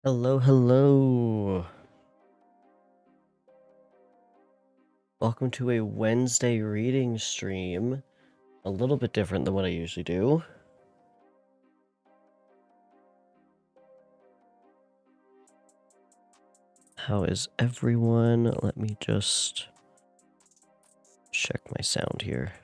Hello, hello. Welcome to a Wednesday reading stream. A little bit different than what I usually do. How is everyone? Let me just check my sound here.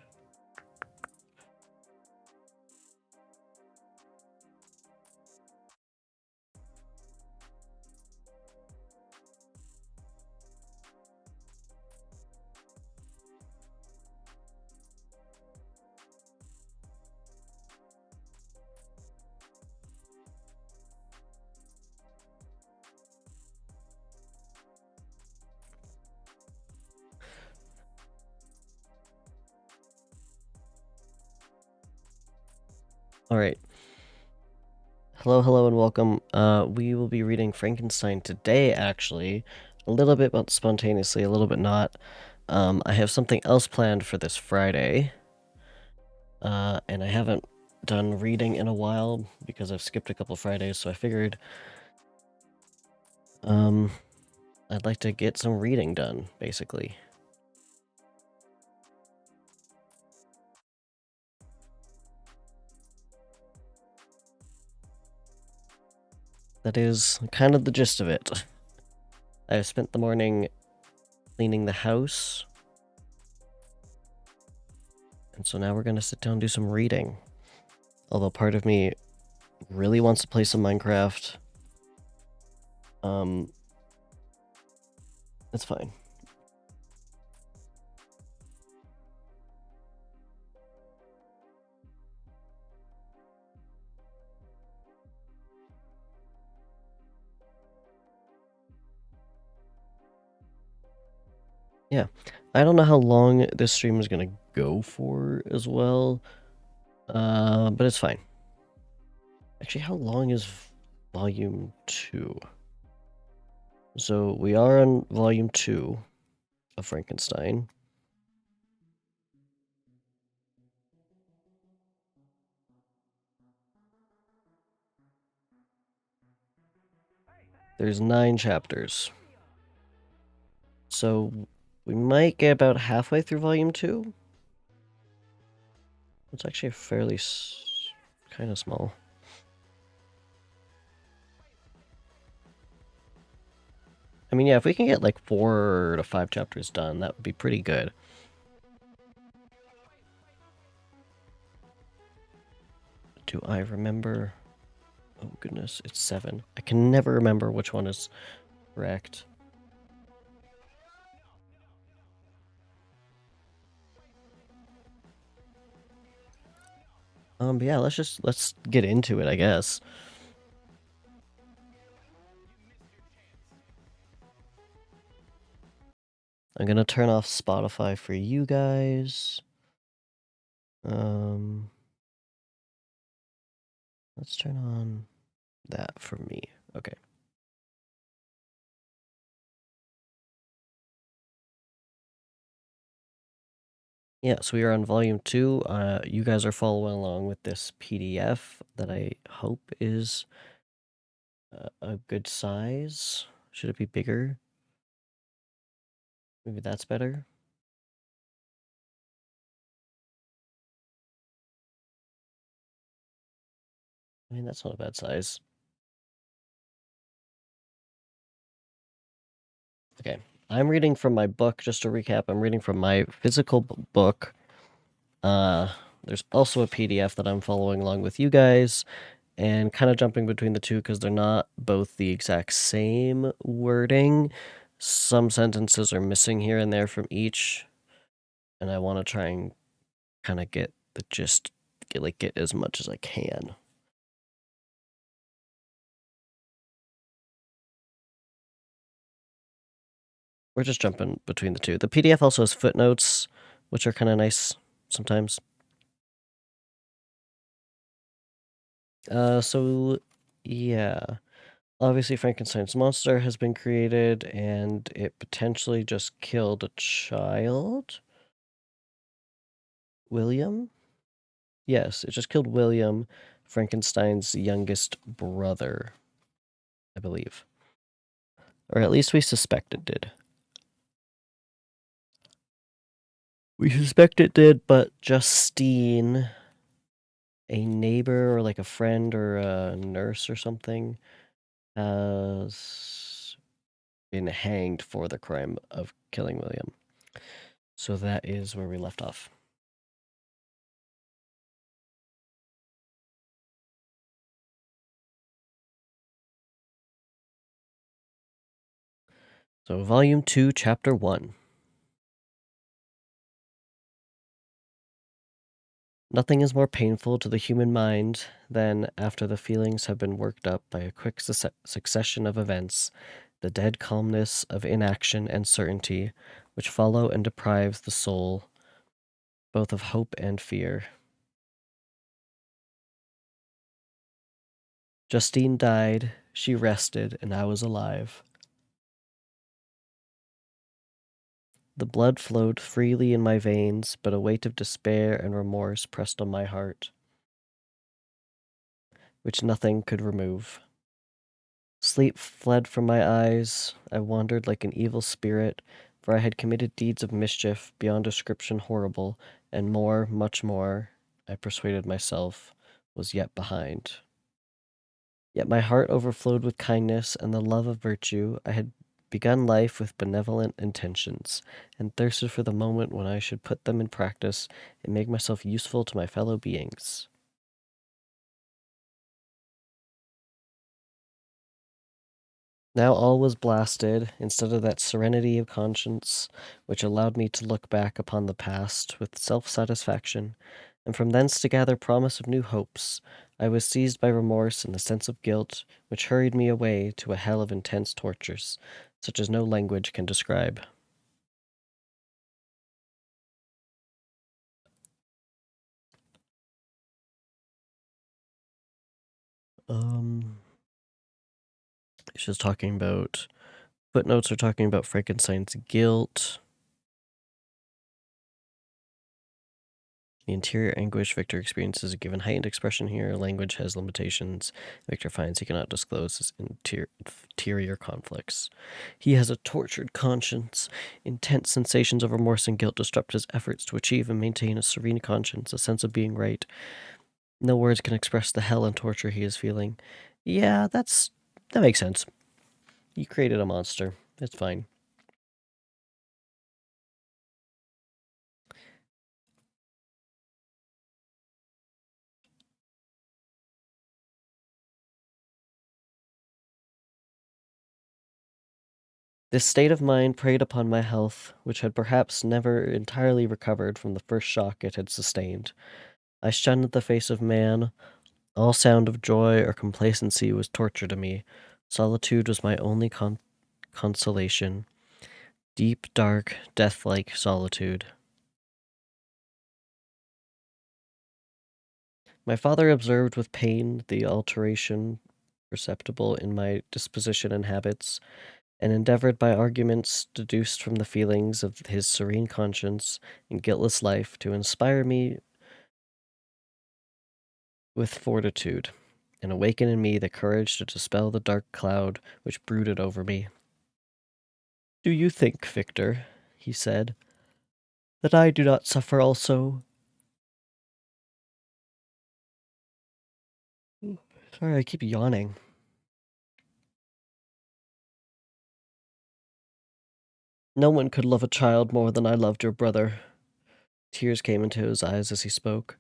All right. Hello, hello, and welcome. We will be reading Frankenstein today, actually. A little bit but spontaneously, a little bit not. I have something else planned for this Friday. And I haven't done reading in a while because I've skipped a couple Fridays, so I figured I'd like to get some reading done, basically. That is kind of the gist of it. I spent the morning cleaning the house, and so now we're gonna sit down and do some reading. Although part of me really wants to play some Minecraft. It's fine. Yeah, I don't know how long this stream is gonna go for as well, but it's fine. Actually, how long is volume 2? So we are on volume 2 of Frankenstein. There's 9 chapters. So we might get about halfway through volume 2. It's actually fairly kind of small. I mean, yeah, if we can get like 4 to 5 chapters done, that would be pretty good. Do I remember? Oh goodness, it's 7. I can never remember which one is correct. But yeah, let's get into it, I guess. I'm gonna turn off Spotify for you guys. Let's turn on that for me. Okay. Yeah, so we are on volume 2. You guys are following along with this PDF that I hope is a good size. Should it be bigger? Maybe that's better. I mean, that's not a bad size. Okay, I'm reading from my book. Just to recap, I'm reading from my physical book. There's also a PDF that I'm following along with you guys, and kind of jumping between the two because they're not both the exact same wording. Some sentences are missing here and there from each, and I want to try and kind of get the gist, get as much as I can. We're just jumping between the two. The PDF also has footnotes, which are kind of nice sometimes. So yeah. Obviously, Frankenstein's monster has been created, and it potentially just killed a child. William? Yes, it just killed William, Frankenstein's youngest brother. I believe. Or at least we suspect it did. We suspect it did, but Justine, a neighbor or like a friend or a nurse or something, has been hanged for the crime of killing William. So that is where we left off. So, Volume 2, Chapter 1. Nothing is more painful to the human mind than, after the feelings have been worked up by a quick succession of events, the dead calmness of inaction and certainty which follow and deprives the soul both of hope and fear. Justine died, she rested, and I was alive. The blood flowed freely in my veins, but a weight of despair and remorse pressed on my heart, which nothing could remove. Sleep fled from my eyes. I wandered like an evil spirit, for I had committed deeds of mischief beyond description horrible, and more, much more, I persuaded myself, was yet behind. Yet my heart overflowed with kindness and the love of virtue. I had begun life with benevolent intentions, and thirsted for the moment when I should put them in practice and make myself useful to my fellow beings. Now all was blasted, instead of that serenity of conscience which allowed me to look back upon the past with self-satisfaction, and from thence to gather promise of new hopes. I was seized by remorse and the sense of guilt, which hurried me away to a hell of intense tortures, such as no language can describe. It's just talking about footnotes are talking about Frankenstein's guilt. The interior anguish Victor experiences a given heightened expression here. Language has limitations. Victor finds he cannot disclose his interior conflicts. He has a tortured conscience. Intense sensations of remorse and guilt disrupt his efforts to achieve and maintain a serene conscience, a sense of being right. No words can express the hell and torture he is feeling. Yeah, that makes sense. You created a monster. It's fine. This state of mind preyed upon my health, which had perhaps never entirely recovered from the first shock it had sustained. I shunned the face of man. All sound of joy or complacency was torture to me. Solitude was my only consolation. Deep, dark, death-like solitude. My father observed with pain the alteration perceptible in my disposition and habits, and endeavored by arguments deduced from the feelings of his serene conscience and guiltless life to inspire me with fortitude, and awaken in me the courage to dispel the dark cloud which brooded over me. "Do you think, Victor," he said, "that I do not suffer also?" Sorry, I keep yawning. "No one could love a child more than I loved your brother." Tears came into his eyes as he spoke.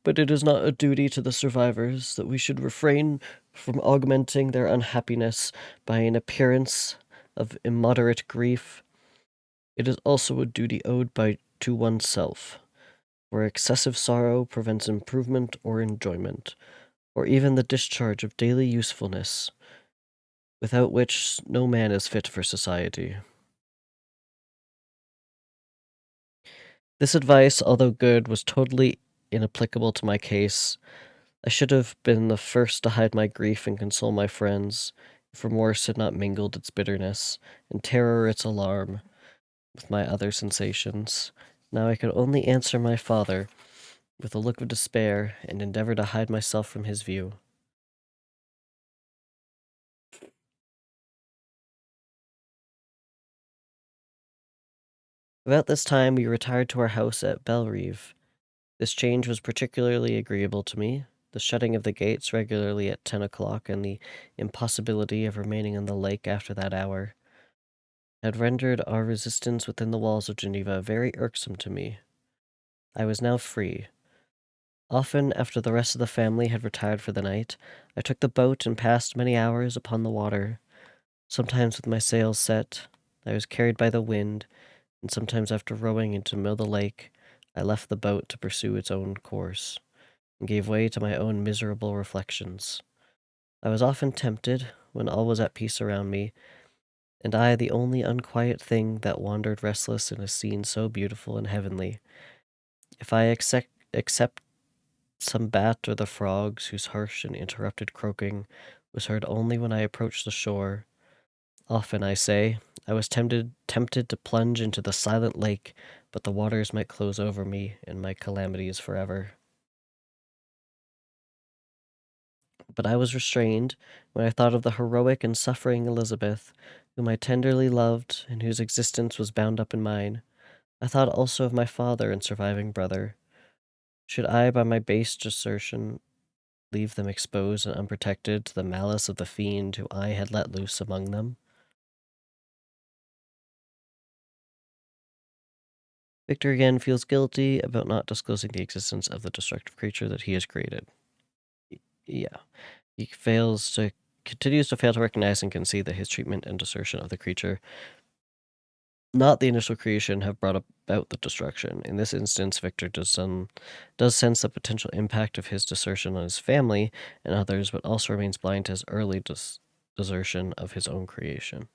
"But it is not a duty to the survivors that we should refrain from augmenting their unhappiness by an appearance of immoderate grief. It is also a duty owed to oneself, where excessive sorrow prevents improvement or enjoyment, or even the discharge of daily usefulness, without which no man is fit for society." This advice, although good, was totally inapplicable to my case. I should have been the first to hide my grief and console my friends, if remorse had not mingled its bitterness, and terror its alarm, with my other sensations. Now I could only answer my father with a look of despair, and endeavor to hide myself from his view. About this time, we retired to our house at Belrive. This change was particularly agreeable to me. The shutting of the gates regularly at 10 o'clock and the impossibility of remaining on the lake after that hour had rendered our resistance within the walls of Geneva very irksome to me. I was now free. Often, after the rest of the family had retired for the night, I took the boat and passed many hours upon the water. Sometimes with my sails set, I was carried by the wind, and sometimes after rowing into the middle of the lake, I left the boat to pursue its own course, and gave way to my own miserable reflections. I was often tempted, when all was at peace around me, and I the only unquiet thing that wandered restless in a scene so beautiful and heavenly, if I except some bat or the frogs whose harsh and interrupted croaking was heard only when I approached the shore. Often, I say, I was tempted to plunge into the silent lake, but the waters might close over me and my calamities forever. But I was restrained when I thought of the heroic and suffering Elizabeth, whom I tenderly loved and whose existence was bound up in mine. I thought also of my father and surviving brother. Should I, by my base desertion, leave them exposed and unprotected to the malice of the fiend who I had let loose among them? Victor again feels guilty about not disclosing the existence of the destructive creature that he has created. Yeah. He continues to fail to recognize and concede that his treatment and desertion of the creature, not the initial creation, have brought about the destruction. In this instance, Victor does sense the potential impact of his desertion on his family and others, but also remains blind to his early desertion of his own creation.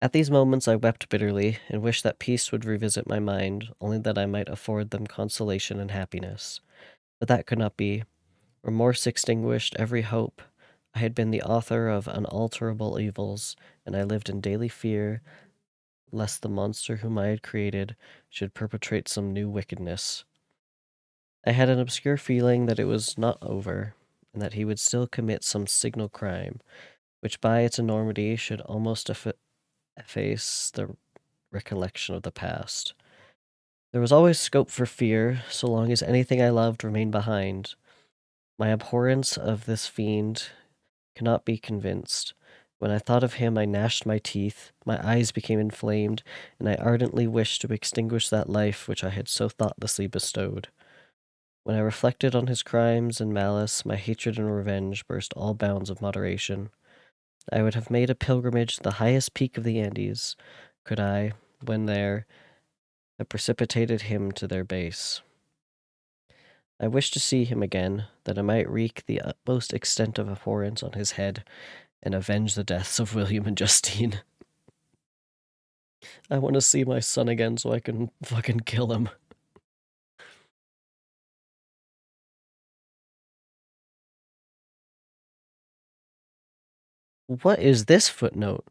At these moments I wept bitterly, and wished that peace would revisit my mind, only that I might afford them consolation and happiness. But that could not be. Remorse extinguished every hope. I had been the author of unalterable evils, and I lived in daily fear lest the monster whom I had created should perpetrate some new wickedness. I had an obscure feeling that it was not over, and that he would still commit some signal crime, which by its enormity should almost efface the recollection of the past. There was always scope for fear, so long as anything I loved remained behind. My abhorrence of this fiend cannot be convinced. When I thought of him, I gnashed my teeth, my eyes became inflamed, and I ardently wished to extinguish that life which I had so thoughtlessly bestowed. When I reflected on his crimes and malice, my hatred and revenge burst all bounds of moderation. I would have made a pilgrimage to the highest peak of the Andes, could I, when there, have precipitated him to their base. I wished to see him again, that I might wreak the utmost extent of abhorrence on his head, and avenge the deaths of William and Justine. I want to see my son again so I can fucking kill him. What is this footnote?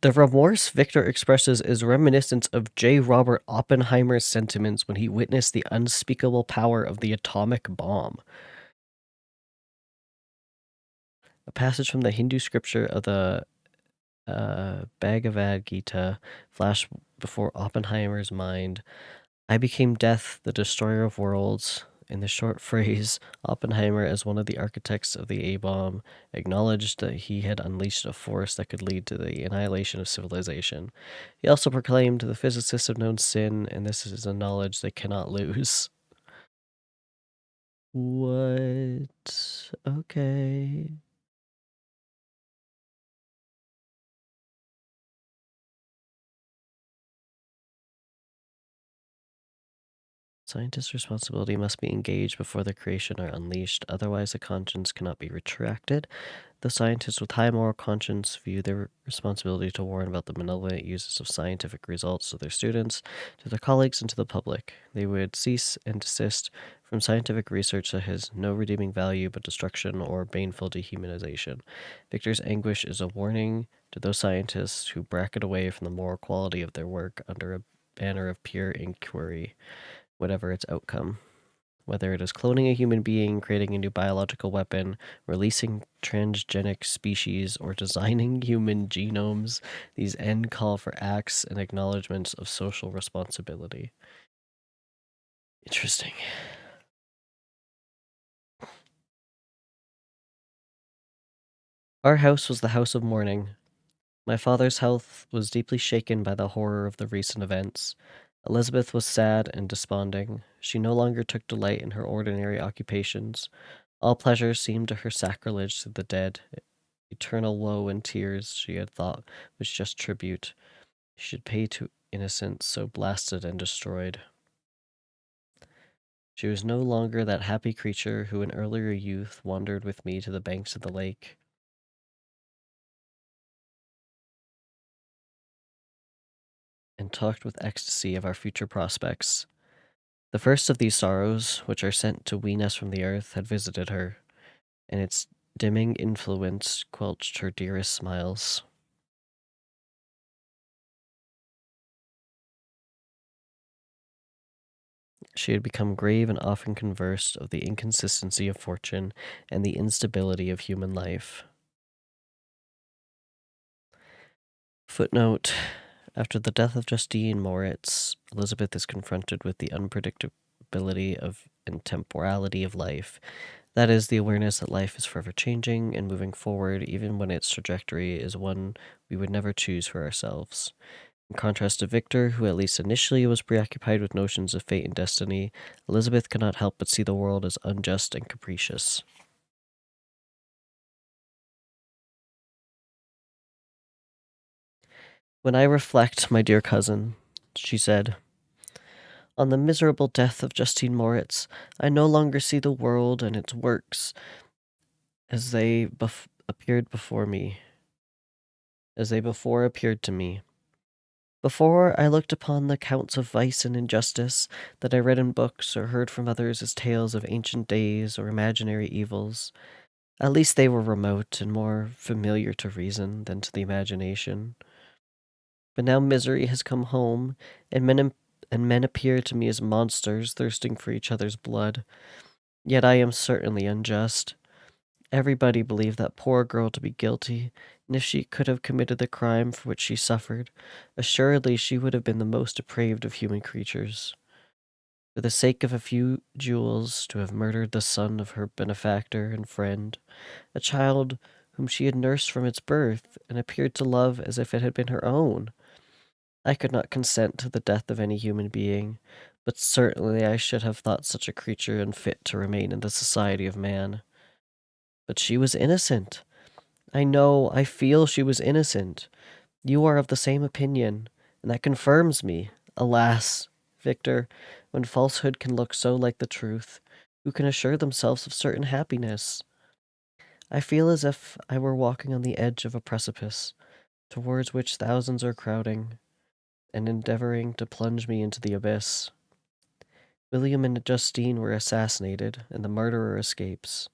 The remorse Victor expresses is reminiscent of J. Robert Oppenheimer's sentiments when he witnessed the unspeakable power of the atomic bomb. A passage from the Hindu scripture of the Bhagavad Gita flashed before Oppenheimer's mind. I became death, the destroyer of worlds. In the short phrase, Oppenheimer, as one of the architects of the A-bomb, acknowledged that he had unleashed a force that could lead to the annihilation of civilization. He also proclaimed the physicists have known sin, and this is a knowledge they cannot lose. What? Okay. Scientists' responsibility must be engaged before the creation are unleashed, otherwise the conscience cannot be retracted. The scientists with high moral conscience view their responsibility to warn about the malevolent uses of scientific results to their students, to their colleagues, and to the public. They would cease and desist from scientific research that has no redeeming value but destruction or baneful dehumanization. Victor's anguish is a warning to those scientists who bracket away from the moral quality of their work under a banner of pure inquiry, whatever its outcome. Whether it is cloning a human being, creating a new biological weapon, releasing transgenic species, or designing human genomes, these end call for acts and acknowledgments of social responsibility. Interesting. Our house was the house of mourning. My father's health was deeply shaken by the horror of the recent events. Elizabeth was sad and desponding. She no longer took delight in her ordinary occupations. All pleasure seemed to her sacrilege to the dead. Eternal woe and tears, she had thought, was just tribute she should pay to innocence so blasted and destroyed. She was no longer that happy creature who in earlier youth wandered with me to the banks of the lake. And talked with ecstasy of our future prospects. The first of these sorrows, which are sent to wean us from the earth, had visited her, and its dimming influence quenched her dearest smiles. She had become grave and often conversed of the inconsistency of fortune and the instability of human life. Footnote: after the death of Justine Moritz, Elizabeth is confronted with the unpredictability of and temporality of life. That is, the awareness that life is forever changing and moving forward, even when its trajectory is one we would never choose for ourselves. In contrast to Victor, who at least initially was preoccupied with notions of fate and destiny, Elizabeth could not help but see the world as unjust and capricious. When I reflect, my dear cousin, she said, on the miserable death of Justine Moritz, I no longer see the world and its works as they appeared before me, as they before appeared to me. Before, I looked upon the accounts of vice and injustice that I read in books or heard from others as tales of ancient days or imaginary evils. At least they were remote and more familiar to reason than to the imagination. But now misery has come home, and men appear to me as monsters thirsting for each other's blood. Yet I am certainly unjust. Everybody believed that poor girl to be guilty, and if she could have committed the crime for which she suffered, assuredly she would have been the most depraved of human creatures. For the sake of a few jewels, to have murdered the son of her benefactor and friend, a child whom she had nursed from its birth and appeared to love as if it had been her own. I could not consent to the death of any human being, but certainly I should have thought such a creature unfit to remain in the society of man. But she was innocent. I know, I feel she was innocent. You are of the same opinion, and that confirms me. Alas, Victor, when falsehood can look so like the truth, who can assure themselves of certain happiness? I feel as if I were walking on the edge of a precipice, towards which thousands are crowding, and endeavoring to plunge me into the abyss. William and Justine were assassinated, and the murderer escapes.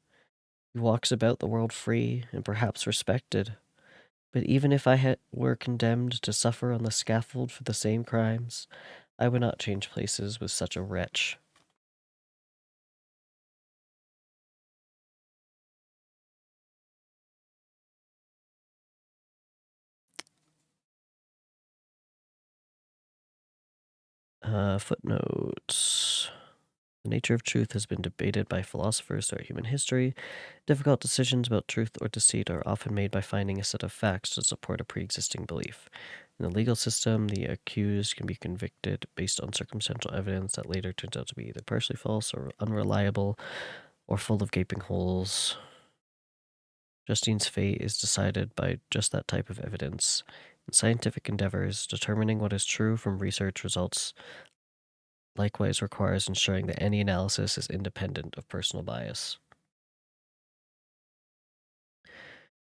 He walks about the world free, and perhaps respected. But even if I were condemned to suffer on the scaffold for the same crimes, I would not change places with such a wretch. Footnotes. The nature of truth has been debated by philosophers throughout human history. Difficult decisions about truth or deceit are often made by finding a set of facts to support a pre-existing belief. In the legal system, the accused can be convicted based on circumstantial evidence that later turns out to be either partially false or unreliable or full of gaping holes. Justine's fate is decided by just that type of evidence. In scientific endeavors, determining what is true from research results likewise requires ensuring that any analysis is independent of personal bias.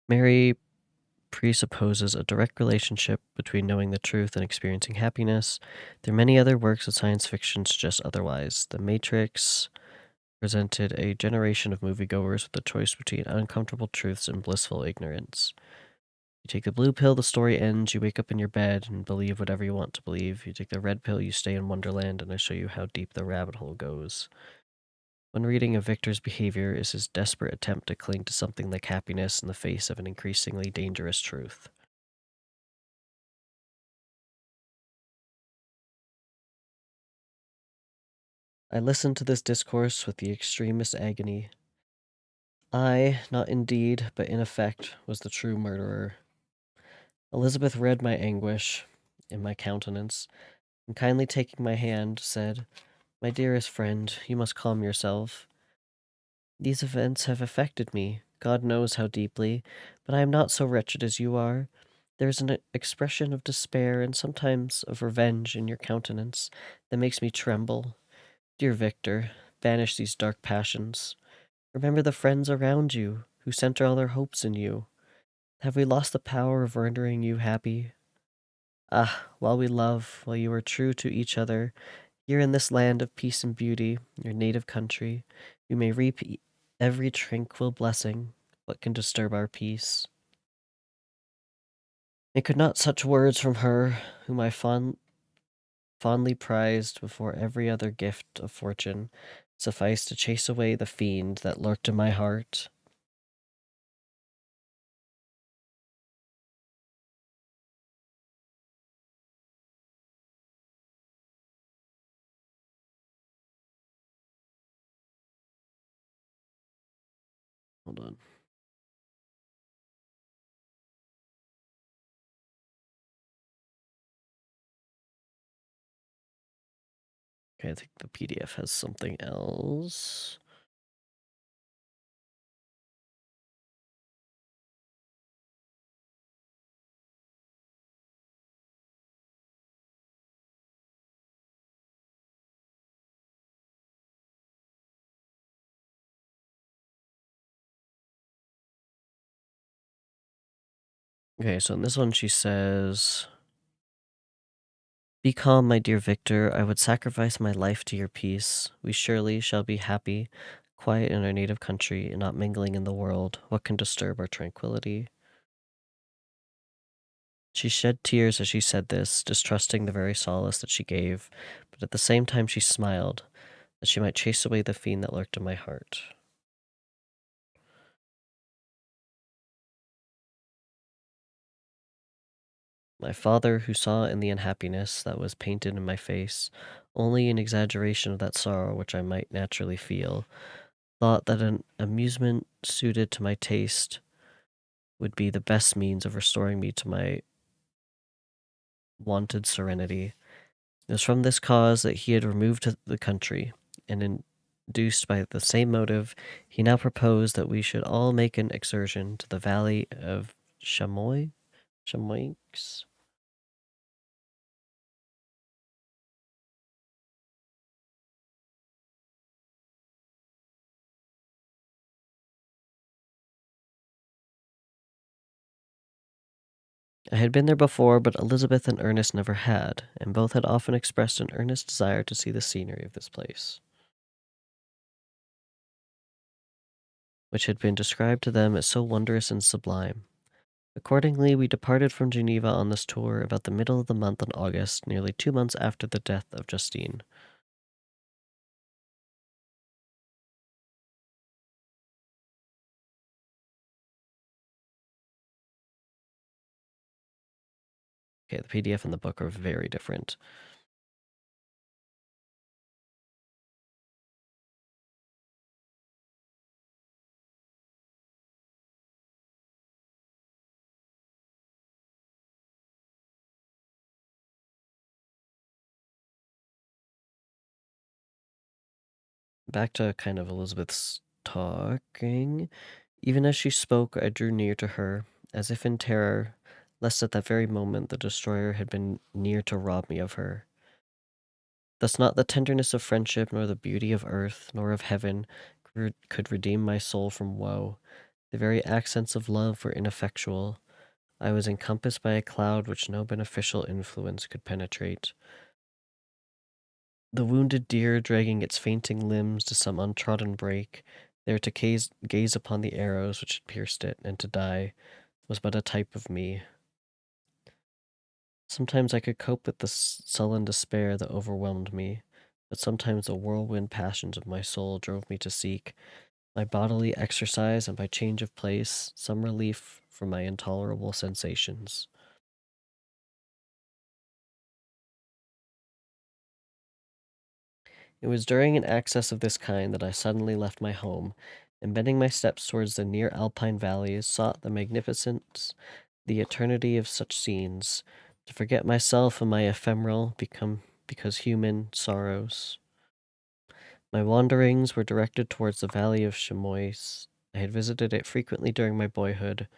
Mary presupposes a direct relationship between knowing the truth and experiencing happiness. There are many other works of science fiction suggest otherwise. The Matrix presented a generation of moviegoers with the choice between uncomfortable truths and blissful ignorance. You take the blue pill, the story ends, you wake up in your bed and believe whatever you want to believe. You take the red pill, you stay in Wonderland, and I show you how deep the rabbit hole goes. When reading of Victor's behavior is his desperate attempt to cling to something like happiness in the face of an increasingly dangerous truth. I listened to this discourse with the extremest agony. I, not in deed, but in effect, was the true murderer. Elizabeth read my anguish in my countenance, and kindly taking my hand, said, "My dearest friend, you must calm yourself. These events have affected me, God knows how deeply, but I am not so wretched as you are. There is an expression of despair and sometimes of revenge in your countenance that makes me tremble. Dear Victor, banish these dark passions. Remember the friends around you who center all their hopes in you. Have we lost the power of rendering you happy? Ah, while we love, while you are true to each other, here in this land of peace and beauty, your native country, we may reap every tranquil blessing. What can disturb our peace? And could not such words from her, whom I fondly prized before every other gift of fortune, suffice to chase away the fiend that lurked in my heart? Hold on. Okay, I think the PDF has something else. Okay, so in this one she says, "Be calm, my dear Victor. I would sacrifice my life to your peace. We surely shall be happy, quiet in our native country, and not mingling in the world. What can disturb our tranquility?" She shed tears as she said this, distrusting the very solace that she gave, but at the same time she smiled, that she might chase away the fiend that lurked in my heart. My father, who saw in the unhappiness that was painted in my face only an exaggeration of that sorrow which I might naturally feel, thought that an amusement suited to my taste would be the best means of restoring me to my wonted serenity. It was from this cause that he had removed to the country, and induced by the same motive, he now proposed that we should all make an excursion to the valley of Chamois. Chamoix. I had been there before, but Elizabeth and Ernest never had, and both had often expressed an earnest desire to see the scenery of this place, which had been described to them as so wondrous and sublime. Accordingly, we departed from Geneva on this tour about the middle of the month in August, nearly 2 months after the death of Justine. Okay, the PDF and the book are very different. Back to kind of Elizabeth's talking. Even as she spoke, I drew near to her, as if in terror, lest at that very moment the destroyer had been near to rob me of her. Thus not the tenderness of friendship, nor the beauty of earth, nor of heaven, could redeem my soul from woe. The very accents of love were ineffectual. I was encompassed by a cloud which no beneficial influence could penetrate. The wounded deer dragging its fainting limbs to some untrodden brake, there to gaze upon the arrows which had pierced it, and to die, was but a type of me. Sometimes I could cope with the sullen despair that overwhelmed me, but sometimes the whirlwind passions of my soul drove me to seek, by bodily exercise and by change of place, some relief from my intolerable sensations. It was during an access of this kind that I suddenly left my home, and bending my steps towards the near alpine valleys, sought the magnificence, the eternity of such scenes, to forget myself and my ephemeral, because human, sorrows. My wanderings were directed towards the valley of Chamois. I had visited it frequently during my boyhood.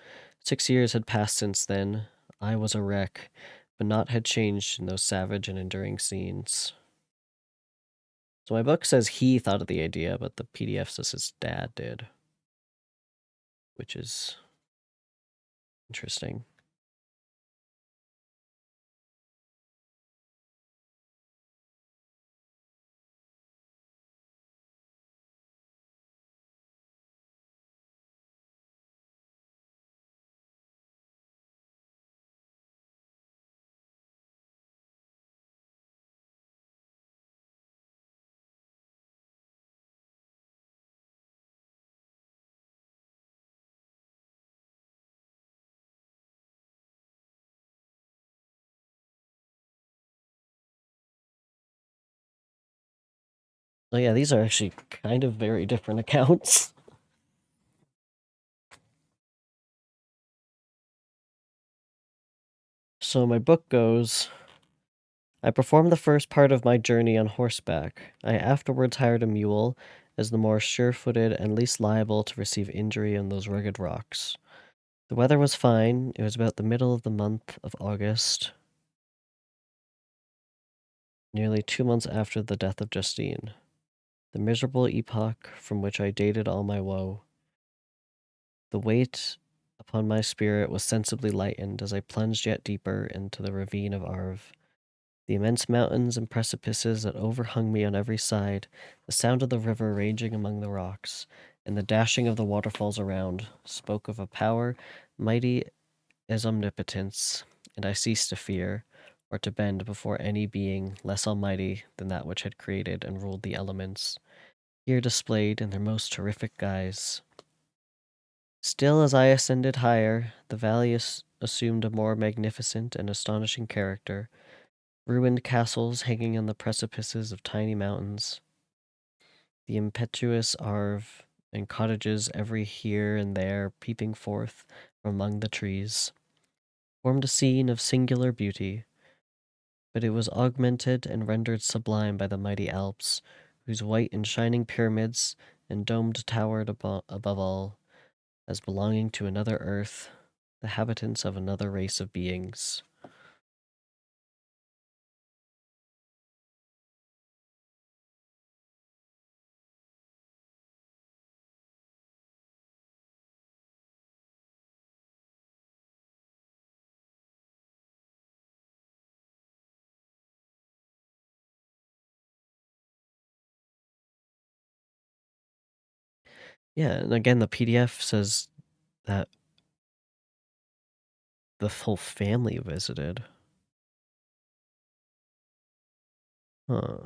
6 years had passed since then. I was a wreck, but naught had changed in those savage and enduring scenes. So my book says he thought of the idea, but the PDF says his dad did, which is interesting. Oh yeah, these are actually kind of very different accounts. So my book goes, I performed the first part of my journey on horseback. I afterwards hired a mule, as the more sure-footed and least liable to receive injury on those rugged rocks. The weather was fine. It was about the middle of the month of August, nearly 2 months after the death of Justine, the miserable epoch from which I dated all my woe. The weight upon my spirit was sensibly lightened as I plunged yet deeper into the ravine of Arve. The immense mountains and precipices that overhung me on every side, the sound of the river raging among the rocks, and the dashing of the waterfalls around, spoke of a power mighty as omnipotence, and I ceased to fear, or to bend before any being less almighty than that which had created and ruled the elements, here displayed in their most terrific guise. Still, as I ascended higher, the valley assumed a more magnificent and astonishing character. Ruined castles hanging on the precipices of tiny mountains, the impetuous Arve, and cottages every here and there peeping forth from among the trees, formed a scene of singular beauty, but it was augmented and rendered sublime by the mighty Alps, whose white and shining pyramids and domed towered above all, as belonging to another earth, the habitants of another race of beings. Yeah, and again, the PDF says that the whole family visited. Huh.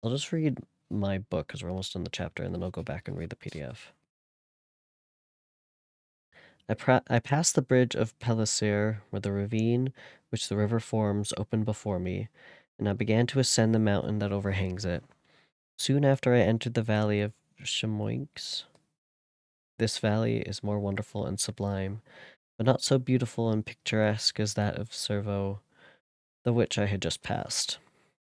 I'll just read my book because we're almost done the chapter, and then I'll go back and read the PDF. I passed the bridge of Pellicer, where the ravine which the river forms opened before me, and I began to ascend the mountain that overhangs it. Soon after I entered the valley of Chamoix. This valley is more wonderful and sublime, but not so beautiful and picturesque as that of Cerveau, the which I had just passed.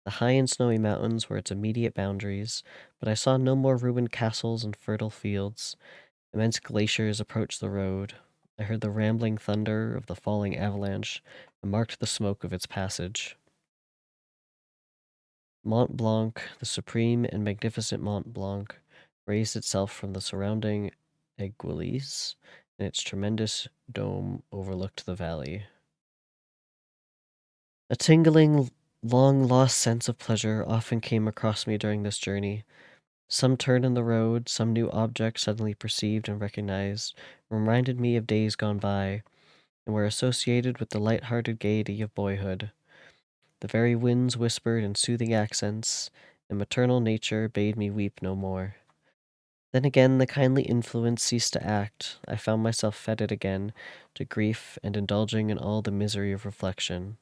The high and snowy mountains were its immediate boundaries, but I saw no more ruined castles and fertile fields. Immense glaciers approached the road. I heard the rambling thunder of the falling avalanche and marked the smoke of its passage. Mont Blanc, the supreme and magnificent Mont Blanc, raised itself from the surrounding aiguilles, and its tremendous dome overlooked the valley. A tingling, long lost sense of pleasure often came across me during this journey. Some turn in the road, some new object suddenly perceived and recognized, reminded me of days gone by. and were associated with the light-hearted gaiety of boyhood. The very winds whispered in soothing accents, and maternal nature bade me weep no more. Then again the kindly influence ceased to act. I found myself fettered again to grief and indulging in all the misery of reflection.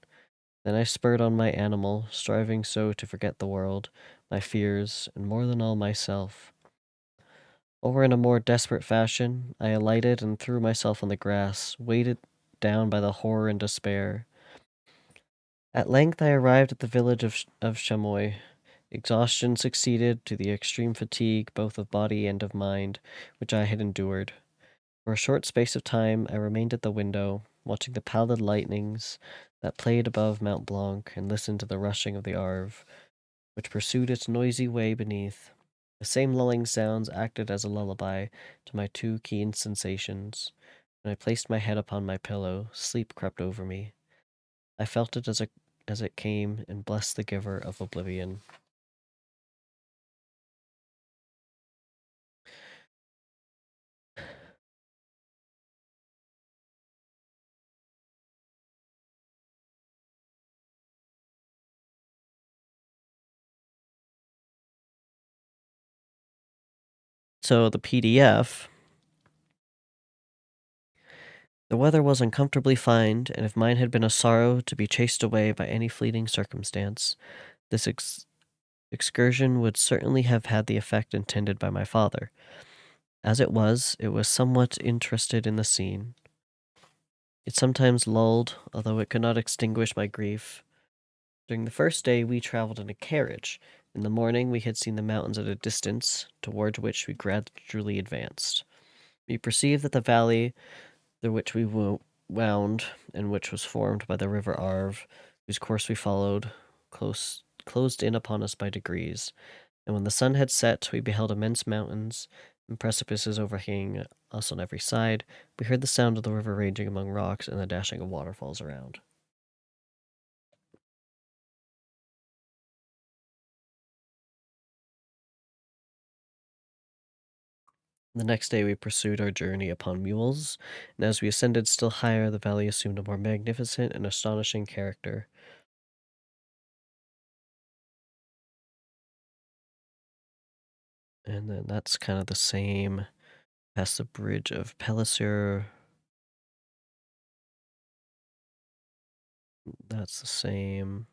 Then I spurred on my animal, striving so to forget the world, my fears, and more than all myself. Or in a more desperate fashion, I alighted and threw myself on the grass, weighted down by the horror and despair. At length I arrived at the village of Chamois. Exhaustion succeeded to the extreme fatigue both of body and of mind which I had endured. For a short space of time I remained at the window, watching the pallid lightnings that played above Mount Blanc, and listened to the rushing of the Arve, which pursued its noisy way beneath. The same lulling sounds acted as a lullaby to my too keen sensations. When I placed my head upon my pillow, sleep crept over me. I felt it as it came, and blessed the giver of oblivion. So the PDF, the weather was uncomfortably fine, and if mine had been a sorrow to be chased away by any fleeting circumstance, this excursion would certainly have had the effect intended by my father. As it was somewhat interested in the scene. It sometimes lulled, although it could not extinguish my grief. During the first day we travelled in a carriage. In the morning we had seen the mountains at a distance, towards which we gradually advanced. We perceived that the valley through which we wound, and which was formed by the river Arve, whose course we followed, closed in upon us by degrees, and when the sun had set, we beheld immense mountains and precipices overhanging us on every side. We heard the sound of the river raging among rocks and the dashing of waterfalls around. The next day we pursued our journey upon mules, and as we ascended still higher, the valley assumed a more magnificent and astonishing character. And then that's kind of the same past the bridge of Pellicer. That's the same.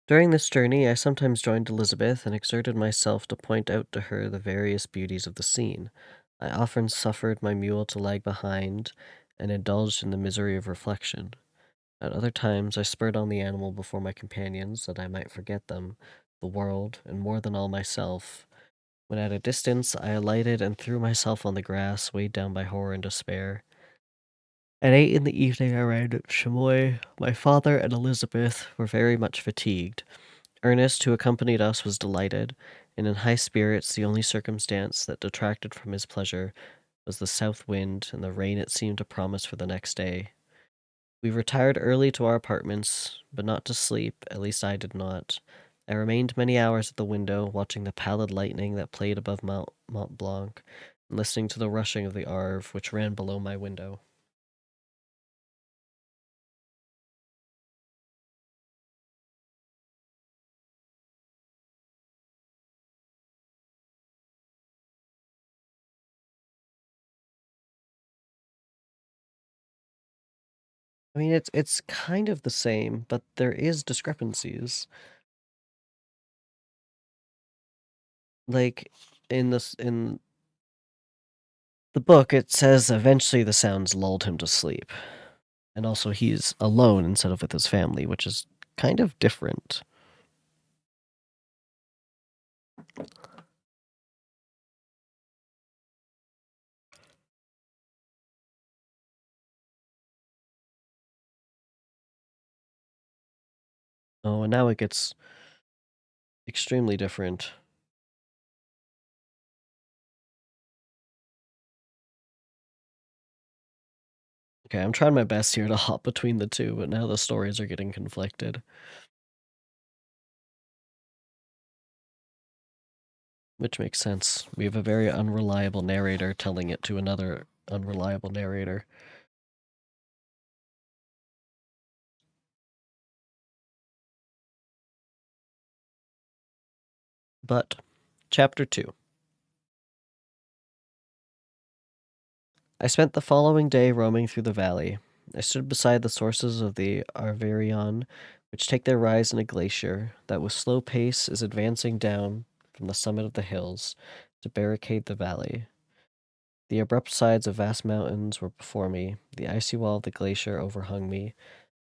During this journey, I sometimes joined Elizabeth and exerted myself to point out to her the various beauties of the scene. I often suffered my mule to lag behind and indulged in the misery of reflection. At other times, I spurred on the animal before my companions that I might forget them, the world, and more than all myself. When at a distance, I alighted and threw myself on the grass, weighed down by horror and despair. At 8 in the evening, I arrived at Chamois. My father and Elizabeth were very much fatigued. Ernest, who accompanied us, was delighted, and in high spirits. The only circumstance that detracted from his pleasure was the south wind and the rain it seemed to promise for the next day. We retired early to our apartments, but not to sleep, at least I did not. I remained many hours at the window, watching the pallid lightning that played above Mont Blanc, and listening to the rushing of the Arve, which ran below my window. I mean, it's kind of the same, but there is discrepancies. Like in the book, it says eventually the sounds lulled him to sleep, and also he's alone instead of with his family, which is kind of different. Oh, and now it gets extremely different. Okay, I'm trying my best here to hop between the two, but now the stories are getting conflicted, which makes sense. We have a very unreliable narrator telling it to another unreliable narrator. But, Chapter 2. I spent the following day roaming through the valley. I stood beside the sources of the Arverion, which take their rise in a glacier that with slow pace is advancing down from the summit of the hills to barricade the valley. The abrupt sides of vast mountains were before me, the icy wall of the glacier overhung me,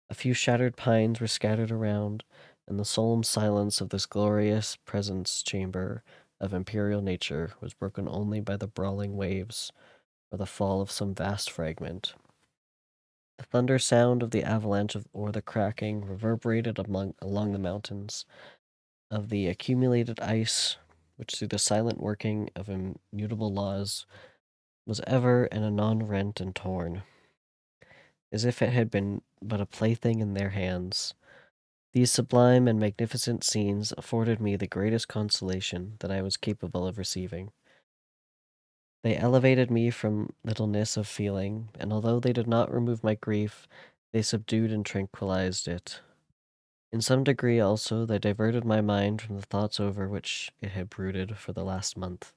a few shattered pines were scattered around, and the solemn silence of this glorious presence chamber of imperial nature was broken only by the brawling waves or the fall of some vast fragment. The thunder sound of the avalanche or the cracking reverberated along the mountains of the accumulated ice, which through the silent working of immutable laws was ever and anon rent and torn, as if it had been but a plaything in their hands. These sublime and magnificent scenes afforded me the greatest consolation that I was capable of receiving. They elevated me from littleness of feeling, and although they did not remove my grief, they subdued and tranquilized it. In some degree, also, they diverted my mind from the thoughts over which it had brooded for the last month.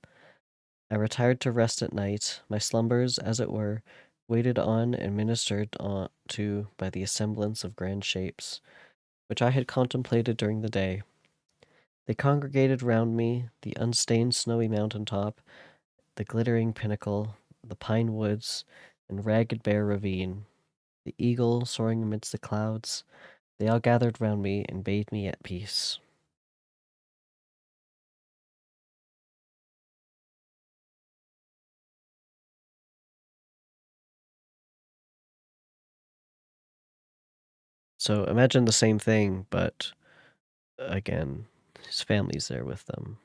I retired to rest at night, my slumbers, as it were, waited on and ministered on to by the assemblance of grand shapes, which I had contemplated during the day. They congregated round me, the unstained snowy mountain top, the glittering pinnacle, the pine woods, and ragged bare ravine, the eagle soaring amidst the clouds. They all gathered round me and bade me at peace. So imagine the same thing, but again, his family's there with them.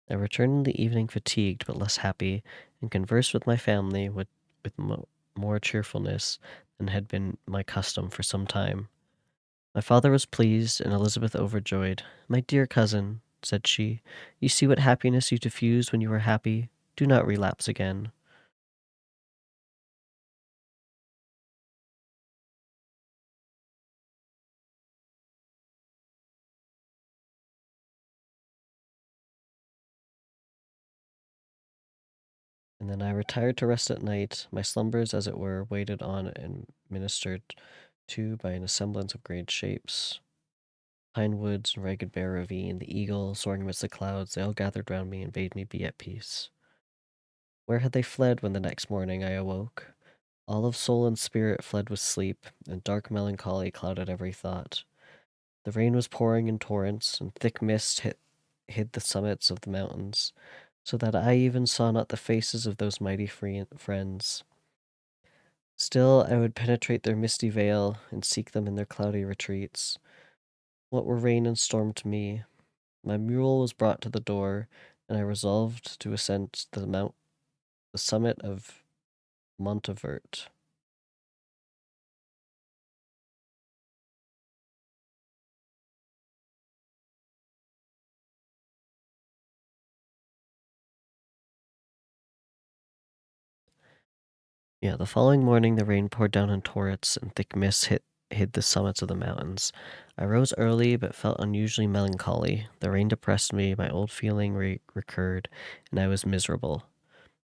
I returned in the evening fatigued but less happy, and conversed with my family with more cheerfulness than had been my custom for some time. My father was pleased, and Elizabeth overjoyed. "My dear cousin," said she, "you see what happiness you diffused when you were happy. Do not relapse again." And then I retired to rest at night. My slumbers, as it were, waited on and ministered to by an assemblance of great shapes. Pine woods and ragged bare ravine, the eagle soaring amidst the clouds, they all gathered round me and bade me be at peace. Where had they fled when the next morning I awoke? All of soul and spirit fled with sleep, and dark melancholy clouded every thought. The rain was pouring in torrents, and thick mist hid the summits of the mountains, so that I even saw not the faces of those mighty friends. Still, I would penetrate their misty veil and seek them in their cloudy retreats. What were rain and storm to me? My mule was brought to the door, and I resolved to ascend the summit of Montevert. Yeah, the following morning the rain poured down in torrents, and thick mists hid the summits of the mountains. I rose early, but felt unusually melancholy. The rain depressed me, my old feeling recurred, and I was miserable.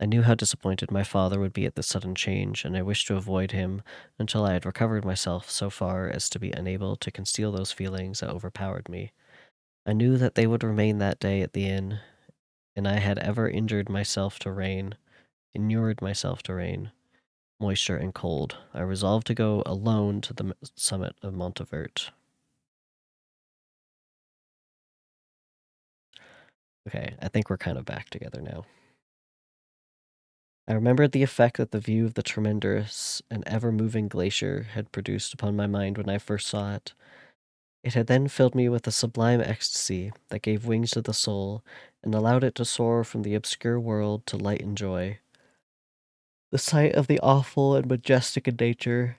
I knew how disappointed my father would be at this sudden change, and I wished to avoid him until I had recovered myself so far as to be unable to conceal those feelings that overpowered me. I knew that they would remain that day at the inn, and I had ever inured myself to rain, moisture, and cold. I resolved to go alone to the summit of Montevert. Okay, I think we're kind of back together now. I remembered the effect that the view of the tremendous and ever moving glacier had produced upon my mind when I first saw it. It had then filled me with a sublime ecstasy that gave wings to the soul and allowed it to soar from the obscure world to light and joy. The sight of the awful and majestic in nature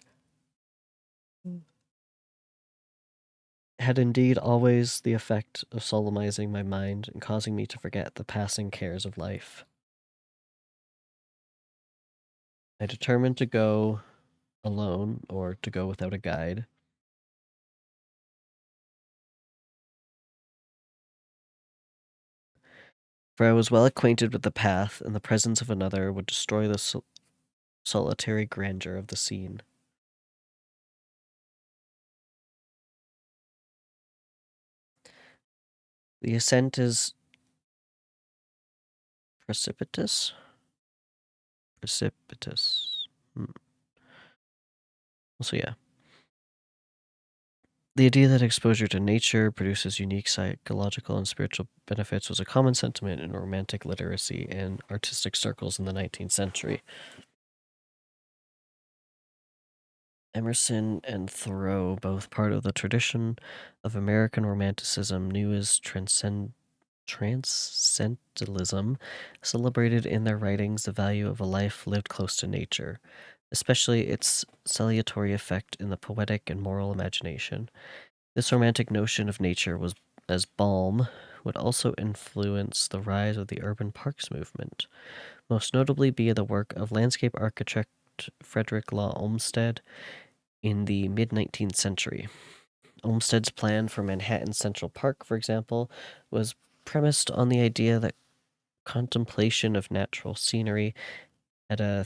had indeed always the effect of solemnizing my mind and causing me to forget the passing cares of life. I determined to go alone or to go without a guide. For I was well acquainted with the path, and the presence of another would destroy the solitary grandeur of the scene. The ascent is precipitous. Precipitous. So, yeah. The idea that exposure to nature produces unique psychological and spiritual benefits was a common sentiment in romantic literacy and artistic circles in the 19th century. Emerson and Thoreau, both part of the tradition of American Romanticism, knew as transcendentalism, celebrated in their writings the value of a life lived close to nature, especially its salutary effect in the poetic and moral imagination. This romantic notion of nature was as balm would also influence the rise of the urban parks movement, most notably via the work of landscape architect Frederick Law Olmsted in the mid 19th century. Olmsted's plan for Manhattan Central Park, for example, was premised on the idea that contemplation of natural scenery had a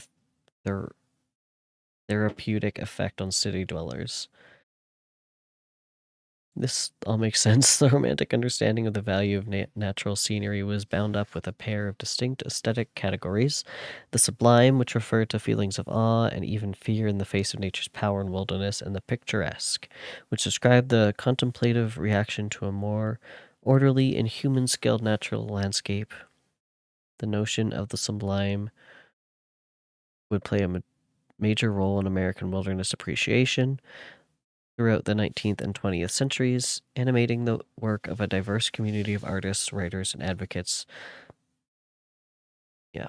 therapeutic effect on city dwellers. This all makes sense. The romantic understanding of the value of natural scenery was bound up with a pair of distinct aesthetic categories: the sublime, which referred to feelings of awe and even fear in the face of nature's power and wilderness, and the picturesque, which described the contemplative reaction to a more orderly and human scaled natural landscape. The notion of the sublime would play a major role in American wilderness appreciation throughout the 19th and 20th centuries, animating the work of a diverse community of artists, writers, and advocates. Yeah.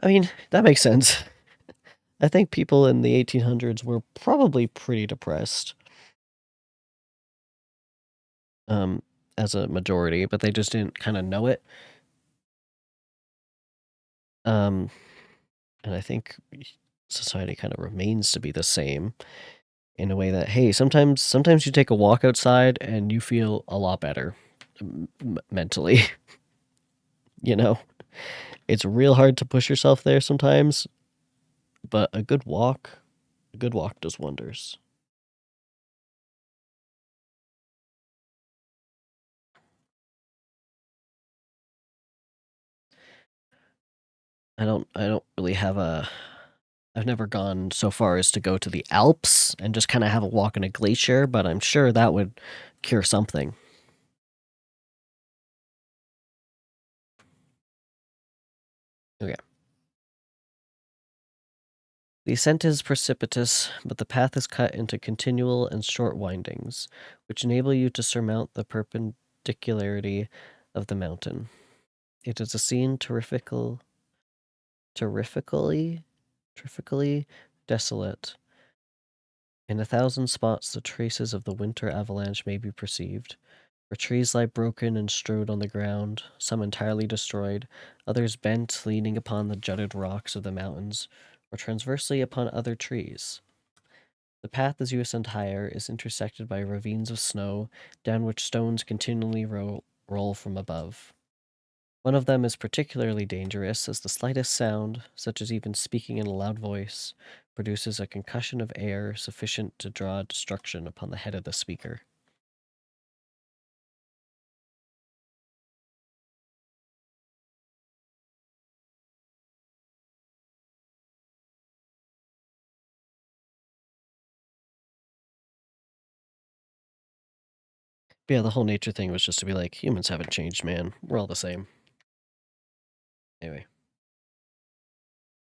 I mean, that makes sense. I think people in the 1800s were probably pretty depressed, um, as a majority, but they just didn't kind of know it. Um, and I think society kind of remains to be the same in a way that, hey, sometimes you take a walk outside and you feel a lot better mentally. You know, it's real hard to push yourself there sometimes, but a good walk does wonders. I don't really have a I've never gone so far as to go to the Alps and just kind of have a walk in a glacier, but I'm sure that would cure something. Okay. The ascent is precipitous, but the path is cut into continual and short windings, which enable you to surmount the perpendicularity of the mountain. It is a scene terrifically, terrifically desolate. In a thousand spots, the traces of the winter avalanche may be perceived, where trees lie broken and strewed on the ground, some entirely destroyed, others bent, leaning upon the jutted rocks of the mountains, or transversely upon other trees. The path as you ascend higher is intersected by ravines of snow, down which stones continually roll from above. One of them is particularly dangerous, as the slightest sound, such as even speaking in a loud voice, produces a concussion of air sufficient to draw destruction upon the head of the speaker. But yeah, the whole nature thing was just to be like, humans haven't changed, man. We're all the same. Anyway.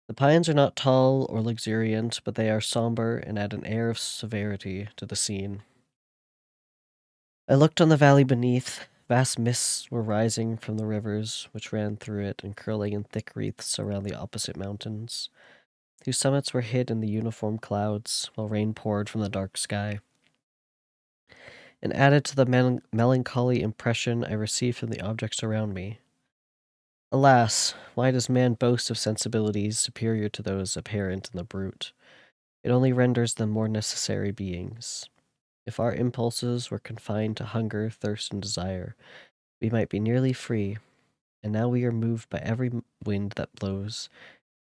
The pines are not tall or luxuriant, but they are somber and add an air of severity to the scene. I looked on the valley beneath. Vast mists were rising from the rivers which ran through it and curling in thick wreaths around the opposite mountains, whose summits were hid in the uniform clouds, while rain poured from the dark sky. And added to the melancholy impression I received from the objects around me. Alas, why does man boast of sensibilities superior to those apparent in the brute? It only renders them more necessary beings. If our impulses were confined to hunger, thirst, and desire, we might be nearly free, and now we are moved by every wind that blows,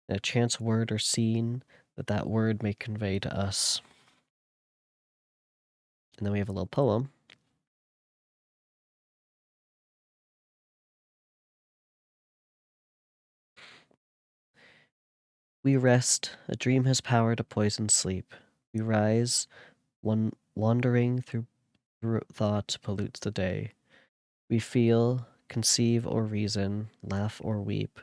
and a chance word or scene that word may convey to us. And then we have a little poem. We rest, a dream has power to poison sleep. We rise, one wandering through thought pollutes the day. We feel, conceive or reason, laugh or weep,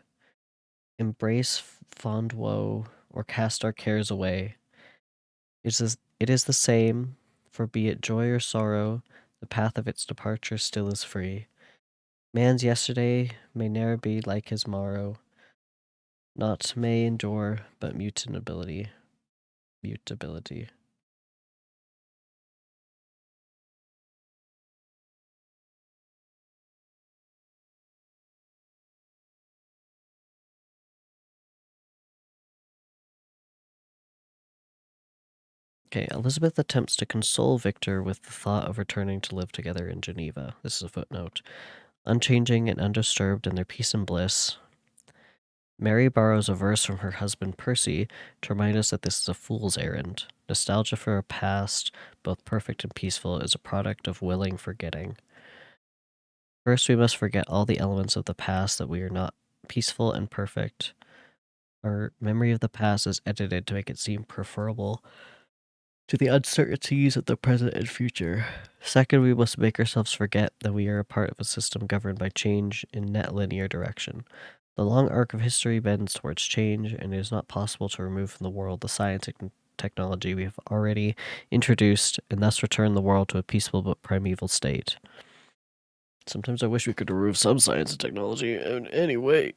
embrace fond woe, or cast our cares away. It is the same, for be it joy or sorrow, the path of its departure still is free. Man's yesterday may ne'er be like his morrow, naught may endure but mutability. Mutability. Okay, Elizabeth attempts to console Victor with the thought of returning to live together in Geneva. This is a footnote. Unchanging and undisturbed in their peace and bliss, Mary borrows a verse from her husband Percy to remind us that this is a fool's errand. Nostalgia for a past, both perfect and peaceful, is a product of willing forgetting. First, we must forget all the elements of the past that we are not peaceful and perfect. Our memory of the past is edited to make it seem preferable to the uncertainties of the present and future. Second, we must make ourselves forget that we are a part of a system governed by change in net linear direction. The long arc of history bends towards change, and it is not possible to remove from the world the science and technology we have already introduced, and thus return the world to a peaceful but primeval state. Sometimes I wish we could remove some science and technology in any way.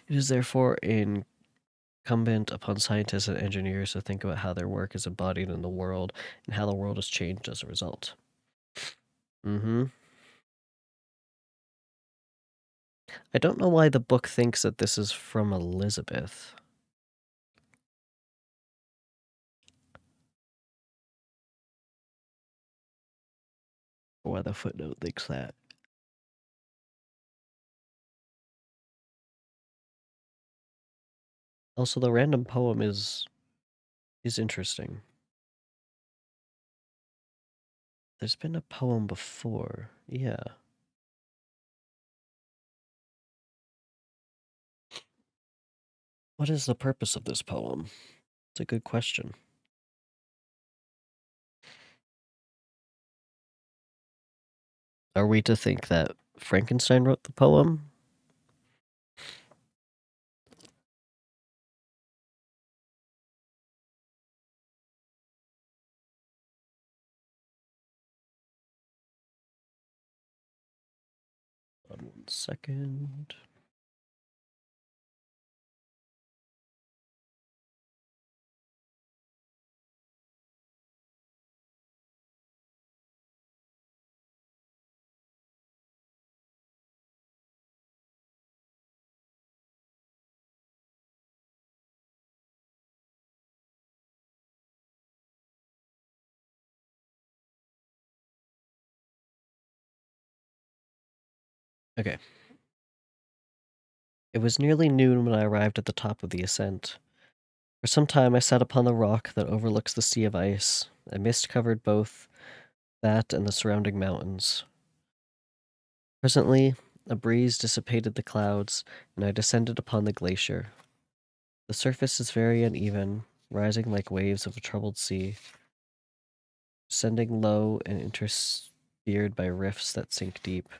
It is therefore incumbent upon scientists and engineers to think about how their work is embodied in the world and how the world has changed as a result. Mm-hmm. I don't know why the book thinks that this is from Elizabeth. Or why the footnote thinks that. Also, the random poem is interesting. There's been a poem before. Yeah. What is the purpose of this poem? It's a good question. Are we to think that Frankenstein wrote the poem? Hold on 1 second. Okay. It was nearly noon when I arrived at the top of the ascent. For some time I sat upon the rock that overlooks the sea of ice. A mist covered both that and the surrounding mountains. Presently, a breeze dissipated the clouds, and I descended upon the glacier. The surface is very uneven, rising like waves of a troubled sea, descending low and interspersed by rifts that sink deep.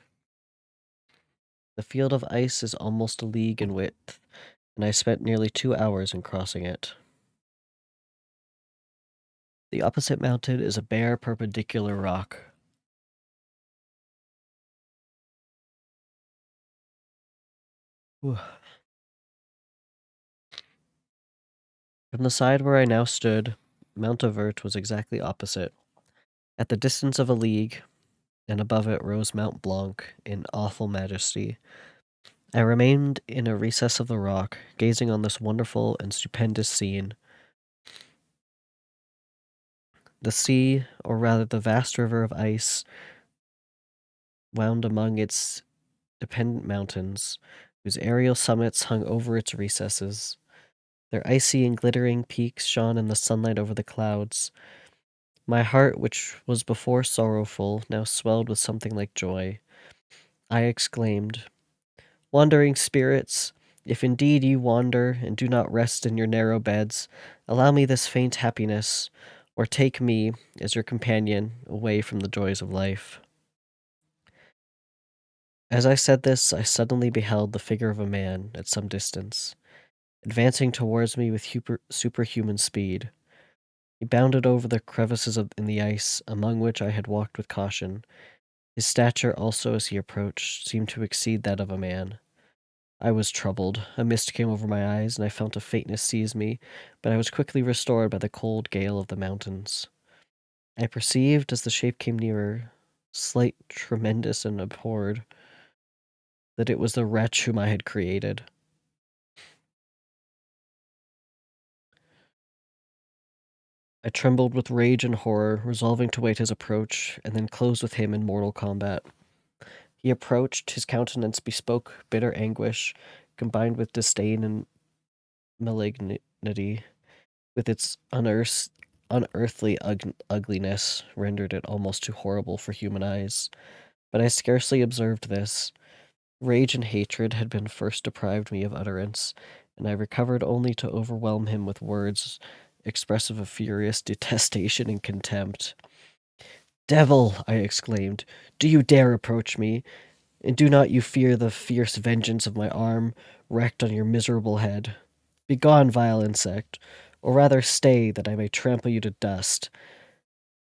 The field of ice is almost a league in width, and I spent nearly 2 hours in crossing it. The opposite mountain is a bare perpendicular rock. Whew. From the side where I now stood, Mount Avert was exactly opposite. At the distance of a league, and above it rose Mount Blanc in awful majesty. I remained in a recess of the rock, gazing on this wonderful and stupendous scene. The sea, or rather the vast river of ice, wound among its dependent mountains, whose aerial summits hung over its recesses. Their icy and glittering peaks shone in the sunlight over the clouds. My heart, which was before sorrowful, now swelled with something like joy. I exclaimed, "Wandering spirits, if indeed you wander and do not rest in your narrow beds, allow me this faint happiness, or take me, as your companion, away from the joys of life." As I said this, I suddenly beheld the figure of a man at some distance, advancing towards me with superhuman speed. He bounded over the crevices in the ice, among which I had walked with caution. His stature also, as he approached, seemed to exceed that of a man. I was troubled. A mist came over my eyes, and I felt a faintness seize me, but I was quickly restored by the cold gale of the mountains. I perceived, as the shape came nearer, slight, tremendous, and abhorred, that it was the wretch whom I had created. I trembled with rage and horror, resolving to wait his approach, and then close with him in mortal combat. He approached, his countenance bespoke bitter anguish, combined with disdain and malignity, with its unearthly ugliness, rendered it almost too horrible for human eyes. But I scarcely observed this. Rage and hatred had been first deprived me of utterance, and I recovered only to overwhelm him with words expressive of furious detestation and contempt. "Devil!" I exclaimed, "do you dare approach me? And do not you fear the fierce vengeance of my arm wreaked on your miserable head? Begone, vile insect, or rather stay, that I may trample you to dust.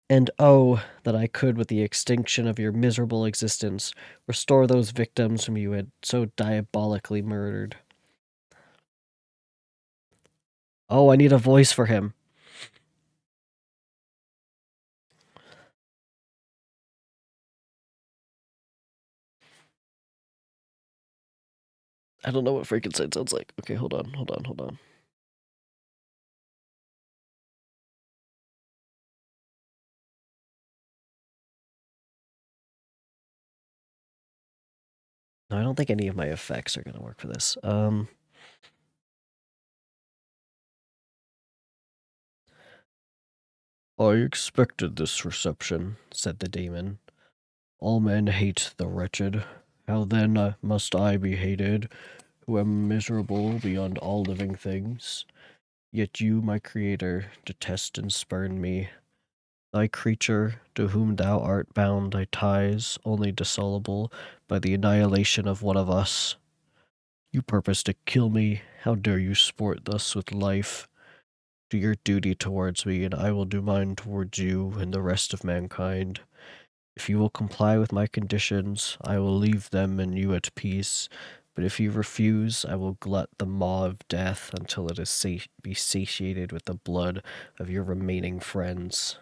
And oh, that I could, with the extinction of your miserable existence, restore those victims whom you had so diabolically murdered." Oh, I need a voice for him. I don't know what Frankenstein sounds like. Okay, hold on, hold on, hold on. No, I don't think any of my effects are going to work for this. "I expected this reception," said the demon. "All men hate the wretched. How then must I be hated, who am miserable beyond all living things? Yet you, my creator, detest and spurn me. Thy creature, to whom thou art bound thy ties, only dissoluble by the annihilation of one of us. You purpose to kill me. How dare you sport thus with life? Do your duty towards me, and I will do mine towards you and the rest of mankind. If you will comply with my conditions, I will leave them and you at peace. But if you refuse, I will glut the maw of death until it is be satiated with the blood of your remaining friends."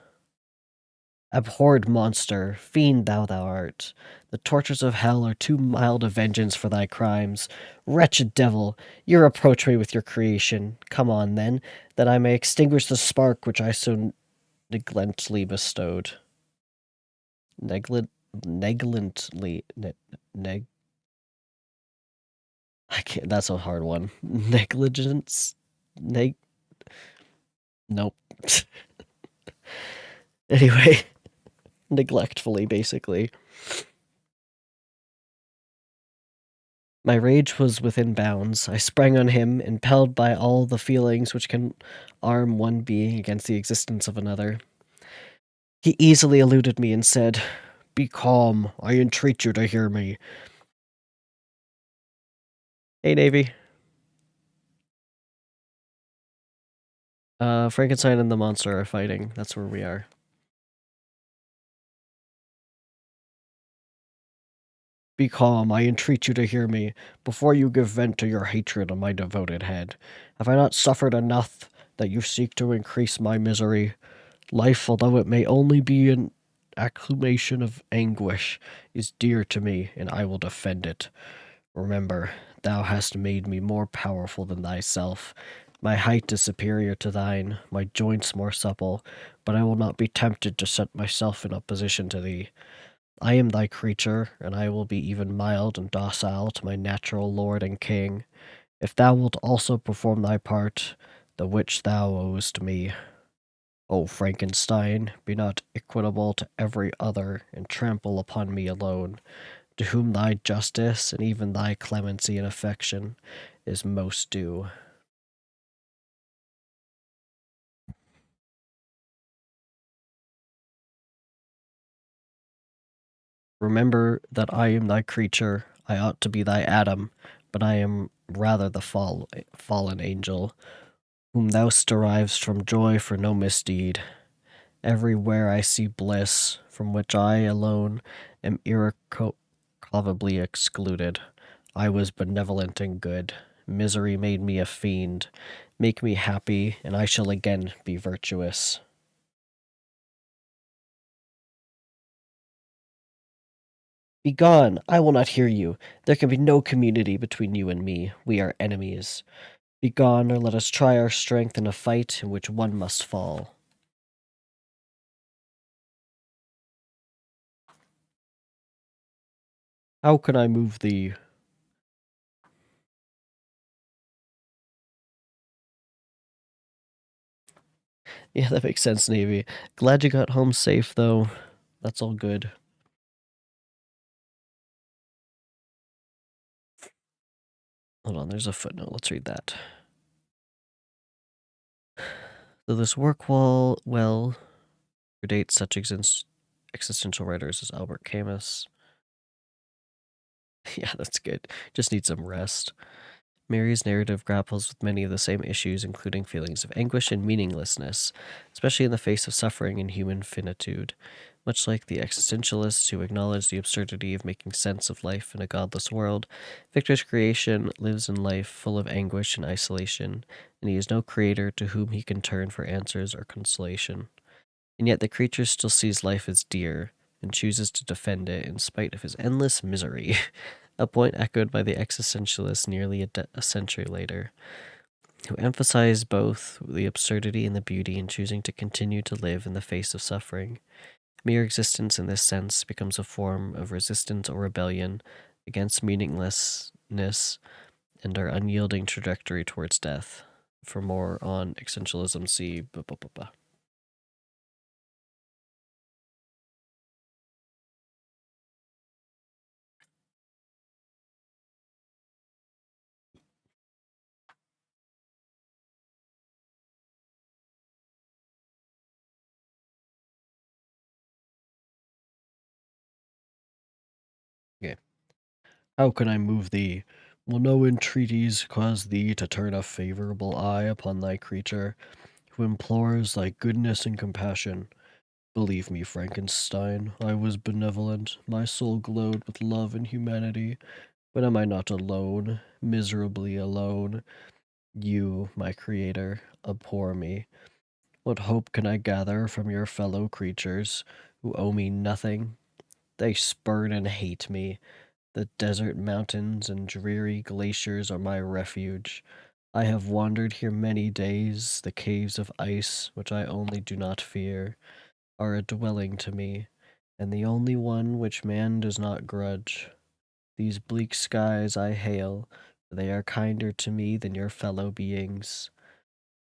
Abhorred monster, fiend thou art, the tortures of hell are too mild a vengeance for thy crimes. Wretched devil, you reproach me with your creation. Come on, then, that I may extinguish the spark which I so negligently bestowed. Negligently, I can't. That's a hard one. Negligence, neg. Nope. Anyway, neglectfully, basically. My rage was within bounds. I sprang on him, impelled by all the feelings which can arm one being against the existence of another. He easily eluded me and said, "Be calm. I entreat you to hear me." Hey, Navy. Frankenstein and the monster are fighting. That's where we are. Be calm, I entreat you to hear me, before you give vent to your hatred of my devoted head. Have I not suffered enough that you seek to increase my misery? Life, although it may only be an acclamation of anguish, is dear to me, and I will defend it. Remember, thou hast made me more powerful than thyself. My height is superior to thine, my joints more supple, but I will not be tempted to set myself in opposition to thee. I am thy creature, and I will be even mild and docile to my natural lord and king, if thou wilt also perform thy part, the which thou owest me. O Frankenstein, be not equitable to every other, and trample upon me alone, to whom thy justice and even thy clemency and affection is most due. Remember that I am thy creature. I ought to be thy Adam, but I am rather the fallen angel, whom thou derives from joy for no misdeed. Everywhere I see bliss, from which I alone am irrevocably excluded. I was benevolent and good. Misery made me a fiend. Make me happy, and I shall again be virtuous. Begone! I will not hear you. There can be no community between you and me. We are enemies. Begone, or let us try our strength in a fight in which one must fall. How can I move thee? Yeah, that makes sense, Navy. Glad you got home safe, though. That's all good. Hold on, there's a footnote. Let's read that. Though this work well predates such existential writers as Albert Camus. Yeah, that's good. Just need some rest. Mary's narrative grapples with many of the same issues, including feelings of anguish and meaninglessness, especially in the face of suffering and human finitude. Much like the existentialists who acknowledge the absurdity of making sense of life in a godless world, Victor's creation lives in life full of anguish and isolation, and he has no creator to whom he can turn for answers or consolation. And yet the creature still sees life as dear and chooses to defend it in spite of his endless misery, a point echoed by the existentialists nearly a century later, who emphasized both the absurdity and the beauty in choosing to continue to live in the face of suffering. Mere existence in this sense becomes a form of resistance or rebellion against meaninglessness and our unyielding trajectory towards death. For more on existentialism, see blah, blah, blah, blah. Okay. How can I move thee? Will no entreaties cause thee to turn a favorable eye upon thy creature, who implores thy goodness and compassion? Believe me, Frankenstein, I was benevolent, my soul glowed with love and humanity, but am I not alone, miserably alone? You, my creator, abhor me. What hope can I gather from your fellow creatures, who owe me nothing? They spurn and hate me. The desert mountains and dreary glaciers are my refuge. I have wandered here many days. The caves of ice, which I only do not fear, are a dwelling to me, and the only one which man does not grudge. These bleak skies I hail, for they are kinder to me than your fellow beings.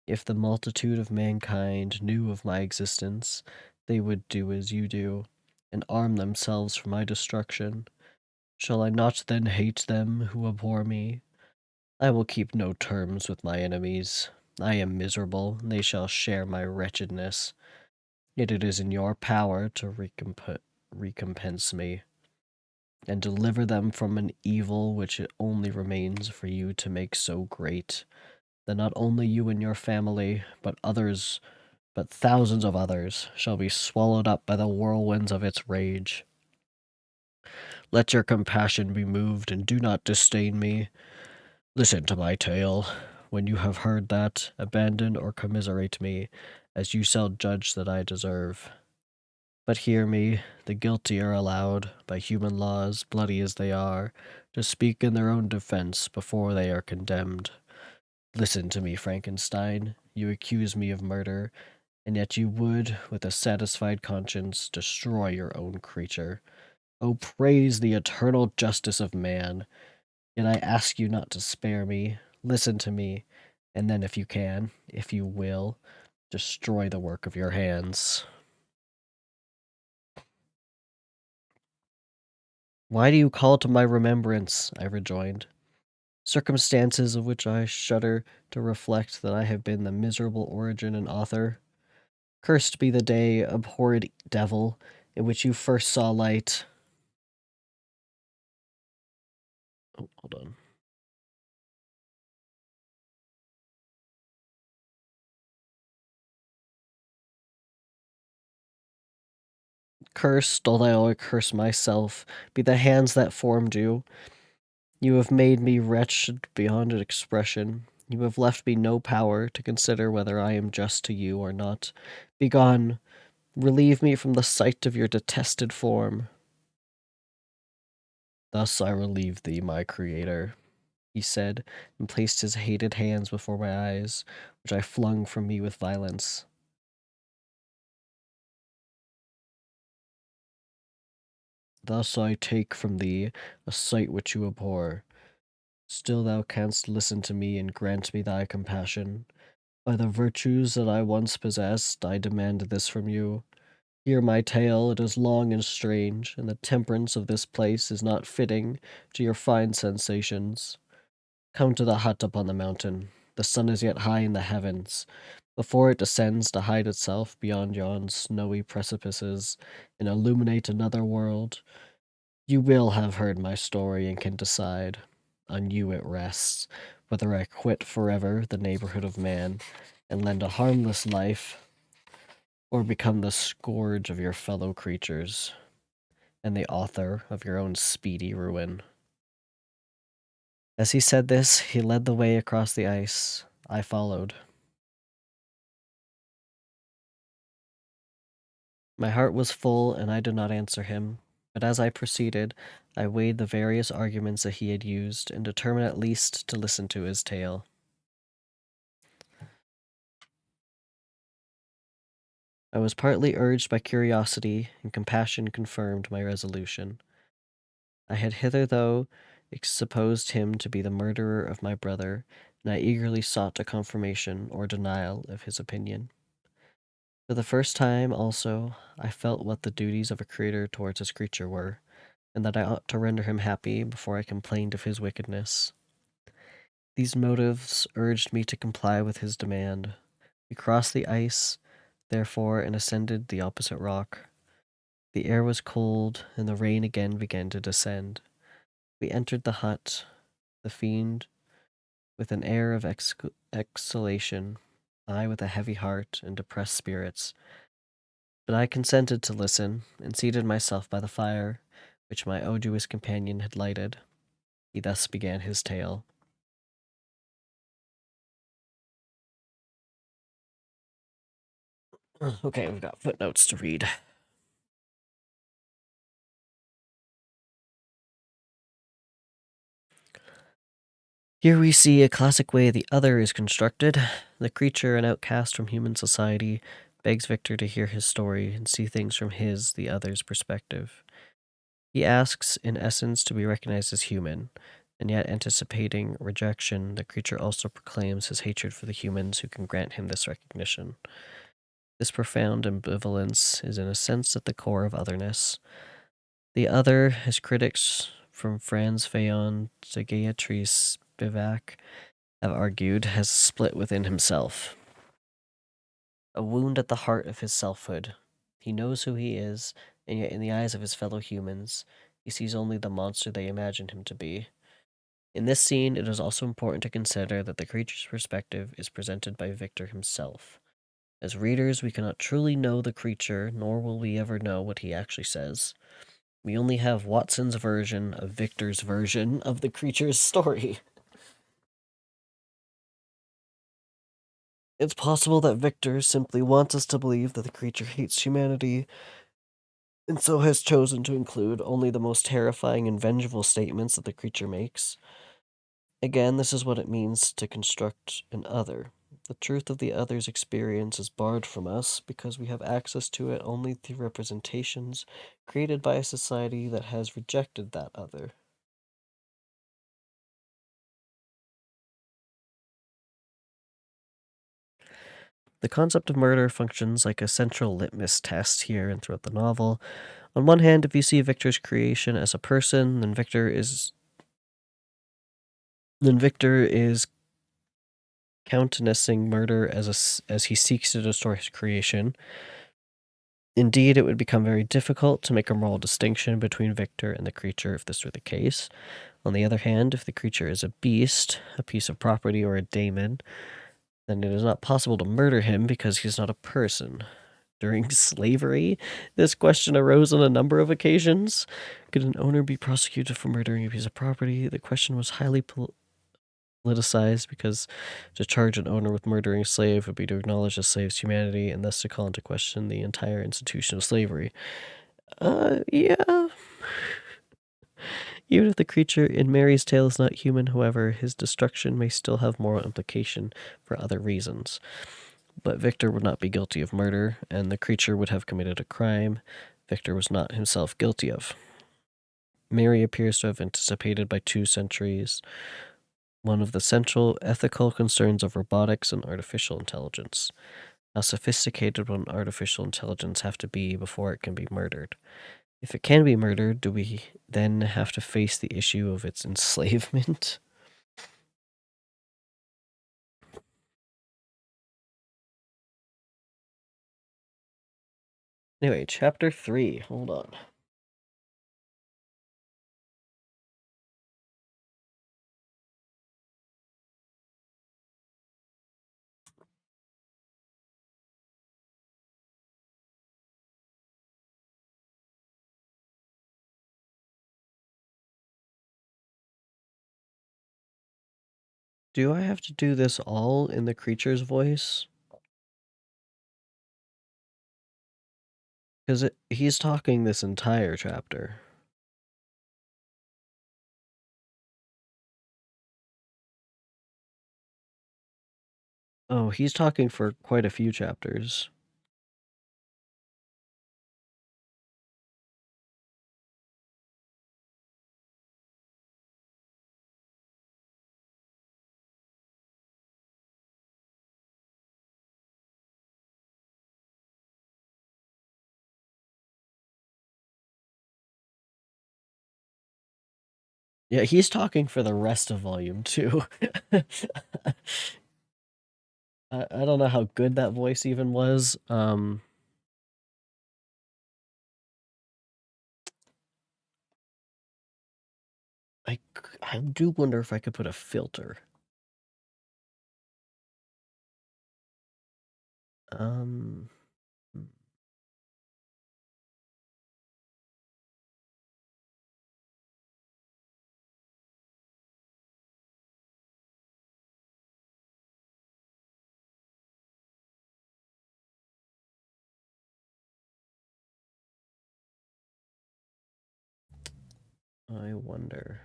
If the multitude of mankind knew of my existence, they would do as you do, and arm themselves for my destruction. Shall I not then hate them who abhor me? I will keep no terms with my enemies. I am miserable, and they shall share my wretchedness. Yet it is in your power to recompense me, and deliver them from an evil which it only remains for you to make so great, that not only you and your family, but thousands of others, shall be swallowed up by the whirlwinds of its rage. Let your compassion be moved, and do not disdain me. Listen to my tale. When you have heard that, abandon or commiserate me, as you shall judge that I deserve. But hear me, the guilty are allowed, by human laws, bloody as they are, to speak in their own defense before they are condemned. Listen to me, Frankenstein. You accuse me of murder, and yet you would, with a satisfied conscience, destroy your own creature. Oh, praise the eternal justice of man! Yet I ask you not to spare me. Listen to me, and then if you can, if you will, destroy the work of your hands. Why do you call to my remembrance? I rejoined. Circumstances of which I shudder to reflect that I have been the miserable origin and author. Cursed be the day, abhorred devil, in which you first saw light. Oh, hold on. Cursed, although I curse myself, be the hands that formed you. You have made me wretched beyond expression. You have left me no power to consider whether I am just to you or not. Begone! Relieve me from the sight of your detested form. Thus I relieve thee, my creator, he said, and placed his hated hands before my eyes, which I flung from me with violence. Thus I take from thee a sight which you abhor. Still thou canst listen to me and grant me thy compassion. By the virtues that I once possessed, I demand this from you. Hear my tale, it is long and strange, and the temperance of this place is not fitting to your fine sensations. Come to the hut upon the mountain. The sun is yet high in the heavens. Before it descends to hide itself beyond yon snowy precipices and illuminate another world, you will have heard my story and can decide. On you it rests, whether I quit forever the neighborhood of man and lend a harmless life, or become the scourge of your fellow creatures and the author of your own speedy ruin. As he said this, he led the way across the ice. I followed. My heart was full, and I did not answer him. But as I proceeded, I weighed the various arguments that he had used, and determined at least to listen to his tale. I was partly urged by curiosity, and compassion confirmed my resolution. I had hitherto supposed him to be the murderer of my brother, and I eagerly sought a confirmation or denial of his opinion. For the first time, also, I felt what the duties of a creator towards his creature were, and that I ought to render him happy before I complained of his wickedness. These motives urged me to comply with his demand. We crossed the ice, therefore, and ascended the opposite rock. The air was cold, and the rain again began to descend. We entered the hut, the fiend with an air of exhalation, I with a heavy heart and depressed spirits. But I consented to listen, and seated myself by the fire, which my odious companion had lighted. He thus began his tale. Okay, we've got footnotes to read. Here we see a classic way the other is constructed. The creature, an outcast from human society, begs Victor to hear his story and see things from his, the other's, perspective. He asks, in essence, to be recognized as human, and yet anticipating rejection, the creature also proclaims his hatred for the humans who can grant him this recognition. This profound ambivalence is in a sense at the core of otherness. The other, as critics from Franz Fanon to Beatrice Spivak have argued, has split within himself. A wound at the heart of his selfhood. He knows who he is, and yet in the eyes of his fellow humans, he sees only the monster they imagine him to be. In this scene, it is also important to consider that the creature's perspective is presented by Victor himself. As readers, we cannot truly know the creature, nor will we ever know what he actually says. We only have Watson's version of Victor's version of the creature's story. It's possible that Victor simply wants us to believe that the creature hates humanity, and so has chosen to include only the most terrifying and vengeful statements that the creature makes. Again, this is what it means to construct an other. The truth of the other's experience is barred from us because we have access to it only through representations created by a society that has rejected that other. The concept of murder functions like a central litmus test here and throughout the novel. On one hand, if you see Victor's creation as a person, then Victor is countenancing murder as he seeks to destroy his creation. Indeed, it would become very difficult to make a moral distinction between Victor and the creature if this were the case. On the other hand, if the creature is a beast, a piece of property, or a daemon, then it is not possible to murder him because he is not a person. During slavery, this question arose on a number of occasions. Could an owner be prosecuted for murdering a piece of property? The question was highly politicized because to charge an owner with murdering a slave would be to acknowledge the slave's humanity and thus to call into question the entire institution of slavery. Yeah. Even if the creature in Mary's tale is not human, however, his destruction may still have moral implication for other reasons. But Victor would not be guilty of murder, and the creature would have committed a crime Victor was not himself guilty of. Mary appears to have anticipated by 2 centuries one of the central ethical concerns of robotics and artificial intelligence. How sophisticated will an artificial intelligence have to be before it can be murdered? If it can be murdered, do we then have to face the issue of its enslavement? Anyway, chapter 3. Hold on. Do I have to do this all in the creature's voice? Because he's talking this entire chapter. Oh, he's talking for quite a few chapters. Yeah, he's talking for the rest of volume 2. I don't know how good that voice even was. I do wonder if I could put a filter. Um, I wonder.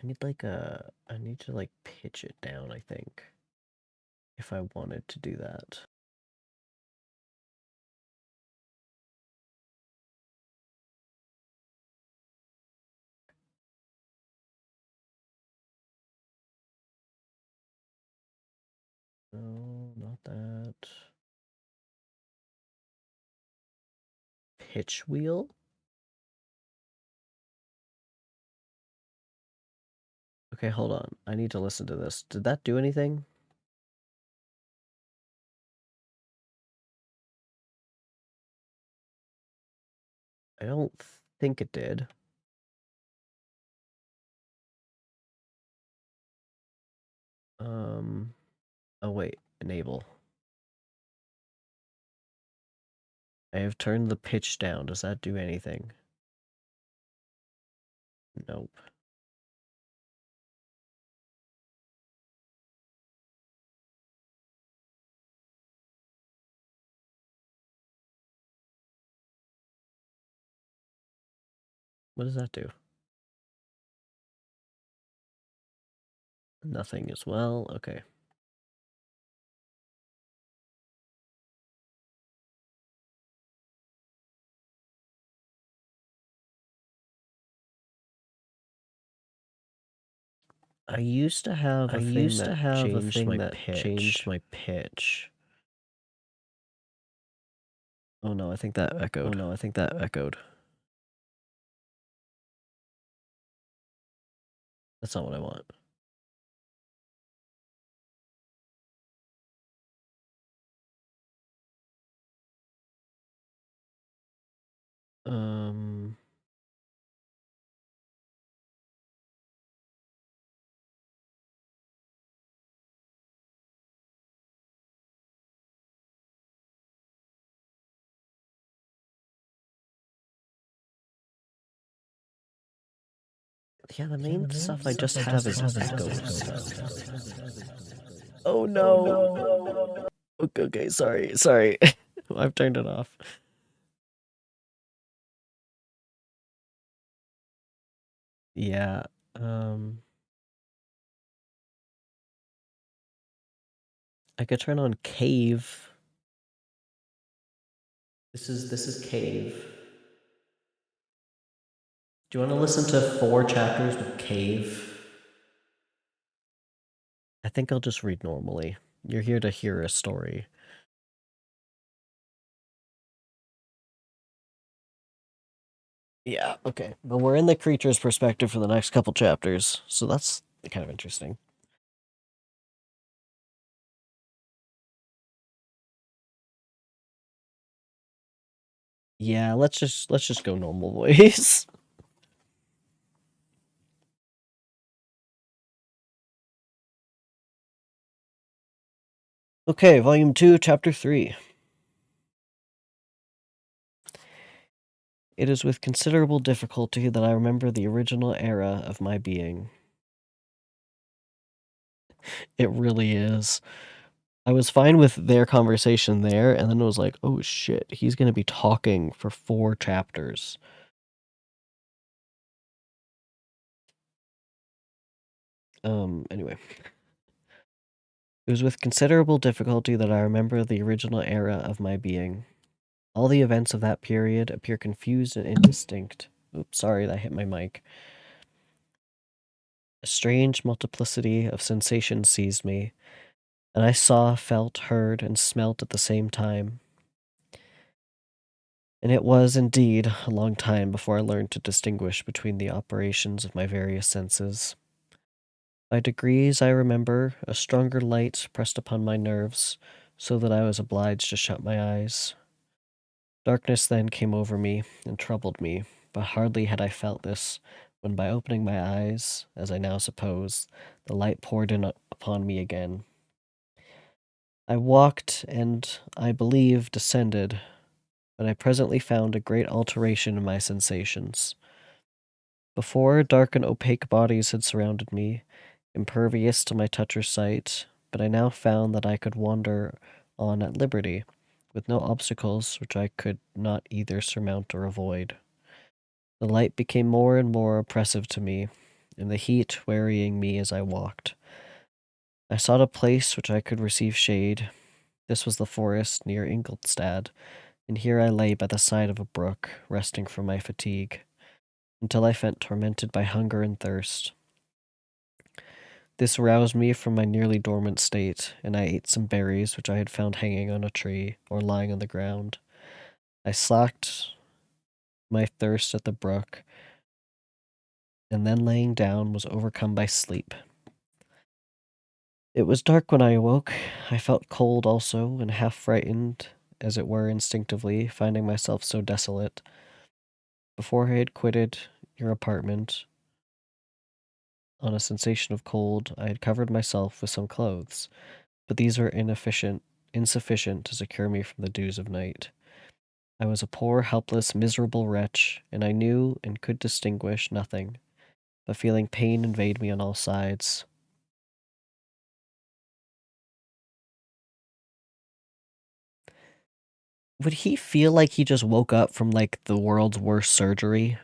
I need to like pitch it down, I think, if I wanted to do that. No, not that. Pitch wheel? Okay, hold on. I need to listen to this. Did that do anything? I don't think it did. Oh wait, enable. I have turned the pitch down. Does that do anything? Nope. What does that do? Nothing as well. Okay. I used to have a thing that changed my pitch. Oh no, I think that echoed. That's not what I want. Yeah, the main stuff I just have is echoes. Oh no. Okay, sorry. I've turned it off. Yeah. I could turn on cave. This is cave. Do you want to listen to 4 chapters with cave? I think I'll just read normally. You're here to hear a story. Yeah, okay. But we're in the creature's perspective for the next couple chapters, so that's kind of interesting. Yeah, let's just go normal voice. Okay, volume 2, chapter 3. It is with considerable difficulty that I remember the original era of my being. It really is. I was fine with their conversation there, and then it was like, oh shit, he's gonna be talking for 4 chapters. Anyway. It was with considerable difficulty that I remember the original era of my being. All the events of that period appear confused and indistinct. Oops, sorry, that hit my mic. A strange multiplicity of sensations seized me, and I saw, felt, heard, and smelt at the same time. And it was, indeed, a long time before I learned to distinguish between the operations of my various senses. By degrees, I remember, a stronger light pressed upon my nerves, so that I was obliged to shut my eyes. Darkness then came over me and troubled me, but hardly had I felt this, when by opening my eyes, as I now suppose, the light poured in upon me again. I walked and, I believe, descended, but I presently found a great alteration in my sensations. Before, dark and opaque bodies had surrounded me, impervious to my touch or sight, but I now found that I could wander on at liberty, with no obstacles which I could not either surmount or avoid. The light became more and more oppressive to me, and the heat wearying me as I walked. I sought a place which I could receive shade. This was the forest near Ingolstadt, and here I lay by the side of a brook, resting from my fatigue, until I felt tormented by hunger and thirst. This roused me from my nearly dormant state, and I ate some berries which I had found hanging on a tree or lying on the ground. I slaked my thirst at the brook, and then laying down was overcome by sleep. It was dark when I awoke. I felt cold also, and half frightened, as it were instinctively, finding myself so desolate. Before I had quitted your apartment, on a sensation of cold, I had covered myself with some clothes. but these were insufficient to secure me from the dews of night. I was a poor, helpless, miserable wretch, and I knew and could distinguish nothing, but feeling pain invade me on all sides. Would he feel like he just woke up from, like, the world's worst surgery?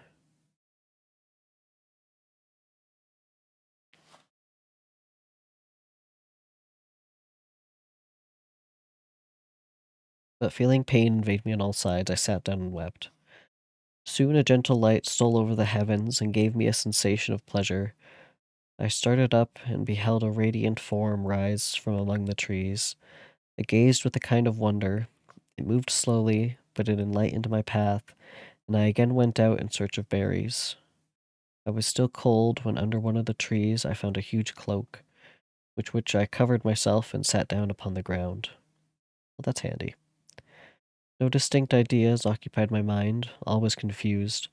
But feeling pain invade me on all sides, I sat down and wept. Soon a gentle light stole over the heavens and gave me a sensation of pleasure. I started up and beheld a radiant form rise from among the trees. I gazed with a kind of wonder. It moved slowly, but it enlightened my path, and I again went out in search of berries. I was still cold when under one of the trees I found a huge cloak, with which I covered myself and sat down upon the ground. Well, that's handy. No distinct ideas occupied my mind, all was confused.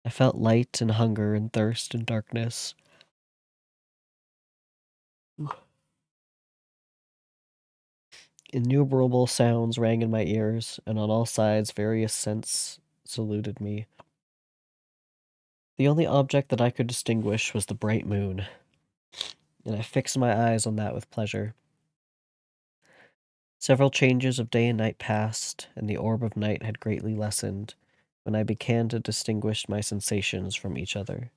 I felt light and hunger and thirst and darkness. Innumerable sounds rang in my ears, and on all sides various scents saluted me. The only object that I could distinguish was the bright moon, and I fixed my eyes on that with pleasure. Several changes of day and night passed, and the orb of night had greatly lessened, when I began to distinguish my sensations from each other.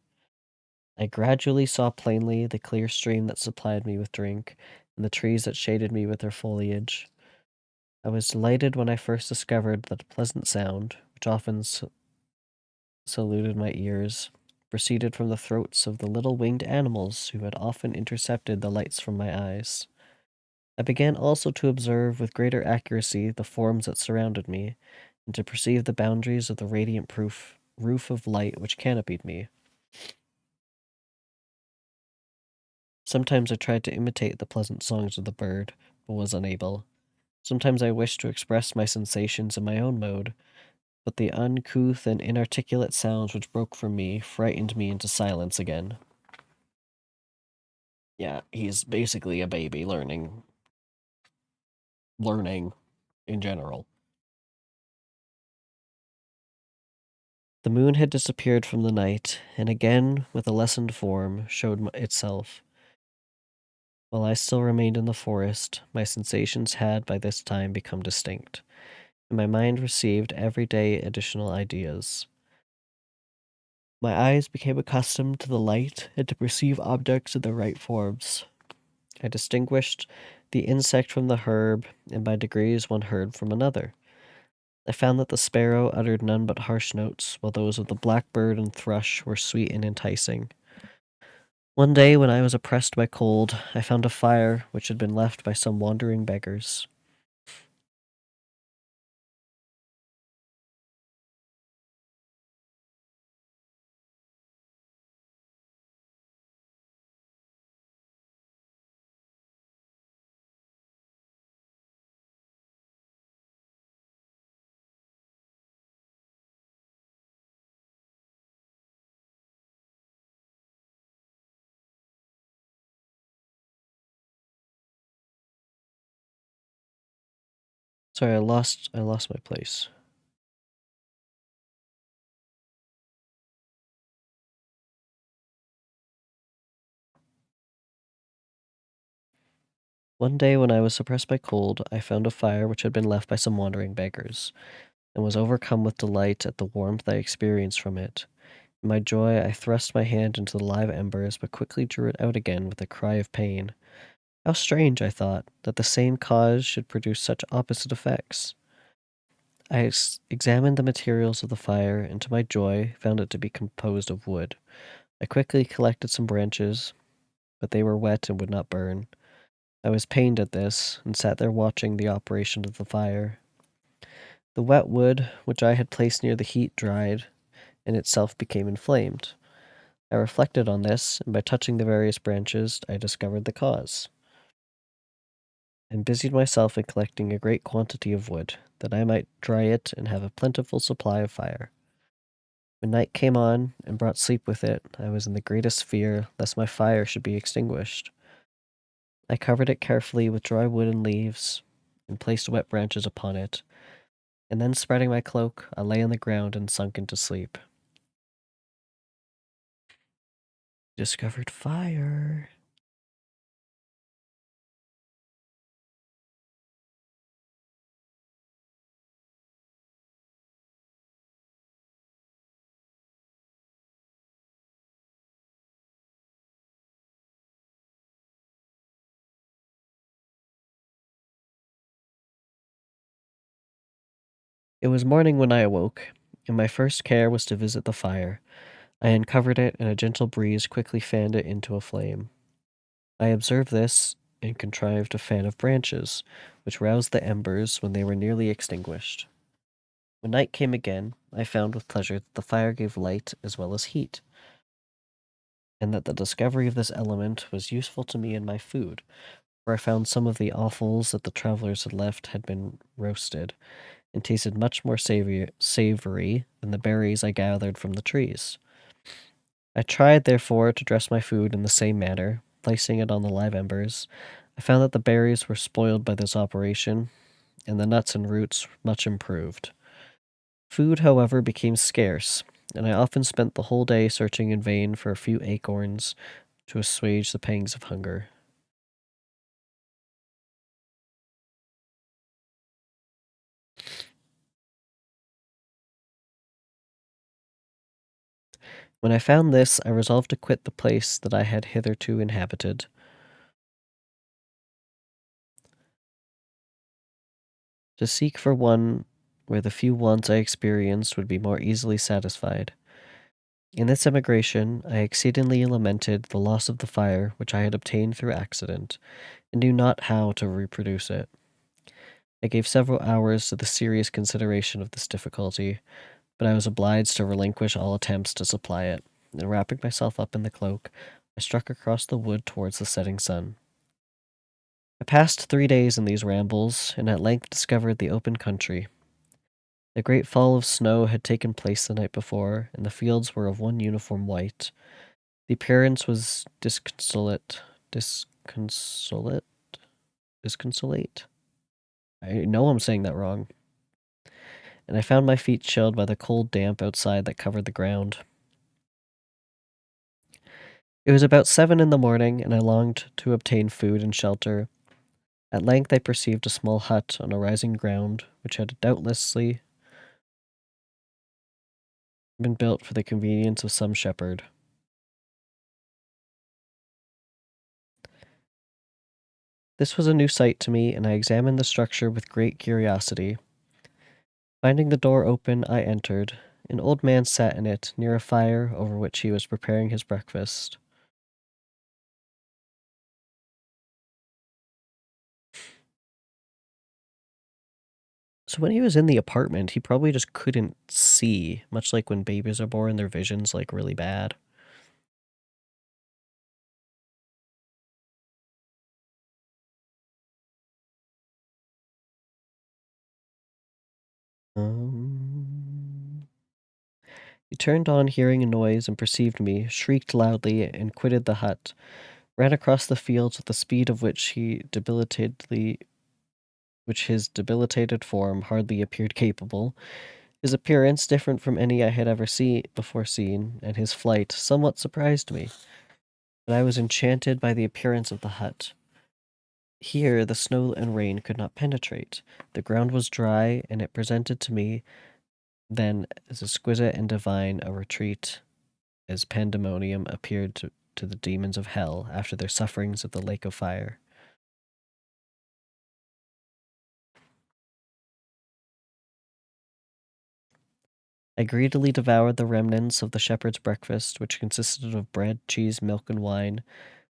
I gradually saw plainly the clear stream that supplied me with drink, and the trees that shaded me with their foliage. I was delighted when I first discovered that a pleasant sound, which often saluted my ears, proceeded from the throats of the little winged animals who had often intercepted the lights from my eyes. I began also to observe with greater accuracy the forms that surrounded me, and to perceive the boundaries of the radiant roof of light which canopied me. Sometimes I tried to imitate the pleasant songs of the bird, but was unable. Sometimes I wished to express my sensations in my own mode, but the uncouth and inarticulate sounds which broke from me frightened me into silence again. Yeah, he's basically a baby learning in general. The moon had disappeared from the night, and again, with a lessened form, showed itself. While I still remained in the forest, my sensations had by this time become distinct, and my mind received every day additional ideas. My eyes became accustomed to the light and to perceive objects in their right forms. I distinguished the insect from the herb, and by degrees one herb from another. I found that the sparrow uttered none but harsh notes, while those of the blackbird and thrush were sweet and enticing. One day, when I was oppressed by cold, I found a fire which had been left by some wandering beggars. Sorry, I lost my place. One day, when I was suppressed by cold, I found a fire which had been left by some wandering beggars, and was overcome with delight at the warmth I experienced from it. In my joy, I thrust my hand into the live embers, but quickly drew it out again with a cry of pain. How strange, I thought, that the same cause should produce such opposite effects. I examined the materials of the fire, and to my joy found it to be composed of wood. I quickly collected some branches, but they were wet and would not burn. I was pained at this, and sat there watching the operation of the fire. The wet wood, which I had placed near the heat, dried, and itself became inflamed. I reflected on this, and by touching the various branches, I discovered the cause, and busied myself in collecting a great quantity of wood, that I might dry it and have a plentiful supply of fire. When night came on, and brought sleep with it, I was in the greatest fear lest my fire should be extinguished. I covered it carefully with dry wood and leaves and placed wet branches upon it, and then spreading my cloak, I lay on the ground and sunk into sleep. Discovered fire. It was morning when I awoke, and my first care was to visit the fire. I uncovered it, and a gentle breeze quickly fanned it into a flame. I observed this and contrived a fan of branches, which roused the embers when they were nearly extinguished. When night came again, I found with pleasure that the fire gave light as well as heat, and that the discovery of this element was useful to me in my food, for I found some of the offals that the travelers had left had been roasted, and tasted much more savory than the berries I gathered from the trees. I tried, therefore, to dress my food in the same manner, placing it on the live embers. I found that the berries were spoiled by this operation, and the nuts and roots much improved. Food, however, became scarce, and I often spent the whole day searching in vain for a few acorns to assuage the pangs of hunger. When I found this, I resolved to quit the place that I had hitherto inhabited. To seek for one where the few wants I experienced would be more easily satisfied. In this emigration, I exceedingly lamented the loss of the fire which I had obtained through accident, and knew not how to reproduce it. I gave several hours to the serious consideration of this difficulty, but I was obliged to relinquish all attempts to supply it, and wrapping myself up in the cloak, I struck across the wood towards the setting sun. I passed 3 days in these rambles, and at length discovered the open country. The great fall of snow had taken place the night before, and the fields were of one uniform white. The appearance was disconsolate, disconsolate. I know I'm saying that wrong. And I found my feet chilled by the cold damp outside that covered the ground. It was about 7 in the morning, and I longed to obtain food and shelter. At length I perceived a small hut on a rising ground, which had doubtlessly been built for the convenience of some shepherd. This was a new sight to me, and I examined the structure with great curiosity. Finding the door open, I entered. An old man sat in it, near a fire over which he was preparing his breakfast. So when he was in the apartment, he probably just couldn't see, much like when babies are born, their vision's like really bad. He turned on hearing a noise and perceived me, shrieked loudly, and quitted the hut, ran across the fields with the speed of which his debilitated form hardly appeared capable. His appearance, different from any I had ever before seen, and his flight somewhat surprised me. But I was enchanted by the appearance of the hut. Here the snow and rain could not penetrate. The ground was dry, and it presented to me then as exquisite and divine a retreat as pandemonium appeared to the demons of hell after their sufferings at the lake of fire. I greedily devoured the remnants of the shepherd's breakfast, which consisted of bread, cheese, milk, and wine.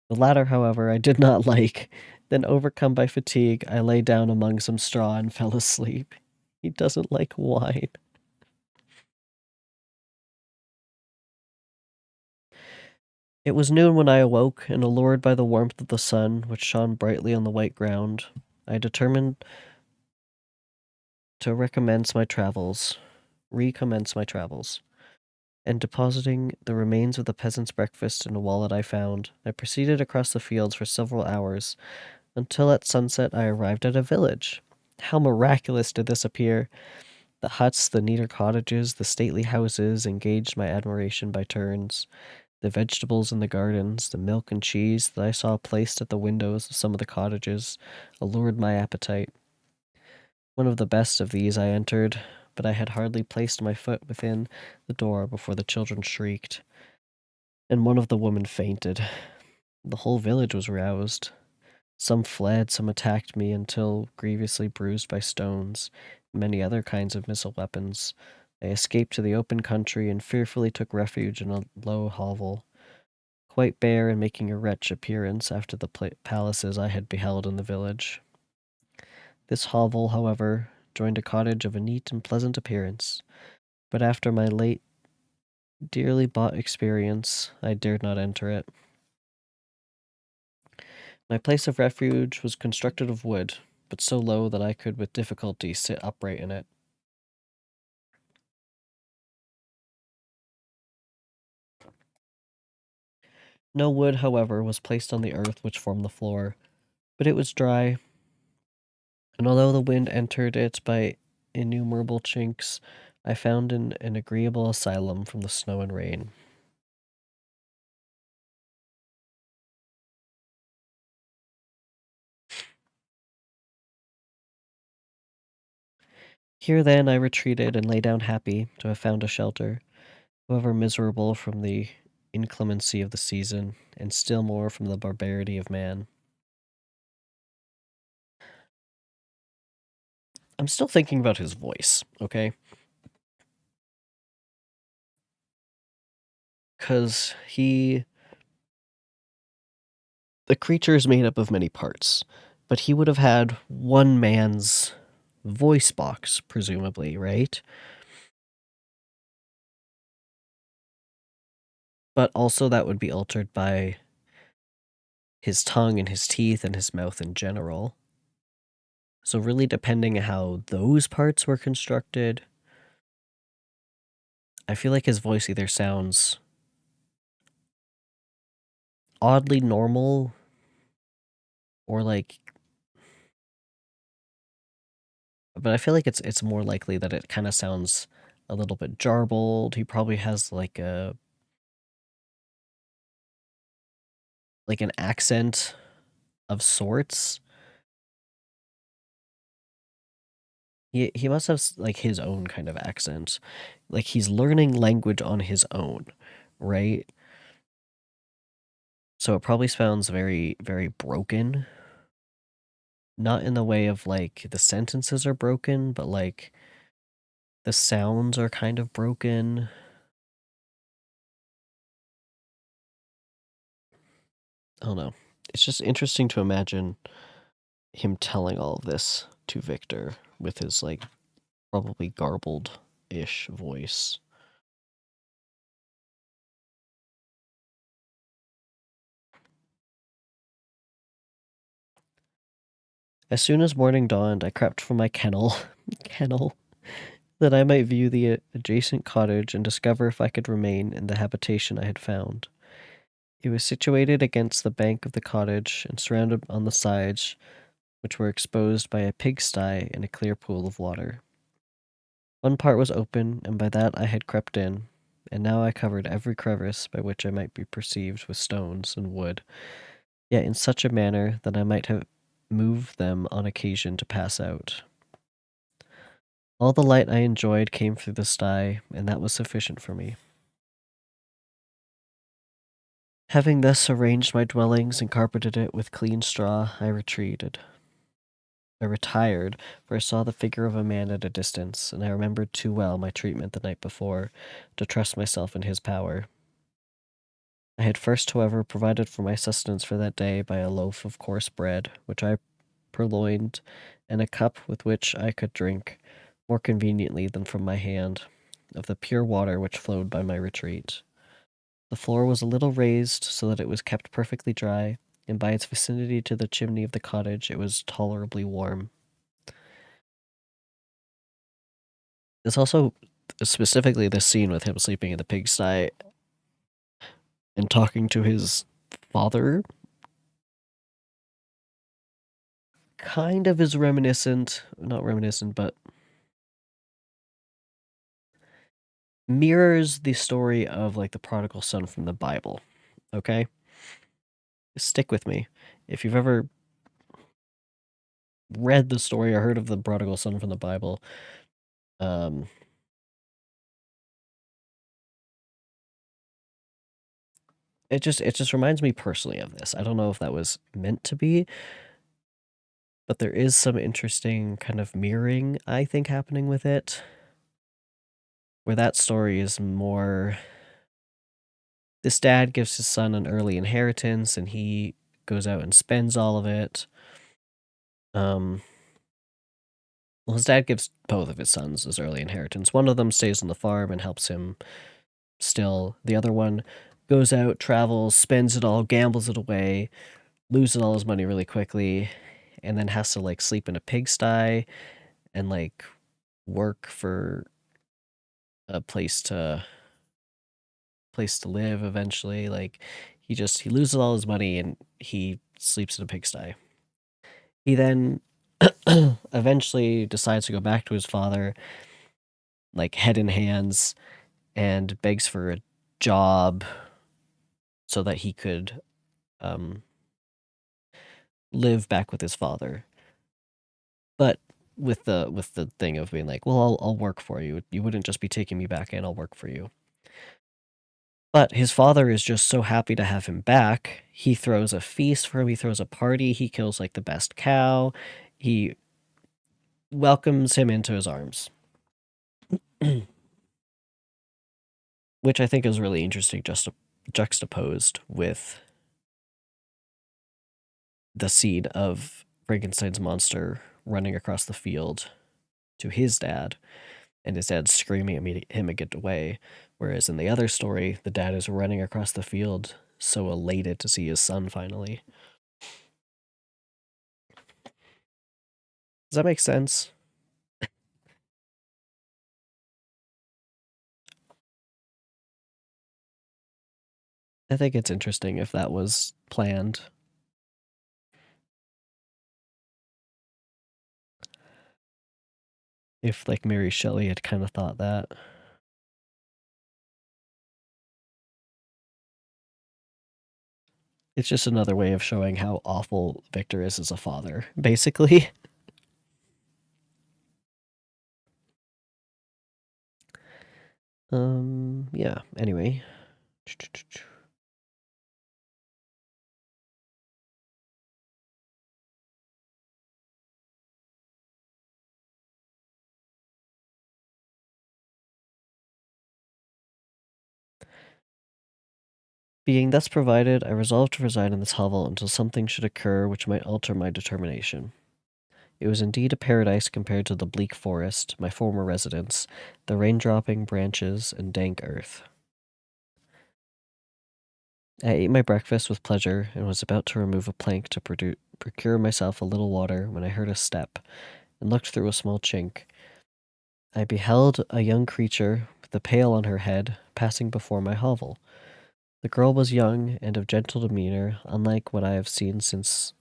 The latter, however, I did not like. Then, overcome by fatigue, I lay down among some straw and fell asleep. He doesn't like wine. It was noon when I awoke, and allured by the warmth of the sun, which shone brightly on the white ground, I determined to recommence my travels. and depositing the remains of the peasant's breakfast in a wallet I found, I proceeded across the fields for several hours, until at sunset I arrived at a village. How miraculous did this appear! The huts, the neater cottages, the stately houses engaged my admiration by turns. The vegetables in the gardens, the milk and cheese that I saw placed at the windows of some of the cottages, allured my appetite. One of the best of these I entered, but I had hardly placed my foot within the door before the children shrieked, and one of the women fainted. The whole village was roused. Some fled, some attacked me until, grievously bruised by stones, and many other kinds of missile weapons, I escaped to the open country and fearfully took refuge in a low hovel, quite bare and making a wretched appearance after the palaces I had beheld in the village. This hovel, however, joined a cottage of a neat and pleasant appearance, but after my late dearly bought experience, I dared not enter it. My place of refuge was constructed of wood, but so low that I could with difficulty sit upright in it. No wood, however, was placed on the earth which formed the floor, but it was dry, and although the wind entered it by innumerable chinks, I found an agreeable asylum from the snow and rain. Here then I retreated and lay down happy to have found a shelter, however miserable from the inclemency of the season, and still more from the barbarity of man. I'm still thinking about his voice, okay? Because the creature is made up of many parts, but he would have had one man's voice box, presumably, right? But also that would be altered by his tongue and his teeth and his mouth in general. So really depending on how those parts were constructed, I feel like his voice either sounds oddly normal or like, but I feel like it's more likely that it kind of sounds a little bit jarbled. He probably has like an accent of sorts. He must have like his own kind of accent. Like he's learning language on his own, right? So it probably sounds very, very broken. Not in the way of like the sentences are broken, but like the sounds are kind of broken. I don't know. It's just interesting to imagine him telling all of this to Victor with his like probably garbled ish voice. As soon as morning dawned, I crept from my kennel, that I might view the adjacent cottage and discover if I could remain in the habitation I had found. It was situated against the bank of the cottage and surrounded on the sides, which were exposed by a pigsty and a clear pool of water. One part was open, and by that I had crept in, and now I covered every crevice by which I might be perceived with stones and wood, yet in such a manner that I might have moved them on occasion to pass out. All the light I enjoyed came through the sty, and that was sufficient for me. Having thus arranged my dwellings and carpeted it with clean straw, I retreated. I retired, for I saw the figure of a man at a distance, and I remembered too well my treatment the night before to trust myself in his power. I had first, however, provided for my sustenance for that day by a loaf of coarse bread, which I purloined, and a cup with which I could drink, more conveniently than from my hand, of the pure water which flowed by my retreat. The floor was a little raised, so that it was kept perfectly dry, and by its vicinity to the chimney of the cottage it was tolerably warm. This also specifically this scene with him sleeping in the pigsty and talking to his father kind of is reminiscent, not reminiscent, but mirrors the story of like the prodigal son from the Bible. Okay? Stick with me. If you've ever read the story or heard of the prodigal son from the Bible, um, it just reminds me personally of this. I don't know if that was meant to be, but there is some interesting kind of mirroring, I think, happening with it. Where that story is more this dad gives his son an early inheritance and he goes out and spends all of it. Well, his dad gives both of his sons his early inheritance. One of them stays on the farm and helps him still. The other one goes out, travels, spends it all, gambles it away, loses all his money really quickly, and then has to like sleep in a pigsty and like work for a place to live eventually. Like he loses all his money and he sleeps in a pigsty. He then eventually decides to go back to his father, like head in hands, and begs for a job so that he could um, live back with his father. But with the thing of being like, well, I'll work for you. You wouldn't just be taking me back in. I'll work for you. But his father is just so happy to have him back. He throws a feast for him. He throws a party. He kills like the best cow. He welcomes him into his arms, which I think is really interesting, just juxtaposed with the scene of Frankenstein's monster running across the field to his dad, and his dad screaming at him to get away. Whereas in the other story, the dad is running across the field, so elated to see his son finally. Does that make sense? I think it's interesting if that was planned. If like Mary Shelley had kind of thought that. It's just another way of showing how awful Victor is as a father, basically. Yeah, anyway. Being thus provided, I resolved to reside in this hovel until something should occur which might alter my determination. It was indeed a paradise compared to the bleak forest, my former residence, the rain-dropping branches and dank earth. I ate my breakfast with pleasure and was about to remove a plank to procure myself a little water when I heard a step and looked through a small chink. I beheld a young creature with a pail on her head passing before my hovel. The girl was young and of gentle demeanor, unlike what I have since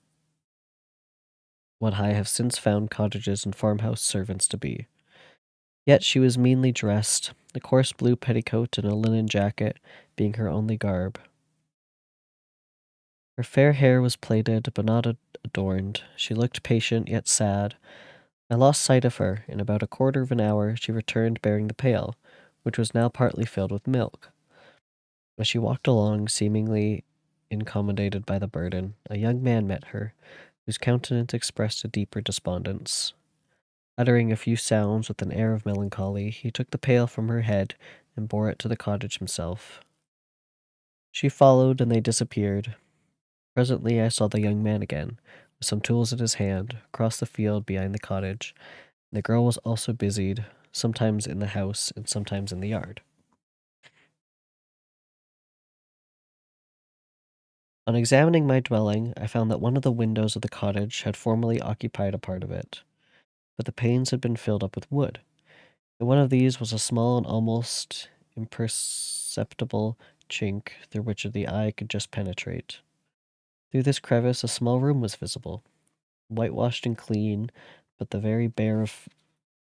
found cottages and farmhouse servants to be. Yet she was meanly dressed, a coarse blue petticoat and a linen jacket being her only garb. Her fair hair was plaited, but not adorned. She looked patient, yet sad. I lost sight of her. In about a quarter of an hour she returned bearing the pail, which was now partly filled with milk. As she walked along, seemingly incommodated by the burden, a young man met her, whose countenance expressed a deeper despondence. Uttering a few sounds with an air of melancholy, he took the pail from her head and bore it to the cottage himself. She followed, and they disappeared. Presently I saw the young man again, with some tools in his hand, across the field behind the cottage. The girl was also busied, sometimes in the house and sometimes in the yard. On examining my dwelling, I found that one of the windows of the cottage had formerly occupied a part of it, but the panes had been filled up with wood, In one of these was a small and almost imperceptible chink through which the eye could just penetrate. Through this crevice, a small room was visible, whitewashed and clean, but the very bare of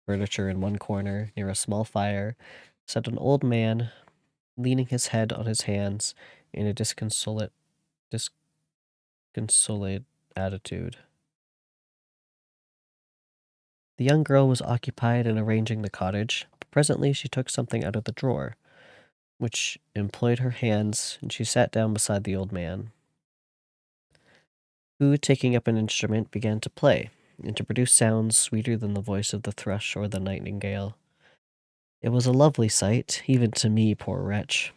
furniture in one corner, near a small fire, sat an old man, leaning his head on his hands in a disconsolate attitude. The young girl was occupied in arranging the cottage, but presently she took something out of the drawer, which employed her hands, and she sat down beside the old man, who, taking up an instrument, began to play, and to produce sounds sweeter than the voice of the thrush or the nightingale. It was a lovely sight, even to me, poor wretch,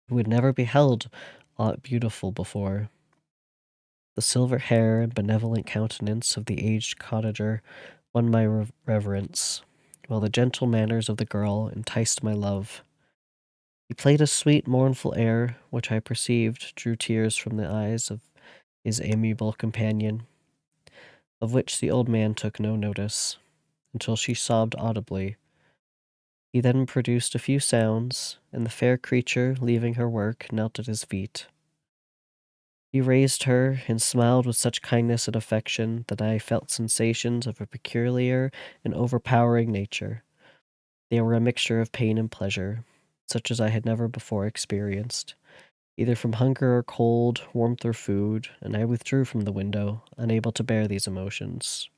who had never beheld aught beautiful before. The silver hair and benevolent countenance of the aged cottager won my reverence, while the gentle manners of the girl enticed my love. He played a sweet, mournful air, which I perceived drew tears from the eyes of his amiable companion, of which the old man took no notice, until she sobbed audibly. He then produced a few sounds, and the fair creature, leaving her work, knelt at his feet. He raised her and smiled with such kindness and affection that I felt sensations of a peculiar and overpowering nature. They were a mixture of pain and pleasure, such as I had never before experienced, either from hunger or cold, warmth or food, and I withdrew from the window, unable to bear these emotions.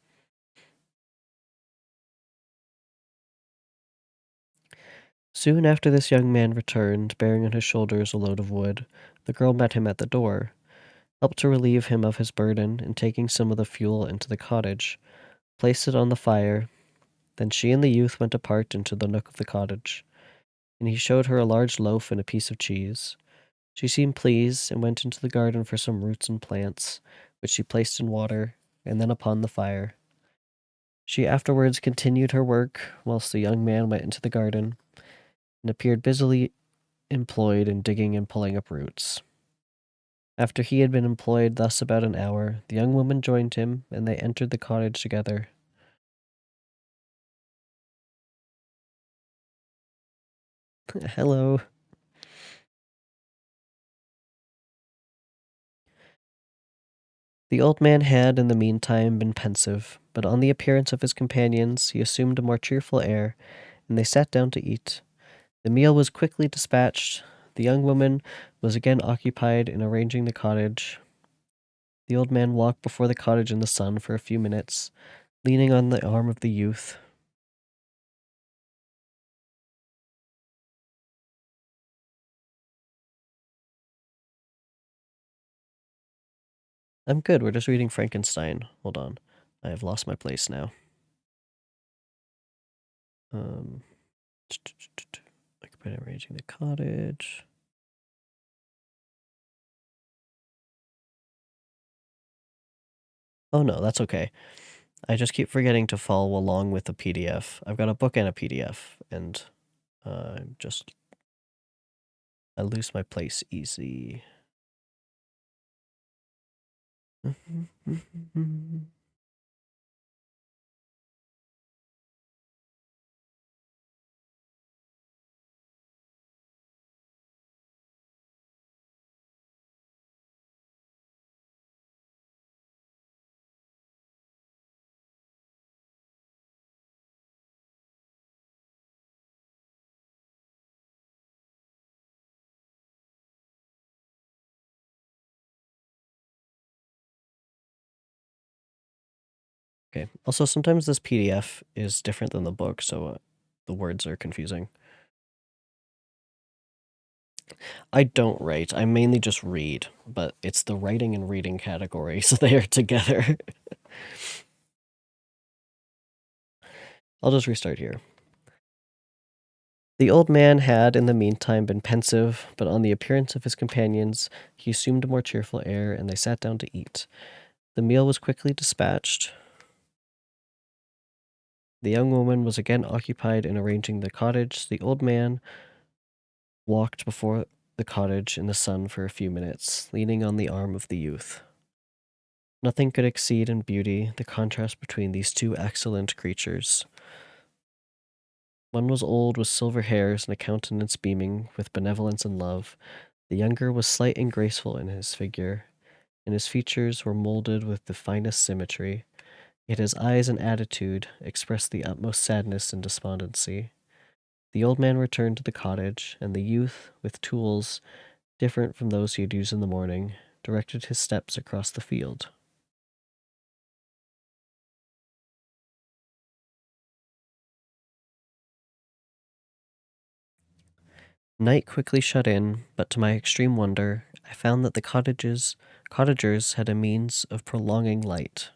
Soon after this young man returned, bearing on his shoulders a load of wood. The girl met him at the door, helped to relieve him of his burden, and taking some of the fuel into the cottage, placed it on the fire. Then she and the youth went apart into the nook of the cottage, and he showed her a large loaf and a piece of cheese. She seemed pleased, and went into the garden for some roots and plants, which she placed in water, and then upon the fire. She afterwards continued her work, whilst the young man went into the garden, and appeared busily employed in digging and pulling up roots. After he had been employed thus about an hour, the young woman joined him, and they entered the cottage together. Hello. The old man had, in the meantime, been pensive, but on the appearance of his companions, he assumed a more cheerful air, and they sat down to eat. The meal was quickly dispatched. The young woman was again occupied in arranging the cottage. The old man walked before the cottage in the sun for a few minutes, leaning on the arm of the youth. I'm good. We're just reading Frankenstein. Hold on. I have lost my place now. Um, occupied arranging the cottage. Oh no, that's okay. I just keep forgetting to follow along with the PDF. I've got a book and a PDF, and just I lose my place easy. Okay. Also, sometimes this PDF is different than the book, so the words are confusing. I don't write. I mainly just read, but it's the writing and reading category, so they are together. I'll just restart here. The old man had, in the meantime, been pensive, but on the appearance of his companions, he assumed a more cheerful air, and they sat down to eat. The meal was quickly dispatched. The young woman was again occupied in arranging the cottage. The old man walked before the cottage in the sun for a few minutes, leaning on the arm of the youth. Nothing could exceed in beauty the contrast between these two excellent creatures. One was old, with silver hairs and a countenance beaming with benevolence and love. The younger was slight and graceful in his figure, and his features were molded with the finest symmetry. Yet his eyes and attitude expressed the utmost sadness and despondency. The old man returned to the cottage, and the youth, with tools different from those he had used in the morning, directed his steps across the field. Night quickly shut in, but to my extreme wonder, I found that the cottagers had a means of prolonging light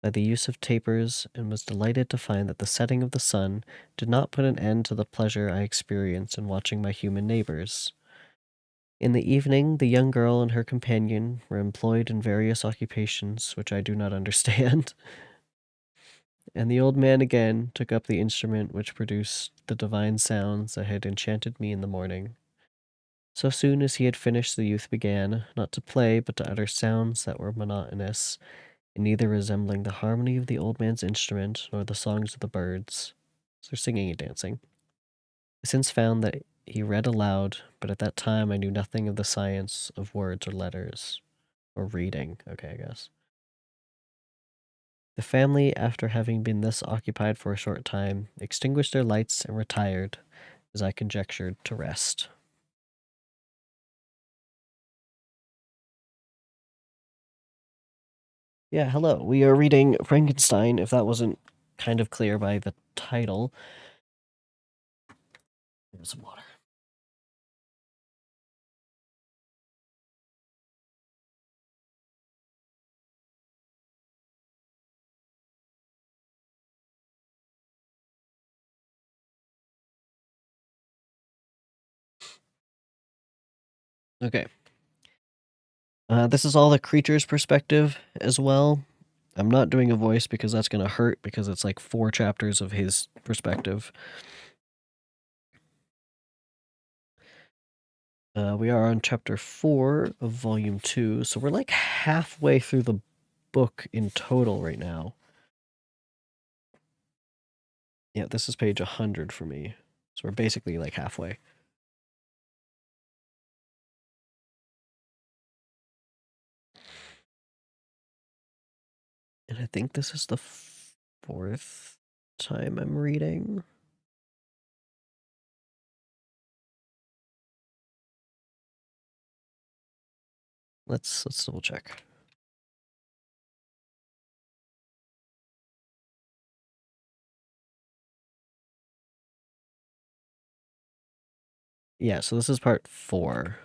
by the use of tapers, and was delighted to find that the setting of the sun did not put an end to the pleasure I experienced in watching my human neighbors. In the evening, the young girl and her companion were employed in various occupations which I do not understand, and the old man again took up the instrument which produced the divine sounds that had enchanted me in the morning. So soon as he had finished, the youth began, not to play, but to utter sounds that were monotonous, and neither resembling the harmony of the old man's instrument nor the songs of the birds. So they're singing and dancing. I since found that he read aloud, but at that time I knew nothing of the science of words or letters. Or reading, okay, I guess. The family, after having been thus occupied for a short time, extinguished their lights and retired, as I conjectured, to rest. Yeah, hello. We are reading Frankenstein, if that wasn't kind of clear by the title. Here's some water. Okay. This is all the creature's perspective as well. I'm not doing a voice because that's going to hurt because it's like 4 chapters of his perspective. We are on chapter 4 of volume 2, so we're like halfway through the book in total right now. Yeah, this is page 100 for me. So we're basically like halfway. And I think this is the 4th time I'm reading. Let's double check. Yeah, so this is part 4.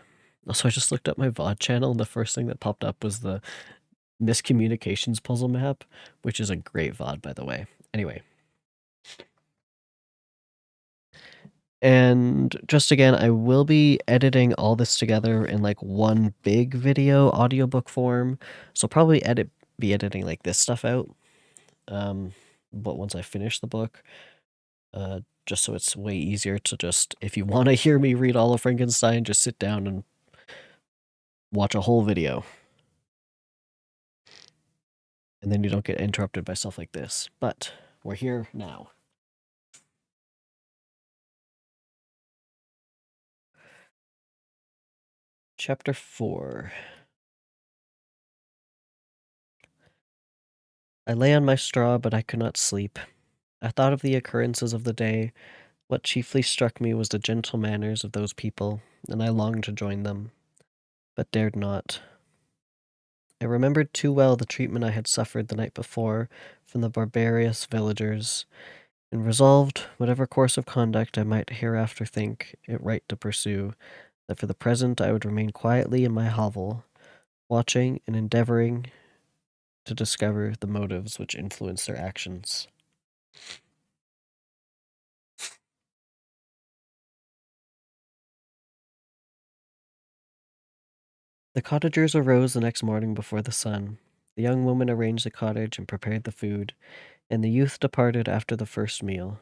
Also, I just looked up my VOD channel, and the first thing that popped up was the miscommunications puzzle map, which is a great VOD, by the way. Anyway. And just again, I will be editing all this together in like one big video audiobook form. So probably be editing like this stuff out. But once I finish the book, just so it's way easier to just, if you want to hear me read all of Frankenstein, just sit down and watch a whole video. And then you don't get interrupted by stuff like this. But we're here now. Chapter 4. I lay on my straw, but I could not sleep. I thought of the occurrences of the day. What chiefly struck me was the gentle manners of those people, and I longed to join them, but dared not. I remembered too well the treatment I had suffered the night before from the barbarous villagers, and resolved, whatever course of conduct I might hereafter think it right to pursue, that for the present I would remain quietly in my hovel, watching and endeavoring to discover the motives which influence their actions. The cottagers arose the next morning before the sun. The young woman arranged the cottage and prepared the food, and the youth departed after the first meal.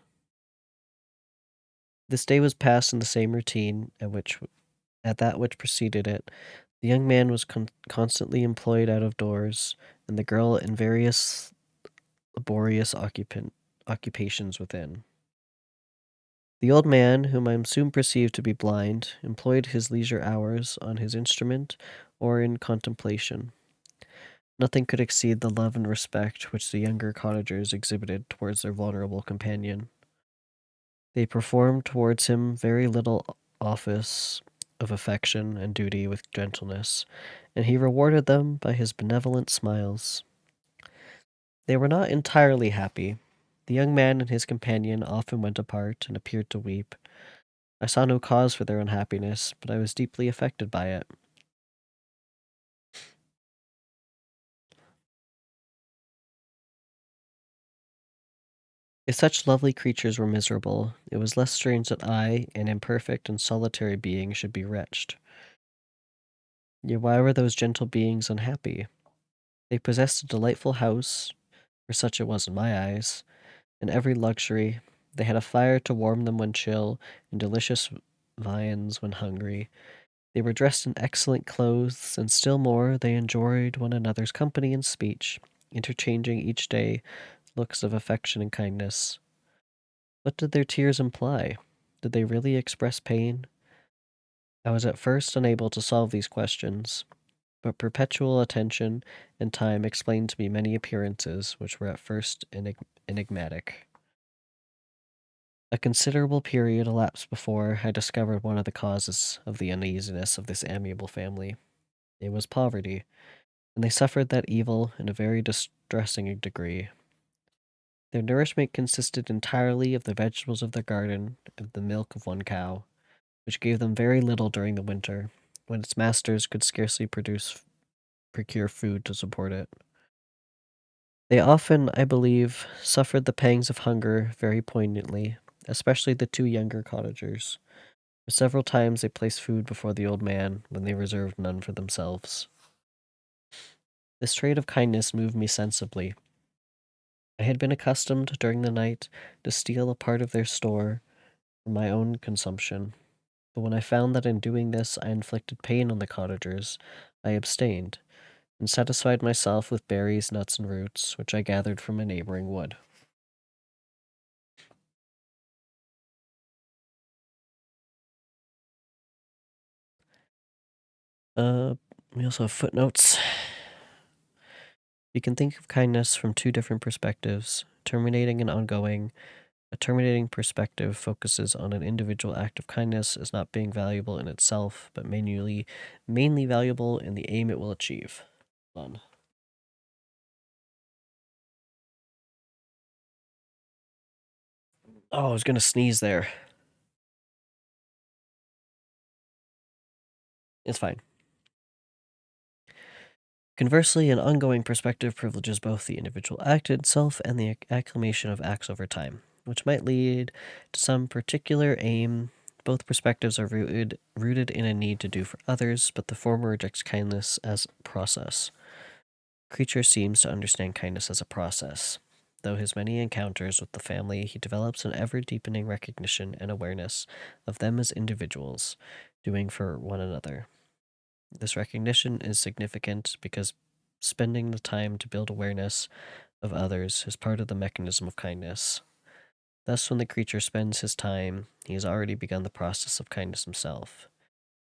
This day was passed in the same routine at that which preceded it. The young man was constantly employed out of doors, and the girl in various laborious occupations within. The old man, whom I soon perceived to be blind, employed his leisure hours on his instrument or in contemplation. Nothing could exceed the love and respect which the younger cottagers exhibited towards their vulnerable companion. They performed towards him very little office of affection and duty with gentleness, and he rewarded them by his benevolent smiles. They were not entirely happy. The young man and his companion often went apart and appeared to weep. I saw no cause for their unhappiness, but I was deeply affected by it. If such lovely creatures were miserable, it was less strange that I, an imperfect and solitary being, should be wretched. Yet why were those gentle beings unhappy? They possessed a delightful house, for such it was in my eyes, and every luxury. They had a fire to warm them when chill, and delicious viands when hungry. They were dressed in excellent clothes, and still more, they enjoyed one another's company and speech, interchanging each day looks of affection and kindness. What did their tears imply? Did they really express pain? I was at first unable to solve these questions, but perpetual attention and time explained to me many appearances which were at first enigmatic. A considerable period elapsed before I discovered one of the causes of the uneasiness of this amiable family. It was poverty, and they suffered that evil in a very distressing degree. Their nourishment consisted entirely of the vegetables of their garden and the milk of one cow, which gave them very little during the winter, when its masters could scarcely procure food to support it. They often, I believe, suffered the pangs of hunger very poignantly, especially the two younger cottagers. Several times they placed food before the old man when they reserved none for themselves. This trait of kindness moved me sensibly. I had been accustomed during the night to steal a part of their store for my own consumption, but when I found that in doing this I inflicted pain on the cottagers, I abstained, and satisfied myself with berries, nuts, and roots, which I gathered from a neighboring wood. Uh, we also have footnotes. You can think of kindness from two different perspectives, terminating and ongoing. A terminating perspective focuses on an individual act of kindness as not being valuable in itself, but mainly valuable in the aim it will achieve. Done. Oh, I was gonna sneeze there. It's fine. Conversely, an ongoing perspective privileges both the individual act itself and the accumulation of acts over time, which might lead to some particular aim. Both perspectives are rooted in a need to do for others, but the former rejects kindness as a process. Creature seems to understand kindness as a process. Though his many encounters with the family, he develops an ever deepening recognition and awareness of them as individuals, doing for one another. This recognition is significant because spending the time to build awareness of others is part of the mechanism of kindness. Thus, when the creature spends his time, he has already begun the process of kindness himself.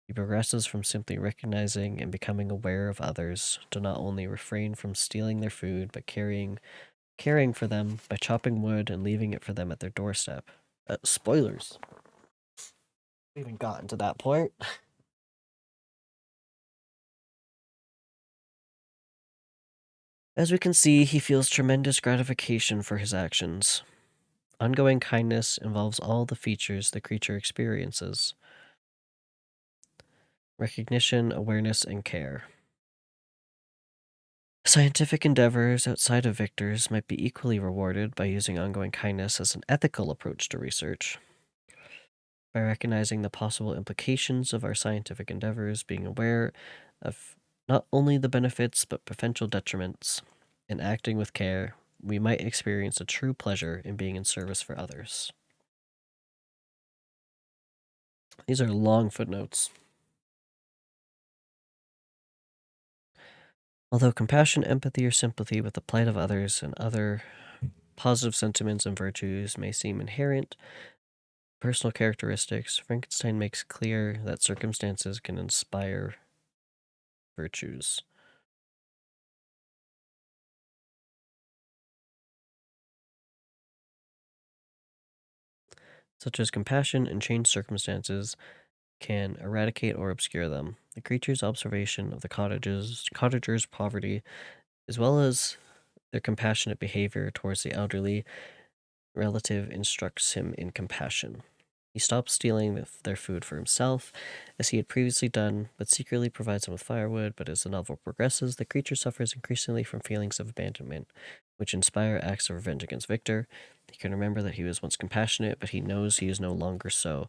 He progresses from simply recognizing and becoming aware of others to not only refrain from stealing their food, but caring for them by chopping wood and leaving it for them at their doorstep. Spoilers. We haven't gotten to that point. As we can see, he feels tremendous gratification for his actions. Ongoing kindness involves all the features the creature experiences: recognition, awareness, and care. Scientific endeavors outside of victors might be equally rewarded by using ongoing kindness as an ethical approach to research. By recognizing the possible implications of our scientific endeavors, being aware of not only the benefits but potential detriments, and acting with care, we might experience a true pleasure in being in service for others. These are long footnotes. Although compassion, empathy, or sympathy with the plight of others and other positive sentiments and virtues may seem inherent, Personal characteristics. Frankenstein makes clear that circumstances can inspire virtues. Such as compassion and changed circumstances can eradicate or obscure them. The creature's observation of the cottagers' poverty, as well as their compassionate behavior towards the elderly relative, instructs him in compassion. He stops stealing their food for himself, as he had previously done, but secretly provides them with firewood. But as the novel progresses, the creature suffers increasingly from feelings of abandonment, which inspire acts of revenge against Victor. He can remember that he was once compassionate, but he knows he is no longer so.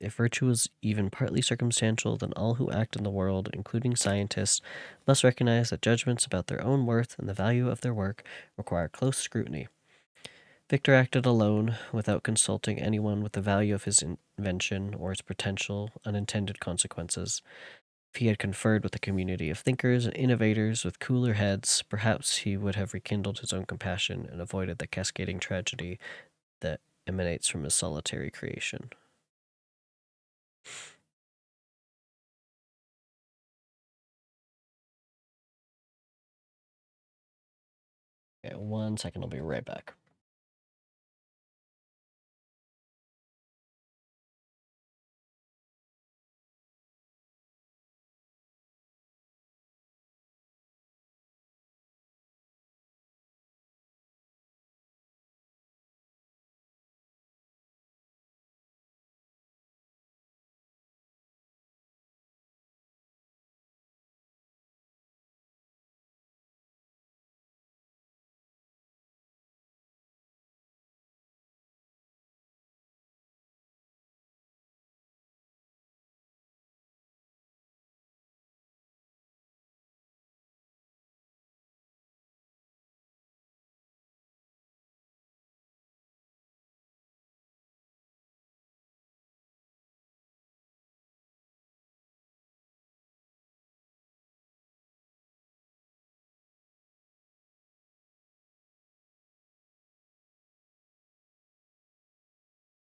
If virtue is even partly circumstantial, then all who act in the world, including scientists, must recognize that judgments about their own worth and the value of their work require close scrutiny. Victor acted alone, without consulting anyone with the value of his invention or its potential unintended consequences. If he had conferred with a community of thinkers and innovators with cooler heads, perhaps he would have rekindled his own compassion and avoided the cascading tragedy that emanates from his solitary creation. Okay, 1 second, I'll be right back.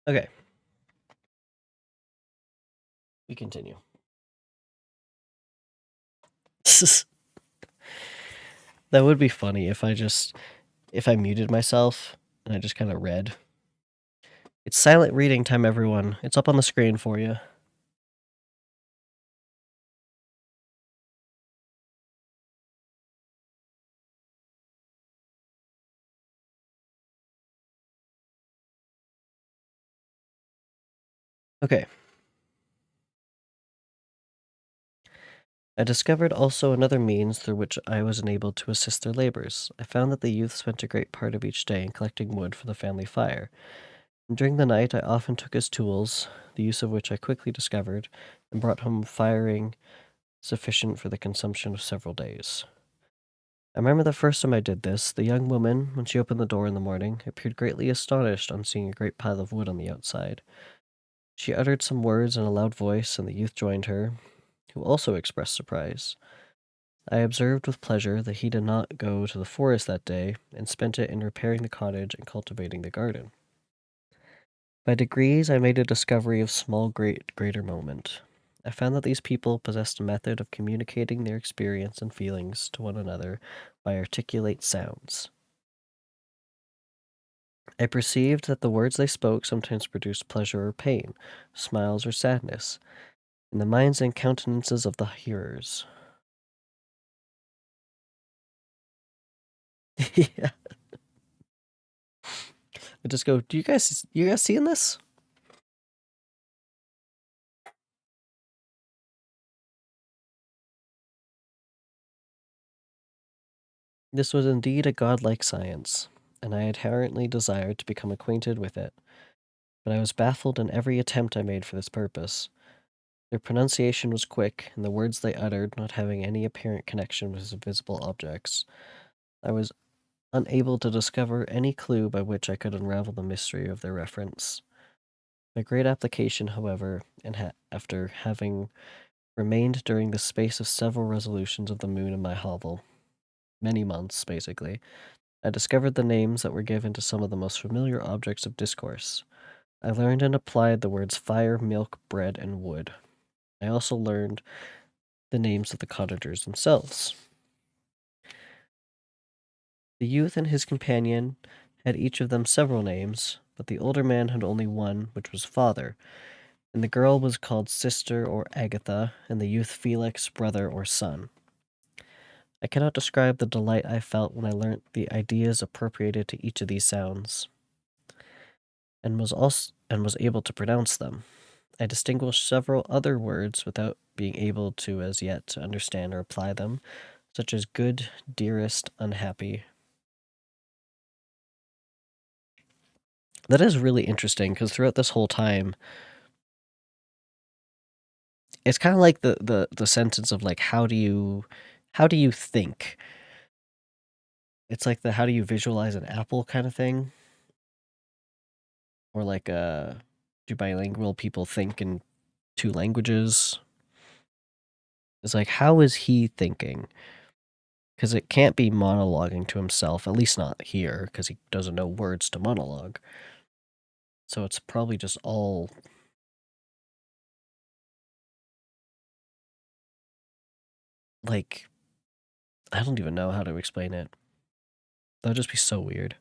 Okay, we continue. That would be funny if I muted myself and I just kind of read. It's silent reading time, everyone. It's up on the screen for you. Okay. I discovered also another means through which I was enabled to assist their labors. I found that the youth spent a great part of each day in collecting wood for the family fire. And during the night, I often took his tools, the use of which I quickly discovered, and brought home firing sufficient for the consumption of several days. I remember the first time I did this, the young woman, when she opened the door in the morning, appeared greatly astonished on seeing a great pile of wood on the outside. She uttered some words in a loud voice, and the youth joined her, who also expressed surprise. I observed with pleasure that he did not go to the forest that day, and spent it in repairing the cottage and cultivating the garden. By degrees, I made a discovery of small greater moment. I found that these people possessed a method of communicating their experience and feelings to one another by articulate sounds. I perceived that the words they spoke sometimes produced pleasure or pain, smiles or sadness, in the minds and countenances of the hearers. Yeah. I just go, do you guys seeing this? This was indeed a godlike science, and I inherently desired to become acquainted with it, but I was baffled in every attempt I made for this purpose. Their pronunciation was quick, and the words they uttered not having any apparent connection with visible objects. I was unable to discover any clue by which I could unravel the mystery of their reference. My great application, however, and after having remained during the space of several resolutions of the moon in my hovel, many months basically, I discovered the names that were given to some of the most familiar objects of discourse. I learned and applied the words fire, milk, bread, and wood. I also learned the names of the cottagers themselves. The youth and his companion had each of them several names, but the older man had only one, which was father, and the girl was called sister or Agatha, and the youth Felix, brother or son. I cannot describe the delight I felt when I learnt the ideas appropriated to each of these sounds, and was able to pronounce them. I distinguished several other words without being able to as yet to understand or apply them, such as good, dearest, unhappy. That is really interesting because throughout this whole time, it's kind of like the sentence of like how do you think? It's like the how do you visualize an apple kind of thing, or like do bilingual people think in two languages? It's like how is he thinking? Because it can't be monologuing to himself, at least not here, because he doesn't know words to monologue. So it's probably just all like I don't even know how to explain it. That'd just be so weird.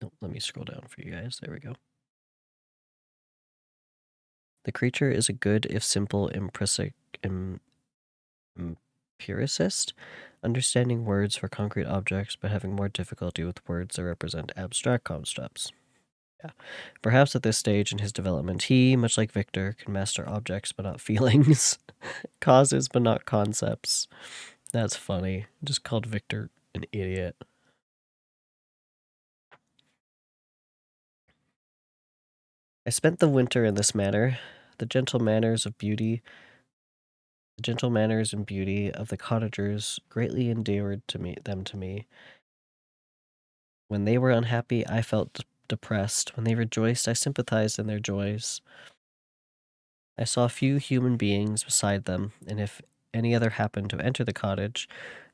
Oh, let me scroll down for you guys. There we go. The creature is a good, if simple, empiricist, understanding words for concrete objects, but having more difficulty with words that represent abstract concepts. Yeah. Perhaps at this stage in his development, he, much like Victor, can master objects but not feelings, causes but not concepts. That's funny. Just called Victor an idiot. I spent the winter in this manner. The gentle manners of beauty, the gentle manners and beauty of the cottagers greatly endeared them to me. When they were unhappy, I felt depressed. When they rejoiced, I sympathized in their joys. I saw few human beings beside them, and if any other happened to enter the cottage,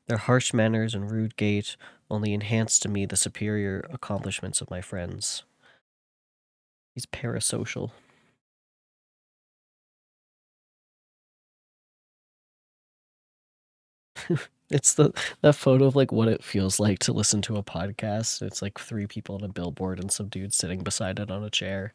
their harsh manners and rude gait only enhanced to me the superior accomplishments of my friends. He's parasocial. It's that photo of like what it feels like to listen to a podcast. It's like three people on a billboard and some dude sitting beside it on a chair.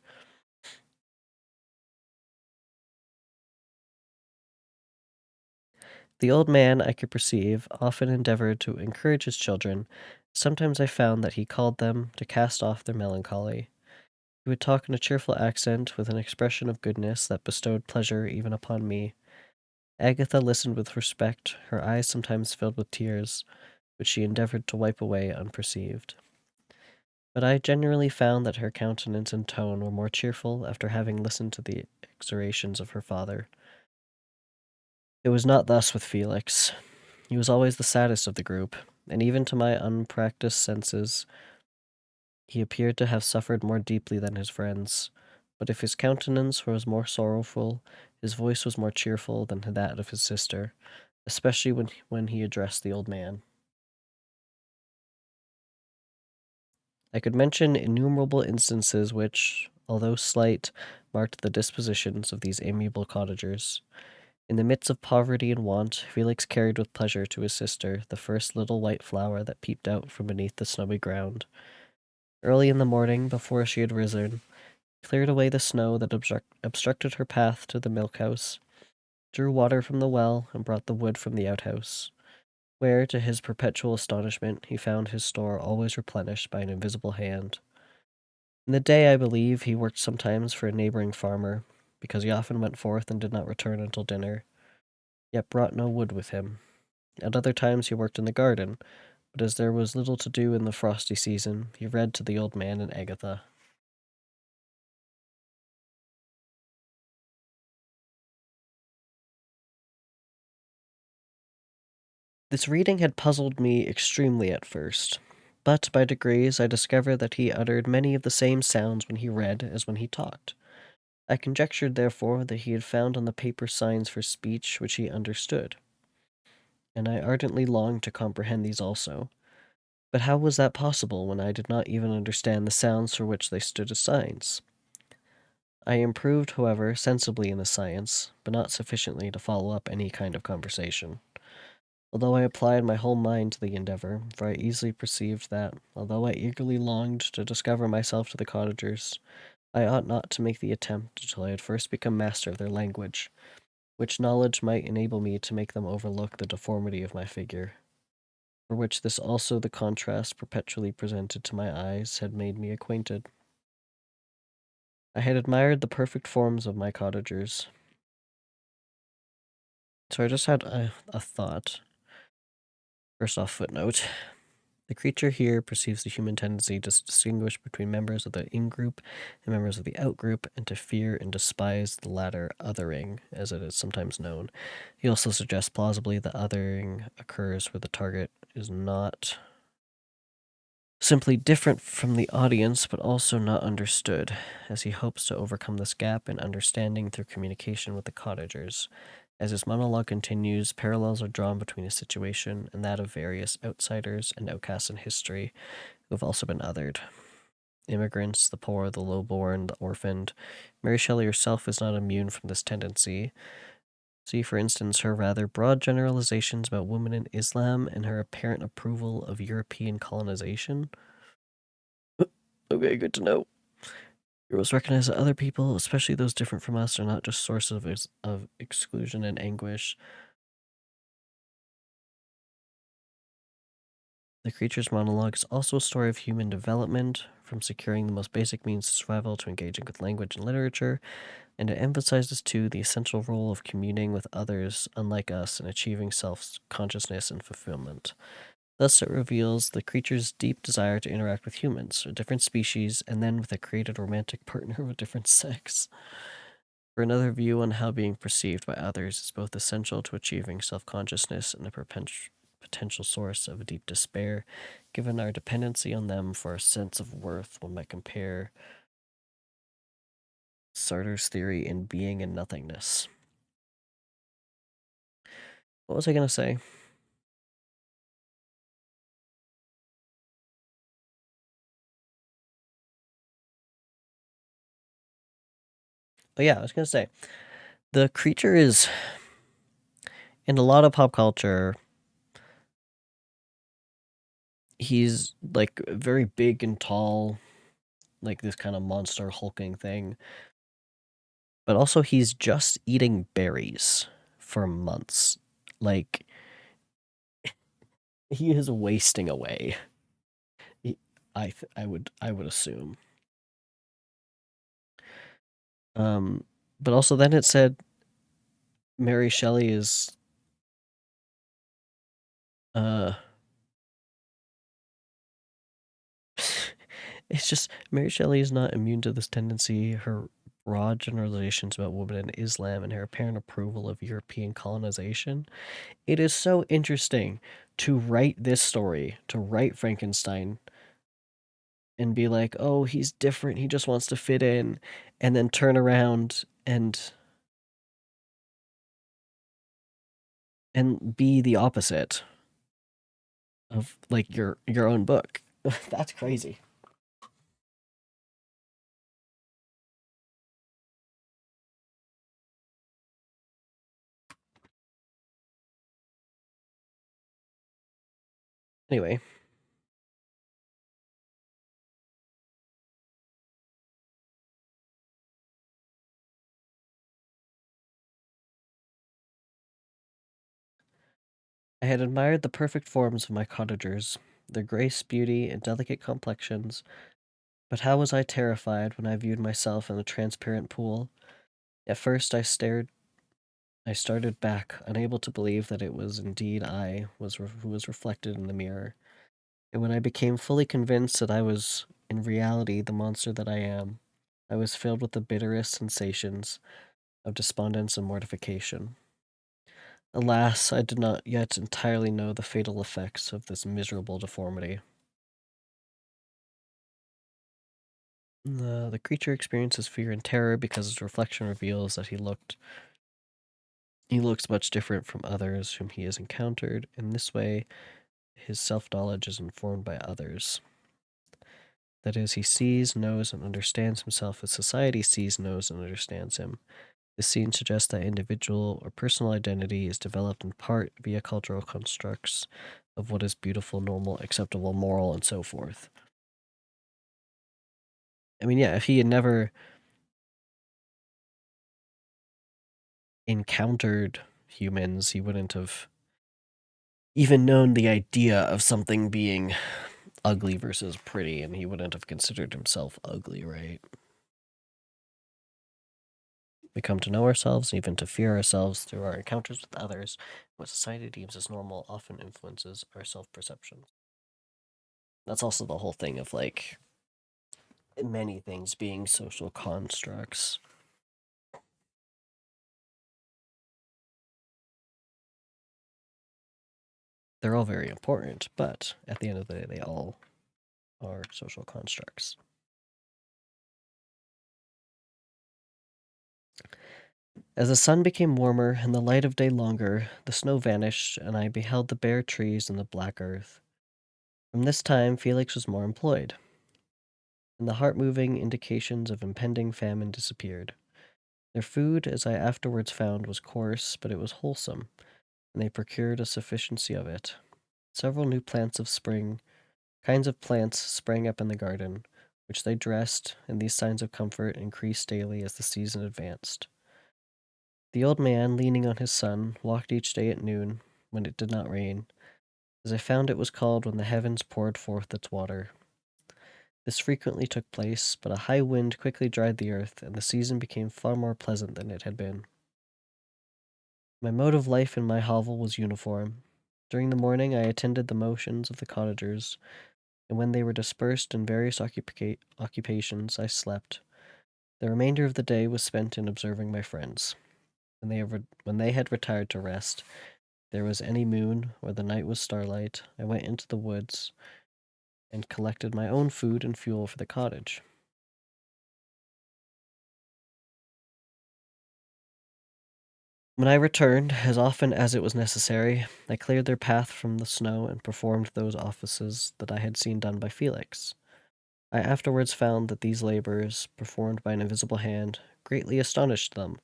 The old man, I could perceive, often endeavored to encourage his children. Sometimes I found that he called them to cast off their melancholy. He would talk in a cheerful accent with an expression of goodness that bestowed pleasure even upon me. Agatha listened with respect, her eyes sometimes filled with tears, which she endeavored to wipe away unperceived. But I generally found that her countenance and tone were more cheerful after having listened to the exhortations of her father. It was not thus with Felix. He was always the saddest of the group, and even to my unpracticed senses, he appeared to have suffered more deeply than his friends. But if his countenance was more sorrowful, his voice was more cheerful than that of his sister, especially when he addressed the old man. I could mention innumerable instances which, although slight, marked the dispositions of these amiable cottagers. In the midst of poverty and want, Felix carried with pleasure to his sister the first little white flower that peeped out from beneath the snowy ground. Early in the morning, before she had risen, he cleared away the snow that obstructed her path to the milk house, drew water from the well, and brought the wood from the outhouse, where, to his perpetual astonishment, he found his store always replenished by an invisible hand. In the day, I believe, he worked sometimes for a neighboring farmer, because he often went forth and did not return until dinner, yet brought no wood with him. At other times he worked in the garden, but as there was little to do in the frosty season, he read to the old man and Agatha. This reading had puzzled me extremely at first, but by degrees I discovered that he uttered many of the same sounds when he read as when he talked. I conjectured, therefore, that he had found on the paper signs for speech which he understood, and I ardently longed to comprehend these also. But how was that possible when I did not even understand the sounds for which they stood as signs? I improved, however, sensibly in the science, but not sufficiently to follow up any kind of conversation. Although I applied my whole mind to the endeavor, for I easily perceived that, although I eagerly longed to discover myself to the cottagers, I ought not to make the attempt until I had first become master of their language, which knowledge might enable me to make them overlook the deformity of my figure, for which this also the contrast perpetually presented to my eyes had made me acquainted. I had admired the perfect forms of my cottagers. So I just had a thought. First off, footnote. The creature here perceives the human tendency to distinguish between members of the in-group and members of the out-group, and to fear and despise the latter othering, as it is sometimes known. He also suggests plausibly that othering occurs where the target is not simply different from the audience, but also not understood, as he hopes to overcome this gap in understanding through communication with the cottagers. As his monologue continues, parallels are drawn between his situation and that of various outsiders and outcasts in history who have also been othered. Immigrants, the poor, the lowborn, the orphaned. Mary Shelley herself is not immune from this tendency. See, for instance, her rather broad generalizations about women in Islam and her apparent approval of European colonization. Okay, good to know. Heroes recognize that other people, especially those different from us, are not just sources of exclusion and anguish. The creature's monologue is also a story of human development, from securing the most basic means of survival to engaging with language and literature, and it emphasizes too the essential role of communing with others unlike us and achieving self-consciousness and fulfillment. Thus, it reveals the creature's deep desire to interact with humans, a different species, and then with a created romantic partner of a different sex. For another view on how being perceived by others is both essential to achieving self-consciousness and a potential source of a deep despair, given our dependency on them for a sense of worth, one might compare Sartre's theory in being and nothingness. What was I going to say? Oh, yeah, I was going to say the creature is, in a lot of pop culture, he's like very big and tall, like this kind of monster hulking thing. But also, he's just eating berries for months. Like, he is wasting away. He, I would assume. Um, but also then it said Mary Shelley is uh it's just Mary Shelley is not immune to this tendency. Her broad generalizations about women in Islam and her apparent approval of European colonization. It is so interesting to write this story, to write Frankenstein and be like, "Oh, he's different. He just wants to fit in," and then turn around and be the opposite of like your own book. That's crazy. Anyway, I had admired the perfect forms of my cottagers, their grace, beauty, and delicate complexions, but how was I terrified when I viewed myself in the transparent pool? At first I started back, unable to believe that it was indeed I who was reflected in the mirror. And when I became fully convinced that I was in reality the monster that I am, I was filled with the bitterest sensations of despondence and mortification. Alas, I did not yet entirely know the fatal effects of this miserable deformity. The creature experiences fear and terror because his reflection reveals that he looks much different from others whom he has encountered. In this way, his self-knowledge is informed by others. That is, he sees, knows, and understands himself as society sees, knows, and understands him. This scene suggests that individual or personal identity is developed in part via cultural constructs of what is beautiful, normal, acceptable, moral, and so forth. I mean, yeah, if he had never encountered humans, he wouldn't have even known the idea of something being ugly versus pretty, and he wouldn't have considered himself ugly, right? We come to know ourselves, even to fear ourselves through our encounters with others. What society deems as normal often influences our self perception. That's also the whole thing of like many things being social constructs. They're all very important, but at the end of the day, they all are social constructs. As the sun became warmer and the light of day longer, the snow vanished, and I beheld the bare trees and the black earth. From this time, Felix was more employed, and the heart moving indications of impending famine disappeared. Their food, as I afterwards found, was coarse, but it was wholesome, and they procured a sufficiency of it. Several new kinds of plants sprang up in the garden, which they dressed, and these signs of comfort increased daily as the season advanced. The old man, leaning on his son, walked each day at noon, when it did not rain, as I found it was called when the heavens poured forth its water. This frequently took place, but a high wind quickly dried the earth, and the season became far more pleasant than it had been. My mode of life in my hovel was uniform. During the morning I attended the motions of the cottagers, and when they were dispersed in various occupations, I slept. The remainder of the day was spent in observing my friends. When they had retired to rest, there was any moon, or the night was starlight, I went into the woods and collected my own food and fuel for the cottage. When I returned, as often as it was necessary, I cleared their path from the snow and performed those offices that I had seen done by Felix. I afterwards found that these labors, performed by an invisible hand, greatly astonished them,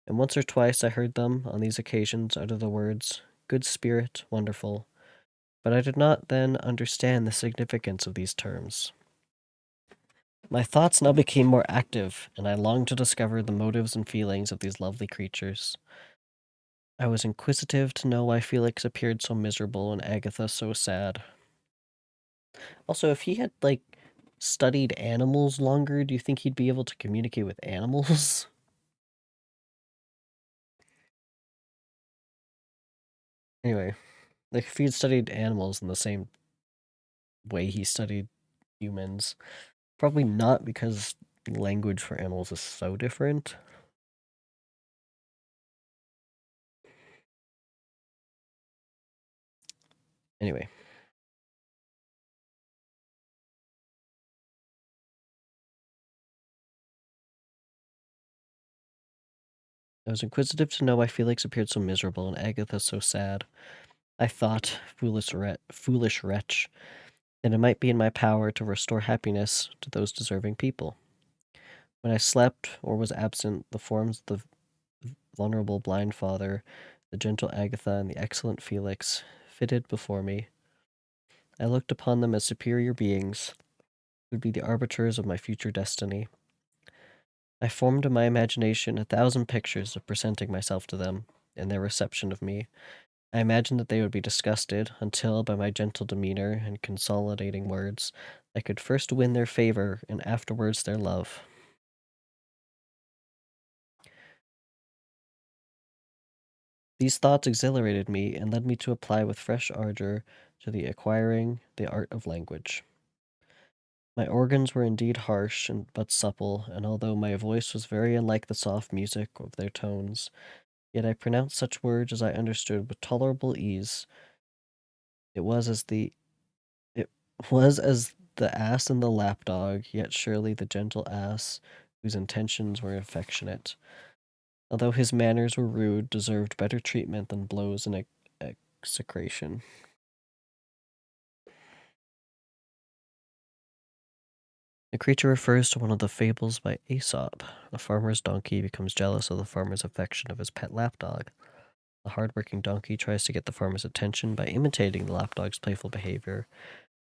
and once or twice I heard them, on these occasions, utter the words, "Good spirit, wonderful," but I did not then understand the significance of these terms. My thoughts now became more active, and I longed to discover the motives and feelings of these lovely creatures. I was inquisitive to know why Felix appeared so miserable and Agatha so sad. Also, if he had, like, studied animals longer, do you think he'd be able to communicate with animals? Anyway, like, if he had studied animals in the same way he studied humans, probably not because language for animals is so different. Anyway, I was inquisitive to know why Felix appeared so miserable and Agatha so sad. I thought, foolish wretch, that it might be in my power to restore happiness to those deserving people. When I slept or was absent, the forms of the vulnerable blind father, the gentle Agatha, and the excellent Felix fitted before me. I looked upon them as superior beings who would be the arbiters of my future destiny. I formed in my imagination a thousand pictures of presenting myself to them and their reception of me. I imagined that they would be disgusted until, by my gentle demeanor and consolidating words, I could first win their favor and afterwards their love. These thoughts exhilarated me and led me to apply with fresh ardor to the acquiring the art of language. My organs were indeed harsh and but supple, and although my voice was very unlike the soft music of their tones, Yet I pronounced such words as I understood with tolerable ease. It was as the it was as the ass and the lapdog, yet surely the gentle ass, whose intentions were affectionate, although his manners were rude, deserved better treatment than blows and execration. The creature refers to one of the fables by Aesop. The farmer's donkey becomes jealous of the farmer's affection of his pet lapdog. The hard-working donkey tries to get the farmer's attention by imitating the lapdog's playful behavior.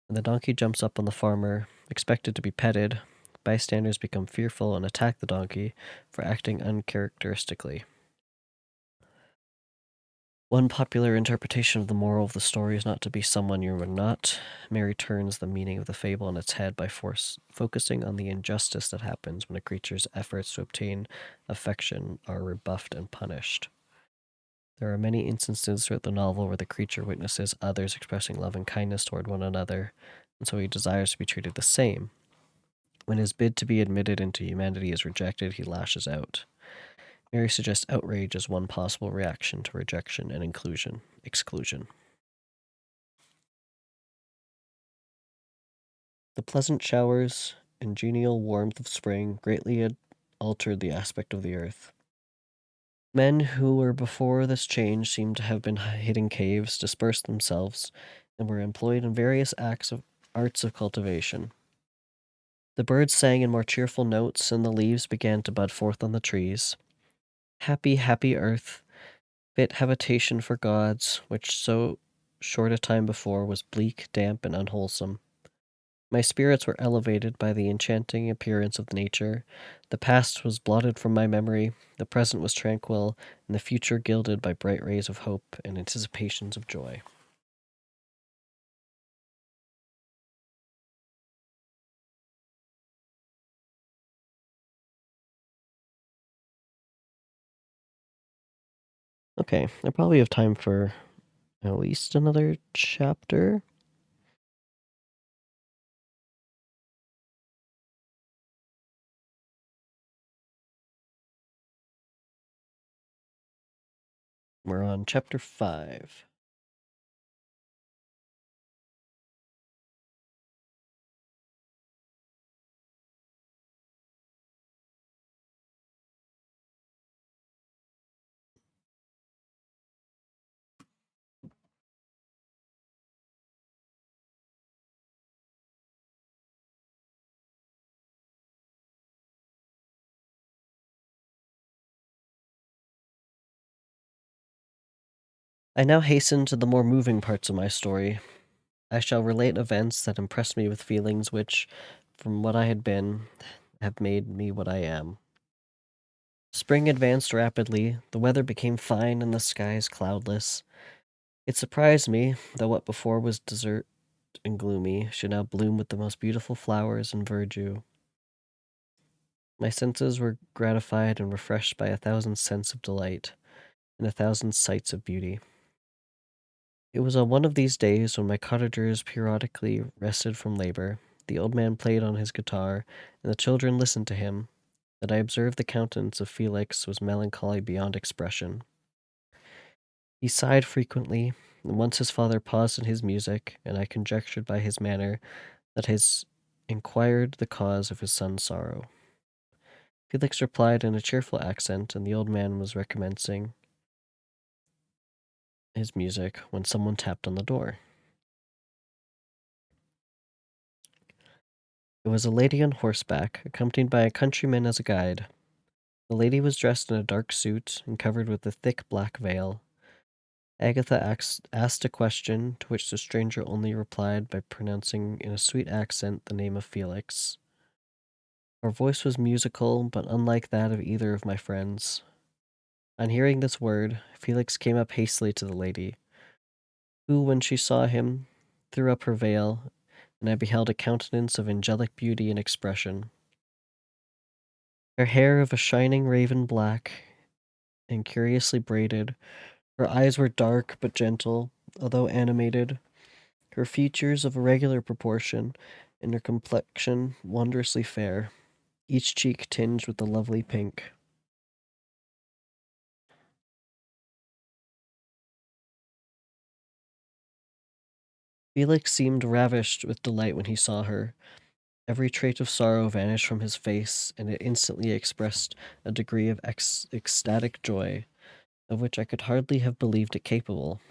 When the donkey jumps up on the farmer, expected to be petted, bystanders become fearful and attack the donkey for acting uncharacteristically. One popular interpretation of the moral of the story is not to be someone you are not. Mary turns the meaning of the fable on its head by focusing on the injustice that happens when a creature's efforts to obtain affection are rebuffed and punished. There are many instances throughout the novel where the creature witnesses others expressing love and kindness toward one another, and so he desires to be treated the same. When his bid to be admitted into humanity is rejected, he lashes out. Mary suggests outrage as one possible reaction to rejection and exclusion. The pleasant showers and genial warmth of spring greatly had altered the aspect of the earth. Men who were before this change seemed to have been hidden caves, dispersed themselves, and were employed in various arts of cultivation. The birds sang in more cheerful notes, and the leaves began to bud forth on the trees. Happy, happy earth, fit habitation for gods, which so short a time before was bleak, damp, and unwholesome. My spirits were elevated by the enchanting appearance of nature. The past was blotted from my memory, the present was tranquil, and the future gilded by bright rays of hope and anticipations of joy. Okay, I probably have time for at least another chapter. We're on chapter 5. I now hasten to the more moving parts of my story. I shall relate events that impressed me with feelings which, from what I had been, have made me what I am. Spring advanced rapidly, the weather became fine, and the skies cloudless. It surprised me that what before was desert and gloomy should now bloom with the most beautiful flowers and verdure. My senses were gratified and refreshed by a thousand scents of delight and a thousand sights of beauty. It was on one of these days when my cottagers periodically rested from labor, the old man played on his guitar, and the children listened to him, that I observed the countenance of Felix was melancholy beyond expression. He sighed frequently, and once his father paused in his music, and I conjectured by his manner that his inquired the cause of his son's sorrow. Felix replied in a cheerful accent, and the old man was recommencing his music when someone tapped on the door. It was a lady on horseback, accompanied by a countryman as a guide. The lady was dressed in a dark suit and covered with a thick black veil. Agatha asked a question, to which the stranger only replied by pronouncing in a sweet accent the name of Felix. Her voice was musical, but unlike that of either of my friends. On hearing this word, Felix came up hastily to the lady, who, when she saw him, threw up her veil, and I beheld a countenance of angelic beauty and expression. Her hair of a shining raven black and curiously braided, her eyes were dark but gentle, although animated, her features of irregular proportion, and her complexion wondrously fair, each cheek tinged with a lovely pink. Felix seemed ravished with delight when he saw her. Every trait of sorrow vanished from his face, and it instantly expressed a degree of ecstatic joy, of which I could hardly have believed it capable.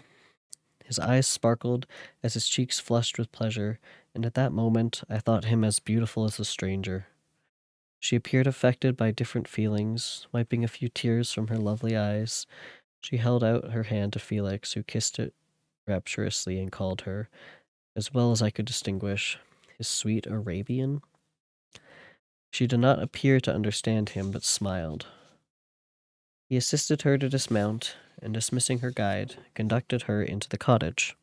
His eyes sparkled as his cheeks flushed with pleasure, and at that moment I thought him as beautiful as the stranger. She appeared affected by different feelings. Wiping a few tears from her lovely eyes, she held out her hand to Felix, who kissed it rapturously and called her, as well as I could distinguish, his sweet Arabian. She did not appear to understand him, but smiled. He assisted her to dismount, and dismissing her guide, conducted her into the cottage.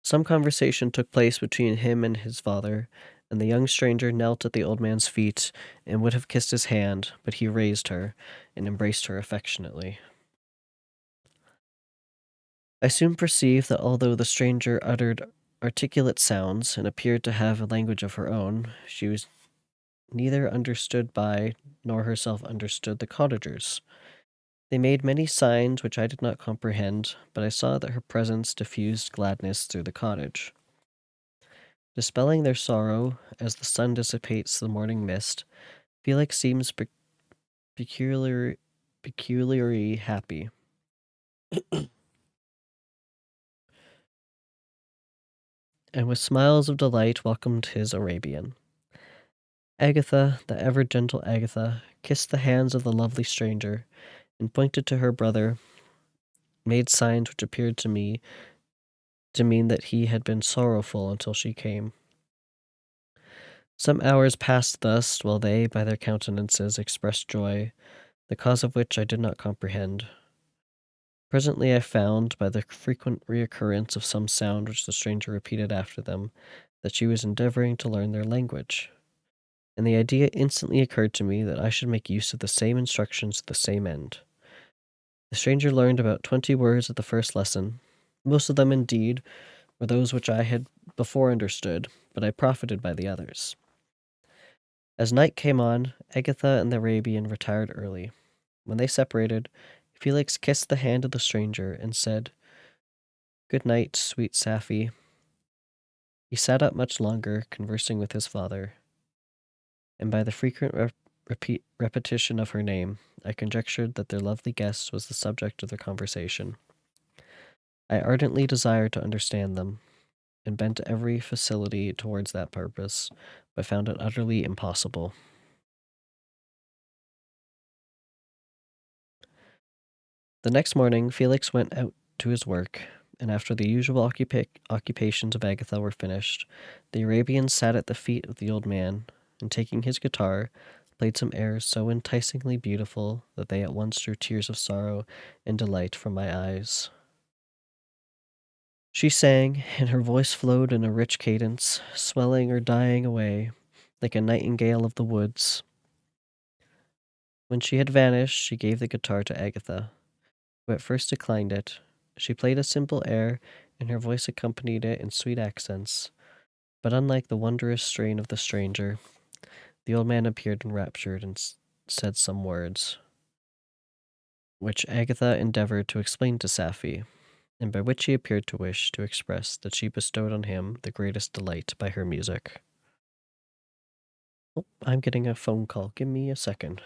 Some conversation took place between him and his father, and the young stranger knelt at the old man's feet and would have kissed his hand, but he raised her and embraced her affectionately. I soon perceived that although the stranger uttered articulate sounds and appeared to have a language of her own, she was neither understood by nor herself understood the cottagers. They made many signs which I did not comprehend, but I saw that her presence diffused gladness through the cottage. Dispelling their sorrow, as the sun dissipates the morning mist, Felix seems peculiarly happy. And with smiles of delight welcomed his Arabian. Agatha, the ever gentle Agatha, kissed the hands of the lovely stranger, and pointed to her brother, made signs which appeared to me to mean that he had been sorrowful until she came. Some hours passed thus, while they, by their countenances, expressed joy, the cause of which I did not comprehend. Presently I found, by the frequent reoccurrence of some sound which the stranger repeated after them, that she was endeavoring to learn their language, and the idea instantly occurred to me that I should make use of the same instructions to the same end. The stranger learned about 20 words at the first lesson. Most of them, indeed, were those which I had before understood, but I profited by the others. As night came on, Agatha and the Arabian retired early. When they separated, Felix kissed the hand of the stranger and said, "Good night, sweet Safie." He sat up much longer, conversing with his father, and by the frequent repetition of her name, I conjectured that their lovely guest was the subject of their conversation. I ardently desired to understand them, and bent every facility towards that purpose, but found it utterly impossible. The next morning, Felix went out to his work, and after the usual occupations of Agatha were finished, the Arabian sat at the feet of the old man, and taking his guitar, played some airs so enticingly beautiful that they at once drew tears of sorrow and delight from my eyes. She sang, and her voice flowed in a rich cadence, swelling or dying away, like a nightingale of the woods. When she had vanished, she gave the guitar to Agatha, who at first declined it. She played a simple air, and her voice accompanied it in sweet accents, but unlike the wondrous strain of the stranger, the old man appeared enraptured and said some words, which Agatha endeavored to explain to Safie, and by which he appeared to wish to express that she bestowed on him the greatest delight by her music. Oh, I'm getting a phone call. Give me a second.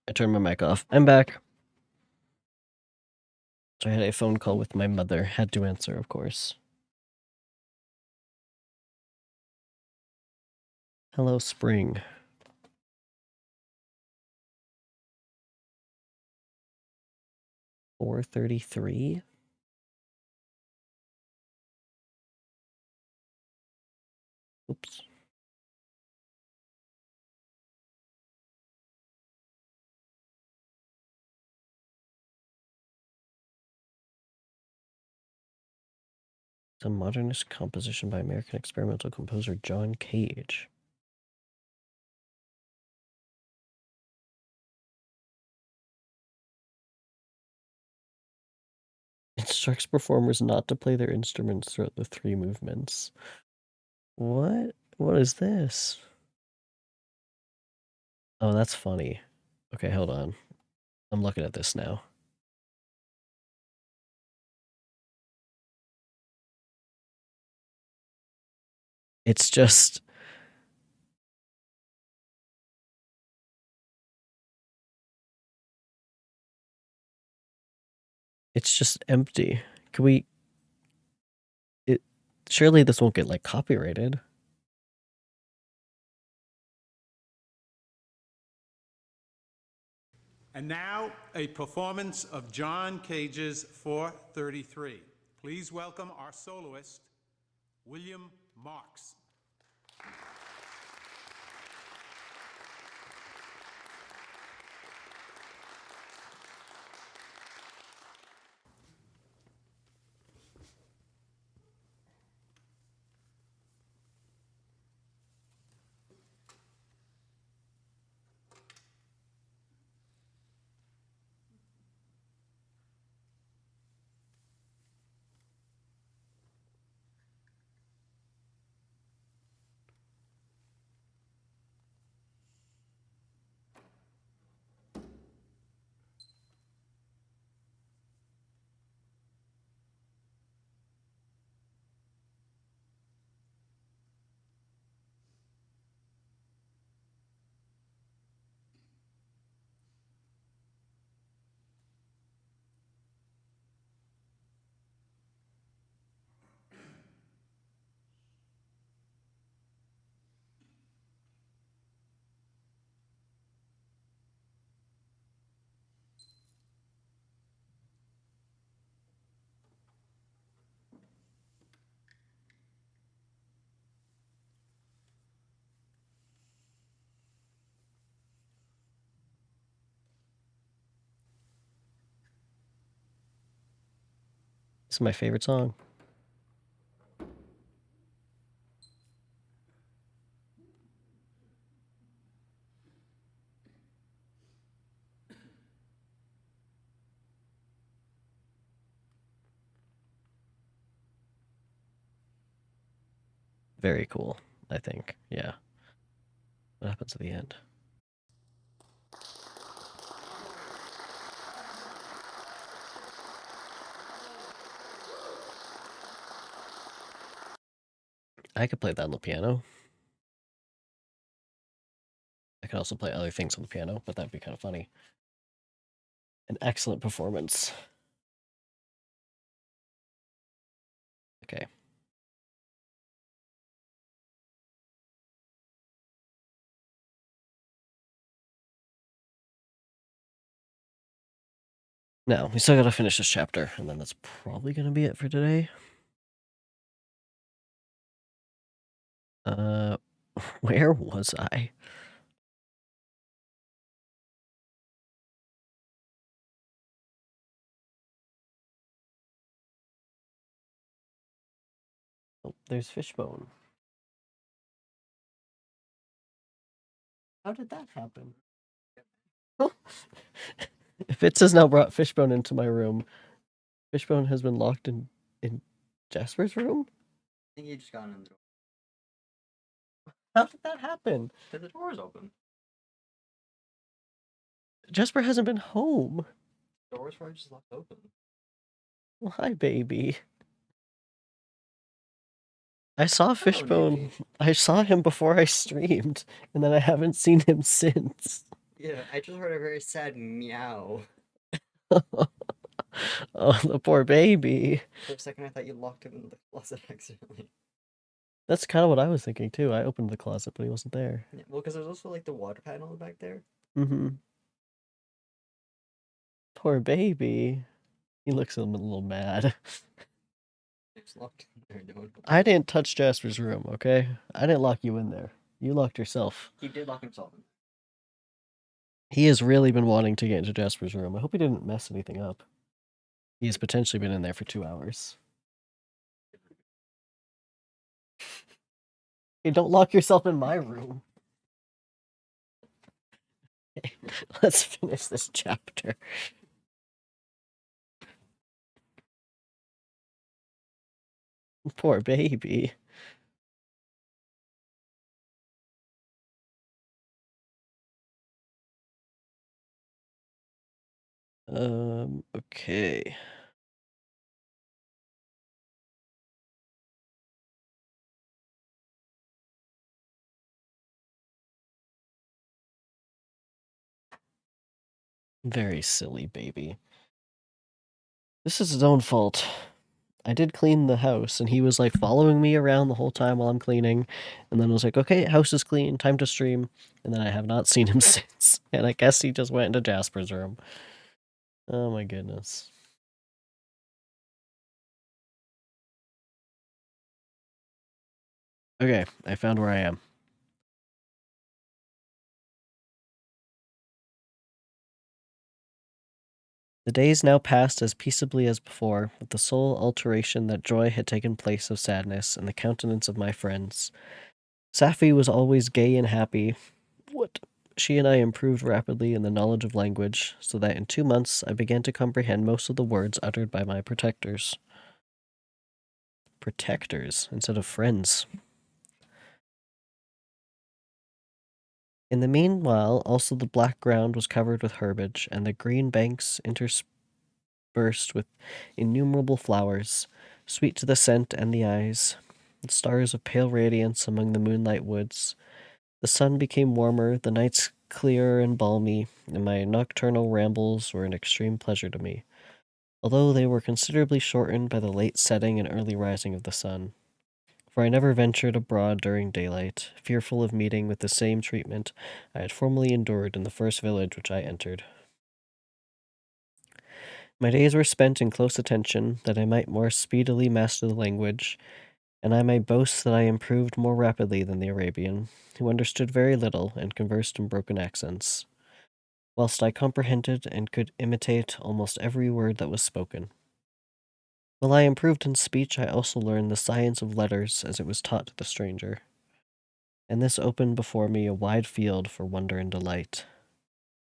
I turned my mic off. I'm back. So I had a phone call with my mother. Had to answer, of course. Hello, spring. 4:33. Oops. It's a modernist composition by American experimental composer John Cage. Instructs performers not to play their instruments throughout the 3 movements. What? What is this? Oh, that's funny. Okay, hold on. I'm looking at this now. It's just... It's just empty. Can we... Surely this won't get, like, copyrighted. And now, a performance of John Cage's 4:33. Please welcome our soloist, William Marks. This is my favorite song. Very cool, I think. Yeah. What happens at the end? I could play that on the piano. I could also play other things on the piano, but that'd be kind of funny. An excellent performance. Okay. Now, we still gotta finish this chapter, and then that's probably gonna be it for today. Where was I? Oh, there's Fishbone. How did that happen? Fitz has now brought Fishbone into my room. Fishbone has been locked in Jasper's room? I think he just got in the door. How did that happen? The door is open. Jasper hasn't been home. The door was probably just left open. Why, baby? I saw Fishbone. maybe. I saw him before I streamed, and then I haven't seen him since. Yeah, I just heard a very sad meow. Oh, the poor baby. For a second, I thought you locked him in the closet accidentally. That's kind of what I was thinking too. I opened the closet, but he wasn't there. Yeah, well, because there's also like the water panel back there. Mm-hmm. Poor baby. He looks a little mad. It's locked in there, dude. I didn't touch Jasper's room, okay? I didn't lock you in there. You locked yourself. He did lock himself in. He has really been wanting to get into Jasper's room. I hope he didn't mess anything up. He's potentially been in there for 2 hours. Hey, don't lock yourself in my room. Let's finish this chapter. Poor baby. Okay. Very silly baby. This is his own fault. I did clean the house, and he was like following me around the whole time while I'm cleaning, and then was like, okay, house is clean, time to stream, and then I have not seen him since, and I guess he just went into Jasper's room. Oh my goodness. Okay, I found where I am. The days now passed as peaceably as before, with the sole alteration that joy had taken place of sadness in the countenance of my friends. Safi was always gay and happy. What? She and I improved rapidly in the knowledge of language, so that in 2 months I began to comprehend most of the words uttered by my protectors. Protectors instead of friends. In the meanwhile, also the black ground was covered with herbage, and the green banks interspersed with innumerable flowers, sweet to the scent and the eyes, stars of pale radiance among the moonlight woods. The sun became warmer, the nights clearer and balmy, and my nocturnal rambles were an extreme pleasure to me, although they were considerably shortened by the late setting and early rising of the sun. For I never ventured abroad during daylight, fearful of meeting with the same treatment I had formerly endured in the first village which I entered. My days were spent in close attention, that I might more speedily master the language, and I may boast that I improved more rapidly than the Arabian, who understood very little and conversed in broken accents, whilst I comprehended and could imitate almost every word that was spoken. While I improved in speech, I also learned the science of letters as it was taught to the stranger, and this opened before me a wide field for wonder and delight.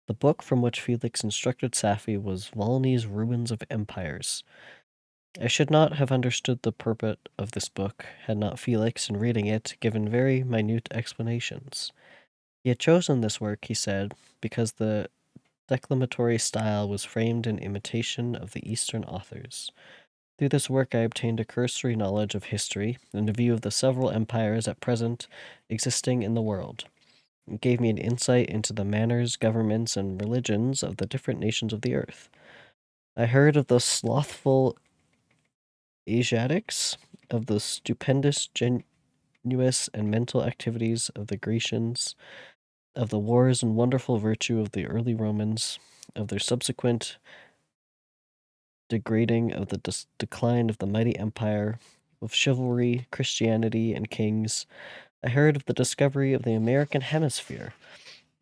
The book from which Felix instructed Safi was Volney's Ruins of Empires. I should not have understood the purport of this book had not Felix, in reading it, given very minute explanations. He had chosen this work, he said, because the declamatory style was framed in imitation of the Eastern authors. Through this work I obtained a cursory knowledge of history and a view of the several empires at present existing in the world. It gave me an insight into the manners, governments, and religions of the different nations of the earth. I heard of the slothful Asiatics, of the stupendous, genuous, and mental activities of the Grecians, of the wars and wonderful virtue of the early Romans, of their subsequent degrading, of the decline of the mighty empire, of chivalry, Christianity, and kings. I heard of the discovery of the American hemisphere,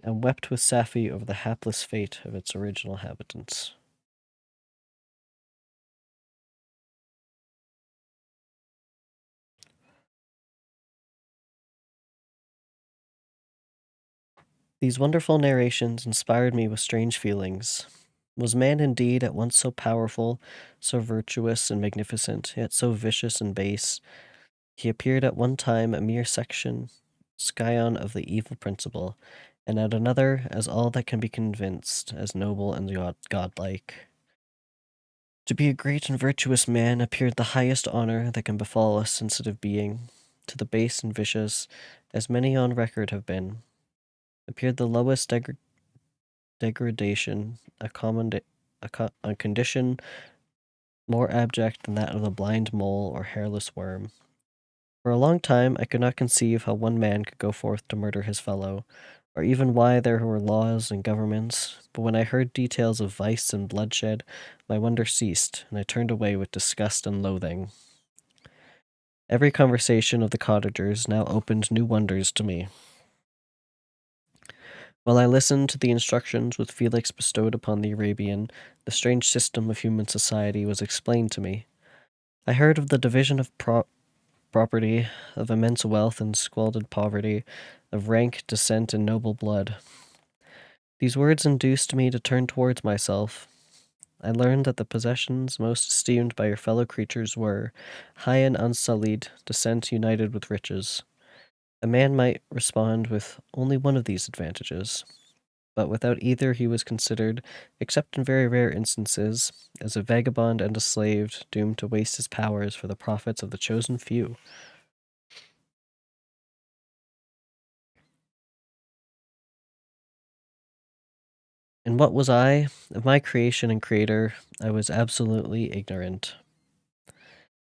and wept with Safi over the hapless fate of its original inhabitants. These wonderful narrations inspired me with strange feelings. Was man indeed at once so powerful, so virtuous and magnificent, yet so vicious and base? He appeared at one time a mere scion of the evil principle, and at another as all that can be convinced, as noble and godlike. To be a great and virtuous man appeared the highest honor that can befall a sensitive being. To the base and vicious, as many on record have been, appeared the lowest degradation, a condition more abject than that of the blind mole or hairless worm. For a long time, I could not conceive how one man could go forth to murder his fellow, or even why there were laws and governments, but when I heard details of vice and bloodshed, my wonder ceased, and I turned away with disgust and loathing. Every conversation of the cottagers now opened new wonders to me. While I listened to the instructions which Felix bestowed upon the Arabian, the strange system of human society was explained to me. I heard of the division of property, of immense wealth and squalid poverty, of rank, descent, and noble blood. These words induced me to turn towards myself. I learned that the possessions most esteemed by your fellow creatures were high and unsullied, descent united with riches. A man might respond with only one of these advantages, but without either he was considered, except in very rare instances, as a vagabond and a slave doomed to waste his powers for the profits of the chosen few. And what was I? Of my creation and creator, I was absolutely ignorant.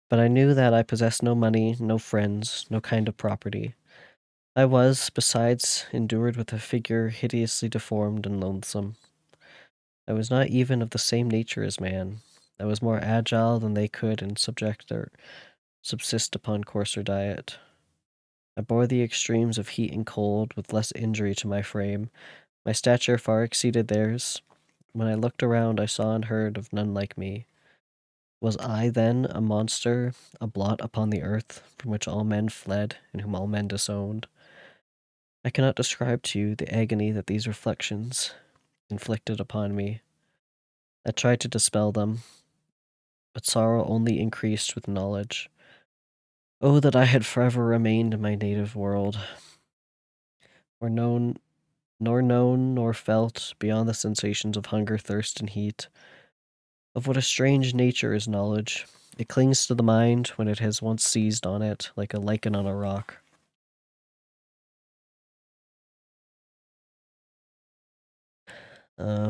But I knew that I possessed no money, no friends, no kind of property. I was, besides, endued with a figure hideously deformed and loathsome. I was not even of the same nature as man. I was more agile than they could and subject or subsist upon coarser diet. I bore the extremes of heat and cold with less injury to my frame. My stature far exceeded theirs. When I looked around, I saw and heard of none like me. Was I, then, a monster, a blot upon the earth, from which all men fled, and whom all men disowned? I cannot describe to you the agony that these reflections inflicted upon me. I tried to dispel them, but sorrow only increased with knowledge. Oh, that I had forever remained in my native world, or known nor felt beyond the sensations of hunger, thirst, and heat. Of what a strange nature is knowledge. It clings to the mind when it has once seized on it, like a lichen on a rock.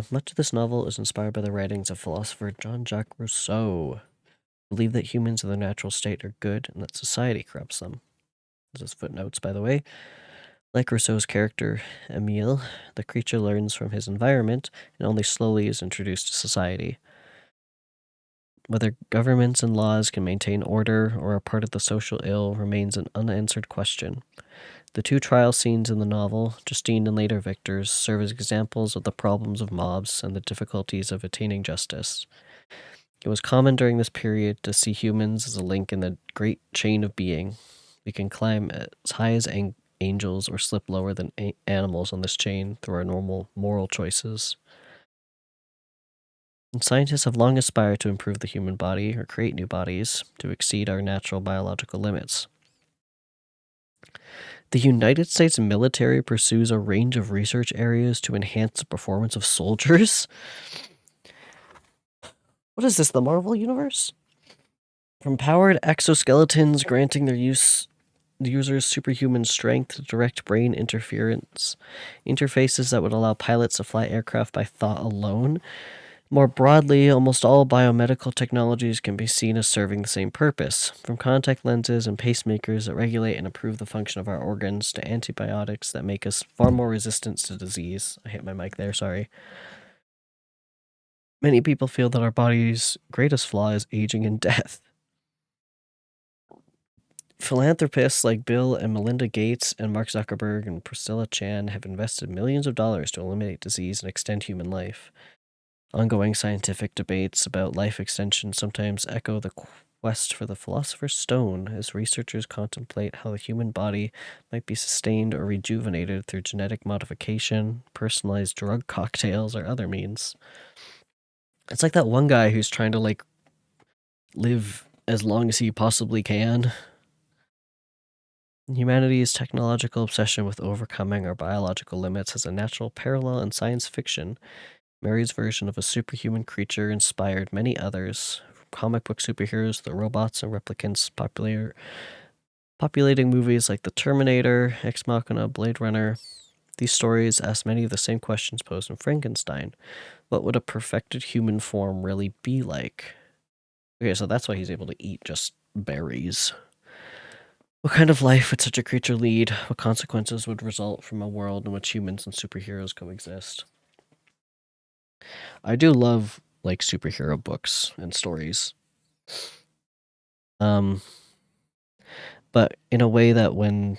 Much of this novel is inspired by the writings of philosopher Jean-Jacques Rousseau, who believed that humans in their natural state are good and that society corrupts them. This is footnotes, by the way. Like Rousseau's character, Emile, the creature learns from his environment and only slowly is introduced to society. Whether governments and laws can maintain order or are part of the social ill remains an unanswered question. The two trial scenes in the novel, Justine and later Victor's, serve as examples of the problems of mobs and the difficulties of attaining justice. It was common during this period to see humans as a link in the great chain of being. We can climb as high as angels or slip lower than animals on this chain through our normal moral choices. And scientists have long aspired to improve the human body or create new bodies to exceed our natural biological limits. The United States military pursues a range of research areas to enhance the performance of soldiers. What is this, the Marvel Universe? From powered exoskeletons granting their users superhuman strength to direct brain interfaces that would allow pilots to fly aircraft by thought alone. More broadly, almost all biomedical technologies can be seen as serving the same purpose, from contact lenses and pacemakers that regulate and improve the function of our organs to antibiotics that make us far more resistant to disease. I hit my mic there, sorry. Many people feel that our body's greatest flaw is aging and death. Philanthropists like Bill and Melinda Gates and Mark Zuckerberg and Priscilla Chan have invested millions of dollars to eliminate disease and extend human life. Ongoing scientific debates about life extension sometimes echo the quest for the philosopher's stone as researchers contemplate how the human body might be sustained or rejuvenated through genetic modification, personalized drug cocktails, or other means. It's like that one guy who's trying to live as long as he possibly can. Humanity's technological obsession with overcoming our biological limits has a natural parallel in science fiction. Mary's version of a superhuman creature inspired many others, from comic book superheroes, the robots and replicants populating movies like The Terminator, Ex Machina, Blade Runner. These stories ask many of the same questions posed in Frankenstein. What would a perfected human form really be like? Okay, so that's why he's able to eat just berries. What kind of life would such a creature lead? What consequences would result from a world in which humans and superheroes coexist? I do love like superhero books and stories. Um but in a way that when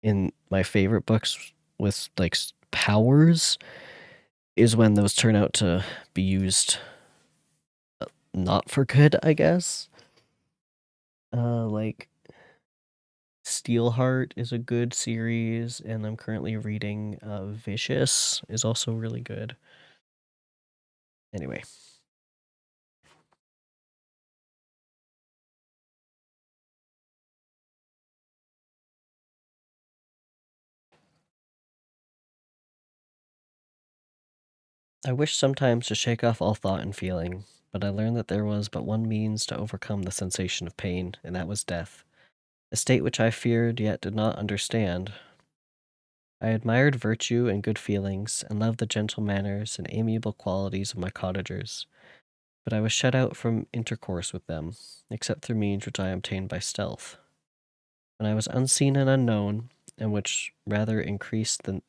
in my favorite books with like powers is when those turn out to be used not for good, I guess. Like Steelheart is a good series, and I'm currently reading Vicious is also really good. Anyway. I wish sometimes to shake off all thought and feeling, but I learned that there was but one means to overcome the sensation of pain, and that was death. A state which I feared yet did not understand. I admired virtue and good feelings, and loved the gentle manners and amiable qualities of my cottagers, but I was shut out from intercourse with them, except through means which I obtained by stealth. When I was unseen and unknown, and which rather increased than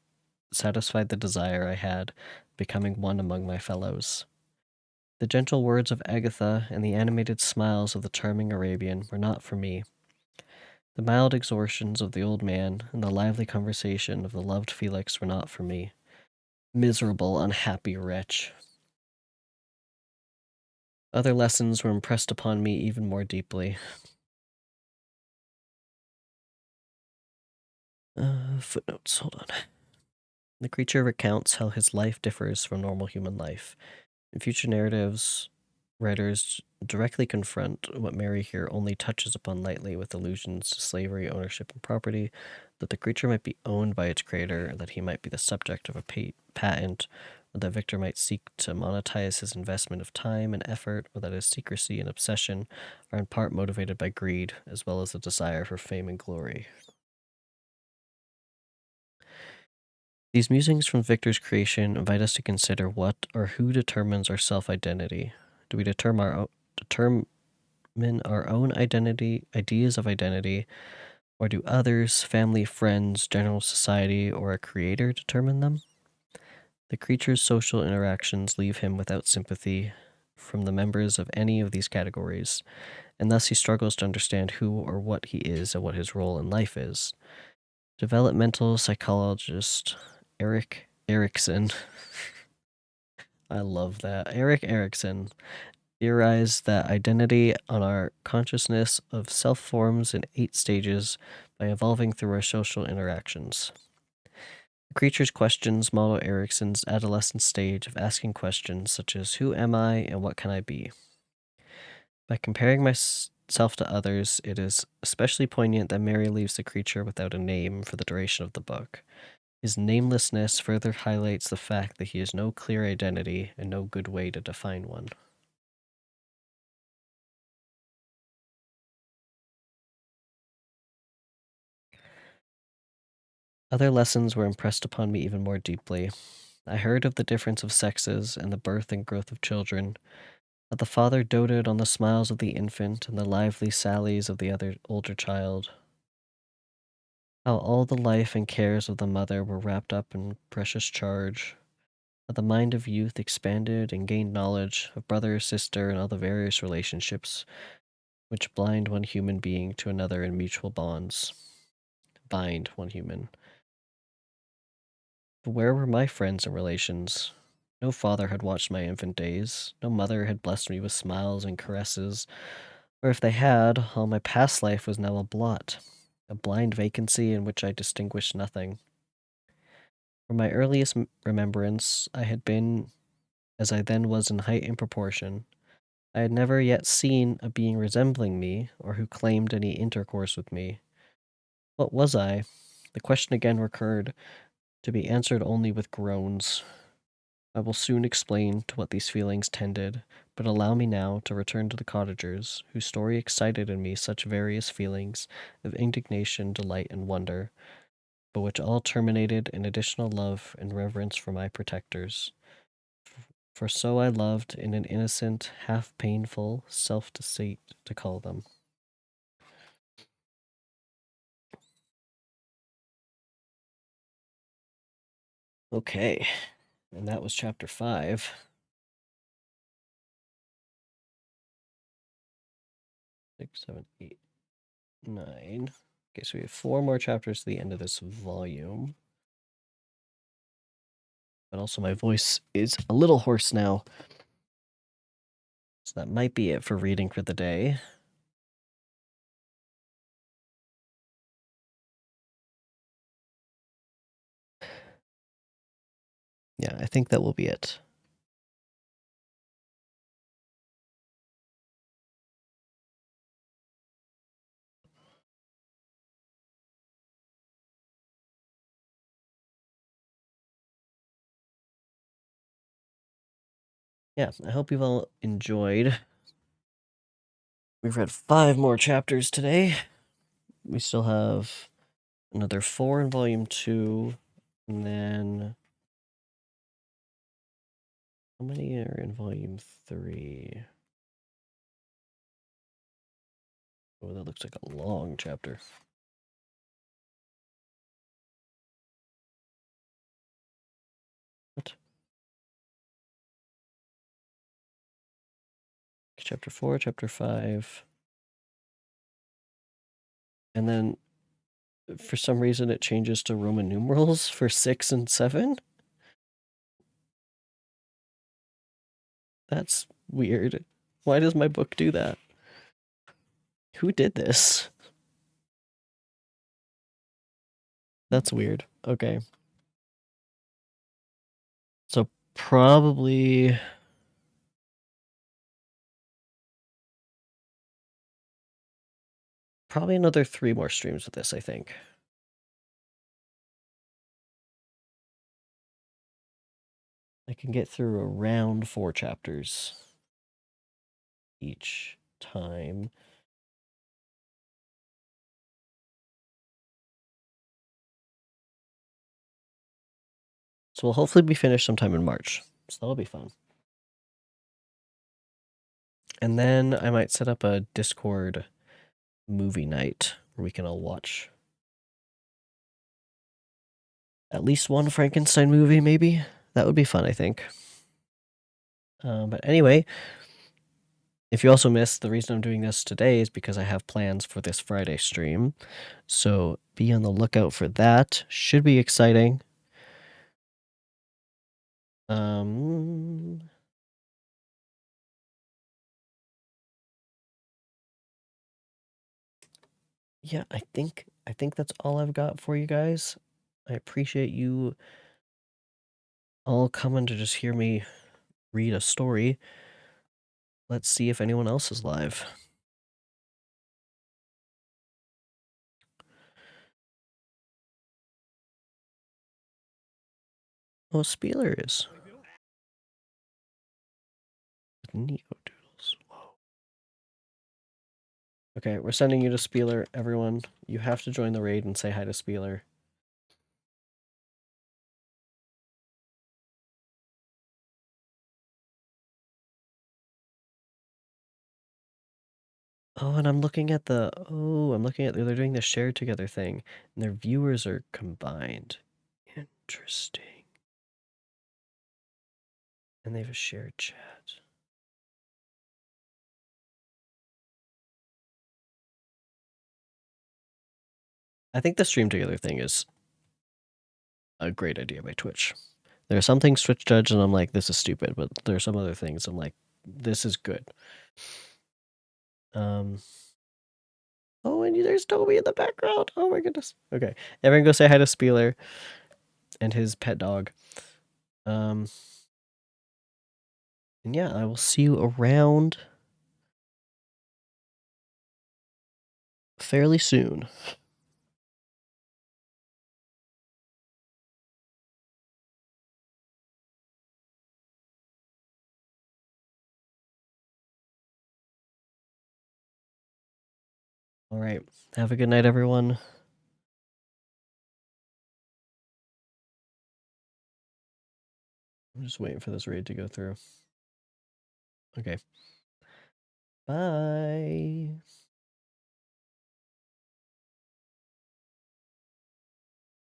satisfied the desire I had, becoming one among my fellows. The gentle words of Agatha and the animated smiles of the charming Arabian were not for me. The mild exhortations of the old man and the lively conversation of the loved Felix were not for me. Miserable, unhappy wretch. Other lessons were impressed upon me even more deeply. Footnotes, hold on. The creature recounts how his life differs from normal human life. In future narratives, writers directly confront what Mary here only touches upon lightly with allusions to slavery, ownership, and property, that the creature might be owned by its creator, that he might be the subject of a patent, or that Victor might seek to monetize his investment of time and effort, or that his secrecy and obsession are in part motivated by greed, as well as a desire for fame and glory. These musings from Victor's creation invite us to consider what or who determines our self-identity. Do we determine our own identity, ideas of identity, or do others, family, friends, general society, or a creator determine them? The creature's social interactions leave him without sympathy from the members of any of these categories, and thus he struggles to understand who or what he is and what his role in life is. Developmental psychologist Eric Erikson, I love that, Eric Erikson, theorized that identity on our consciousness of self forms in 8 stages by evolving through our social interactions. The creature's questions model Erikson's adolescent stage of asking questions such as who am I and what can I be? By comparing myself to others, it is especially poignant that Mary leaves the creature without a name for the duration of the book. His namelessness further highlights the fact that he has no clear identity and no good way to define one. Other lessons were impressed upon me even more deeply. I heard of the difference of sexes and the birth and growth of children, that the father doted on the smiles of the infant and the lively sallies of the other older child, how all the life and cares of the mother were wrapped up in precious charge, how the mind of youth expanded and gained knowledge of brother, sister, and all the various relationships which bind one human being to another in mutual bonds. Bind one human. But where were my friends and relations? No father had watched my infant days. No mother had blessed me with smiles and caresses. Or if they had, all my past life was now a blot, a blind vacancy in which I distinguished nothing. From my earliest remembrance, I had been, as I then was in height and proportion. I had never yet seen a being resembling me, or who claimed any intercourse with me. What was I? The question again recurred, to be answered only with groans. I will soon explain to what these feelings tended, but allow me now to return to the cottagers, whose story excited in me such various feelings of indignation, delight, and wonder. but which all terminated in additional love and reverence for my protectors. For so I loved in an innocent, half painful self-deceit to call them. Okay, and that was chapter 5. Six, seven, eight, 9. Okay, so we have 4 more chapters to the end of this volume. But also my voice is a little hoarse now. So that might be it for reading for the day. Yeah, I think that will be it. Yeah, I hope you've all enjoyed. We've read 5 more chapters today. We still have another 4 in volume 2, and then how many are in volume 3? Oh, that looks like a long chapter. What? Chapter 4, chapter 5. And then for some reason it changes to Roman numerals for 6 and 7. That's weird. Why does my book do that? Who did this? That's weird. Okay. So probably another 3 more streams with this, I think. I can get through around 4 chapters each time. So we'll hopefully be finished sometime in March. So that'll be fun. And then I might set up a Discord movie night where we can all watch at least one Frankenstein movie, maybe. That would be fun, I think. But anyway, if you also missed, the reason I'm doing this today is because I have plans for this Friday stream. So be on the lookout for that. Should be exciting. Yeah, I think that's all I've got for you guys. I appreciate you all coming to just hear me read a story. Let's see if anyone else is live. Oh, Spieler is. Neodoodles. Whoa. Okay, we're sending you to Spieler, everyone. You have to join the raid and say hi to Spieler. Oh, and I'm looking at they're doing the share together thing, and their viewers are combined. Interesting. And they have a shared chat. I think the stream together thing is a great idea by Twitch. There are some things Twitch judge and I'm like, this is stupid, but there are some other things I'm like, this is good. Oh, and there's Toby in the background. Oh my goodness. Okay, everyone go say hi to Spieler and his pet dog. And yeah, I will see you around fairly soon. All right. Have a good night, everyone. I'm just waiting for this raid to go through. Okay. Bye.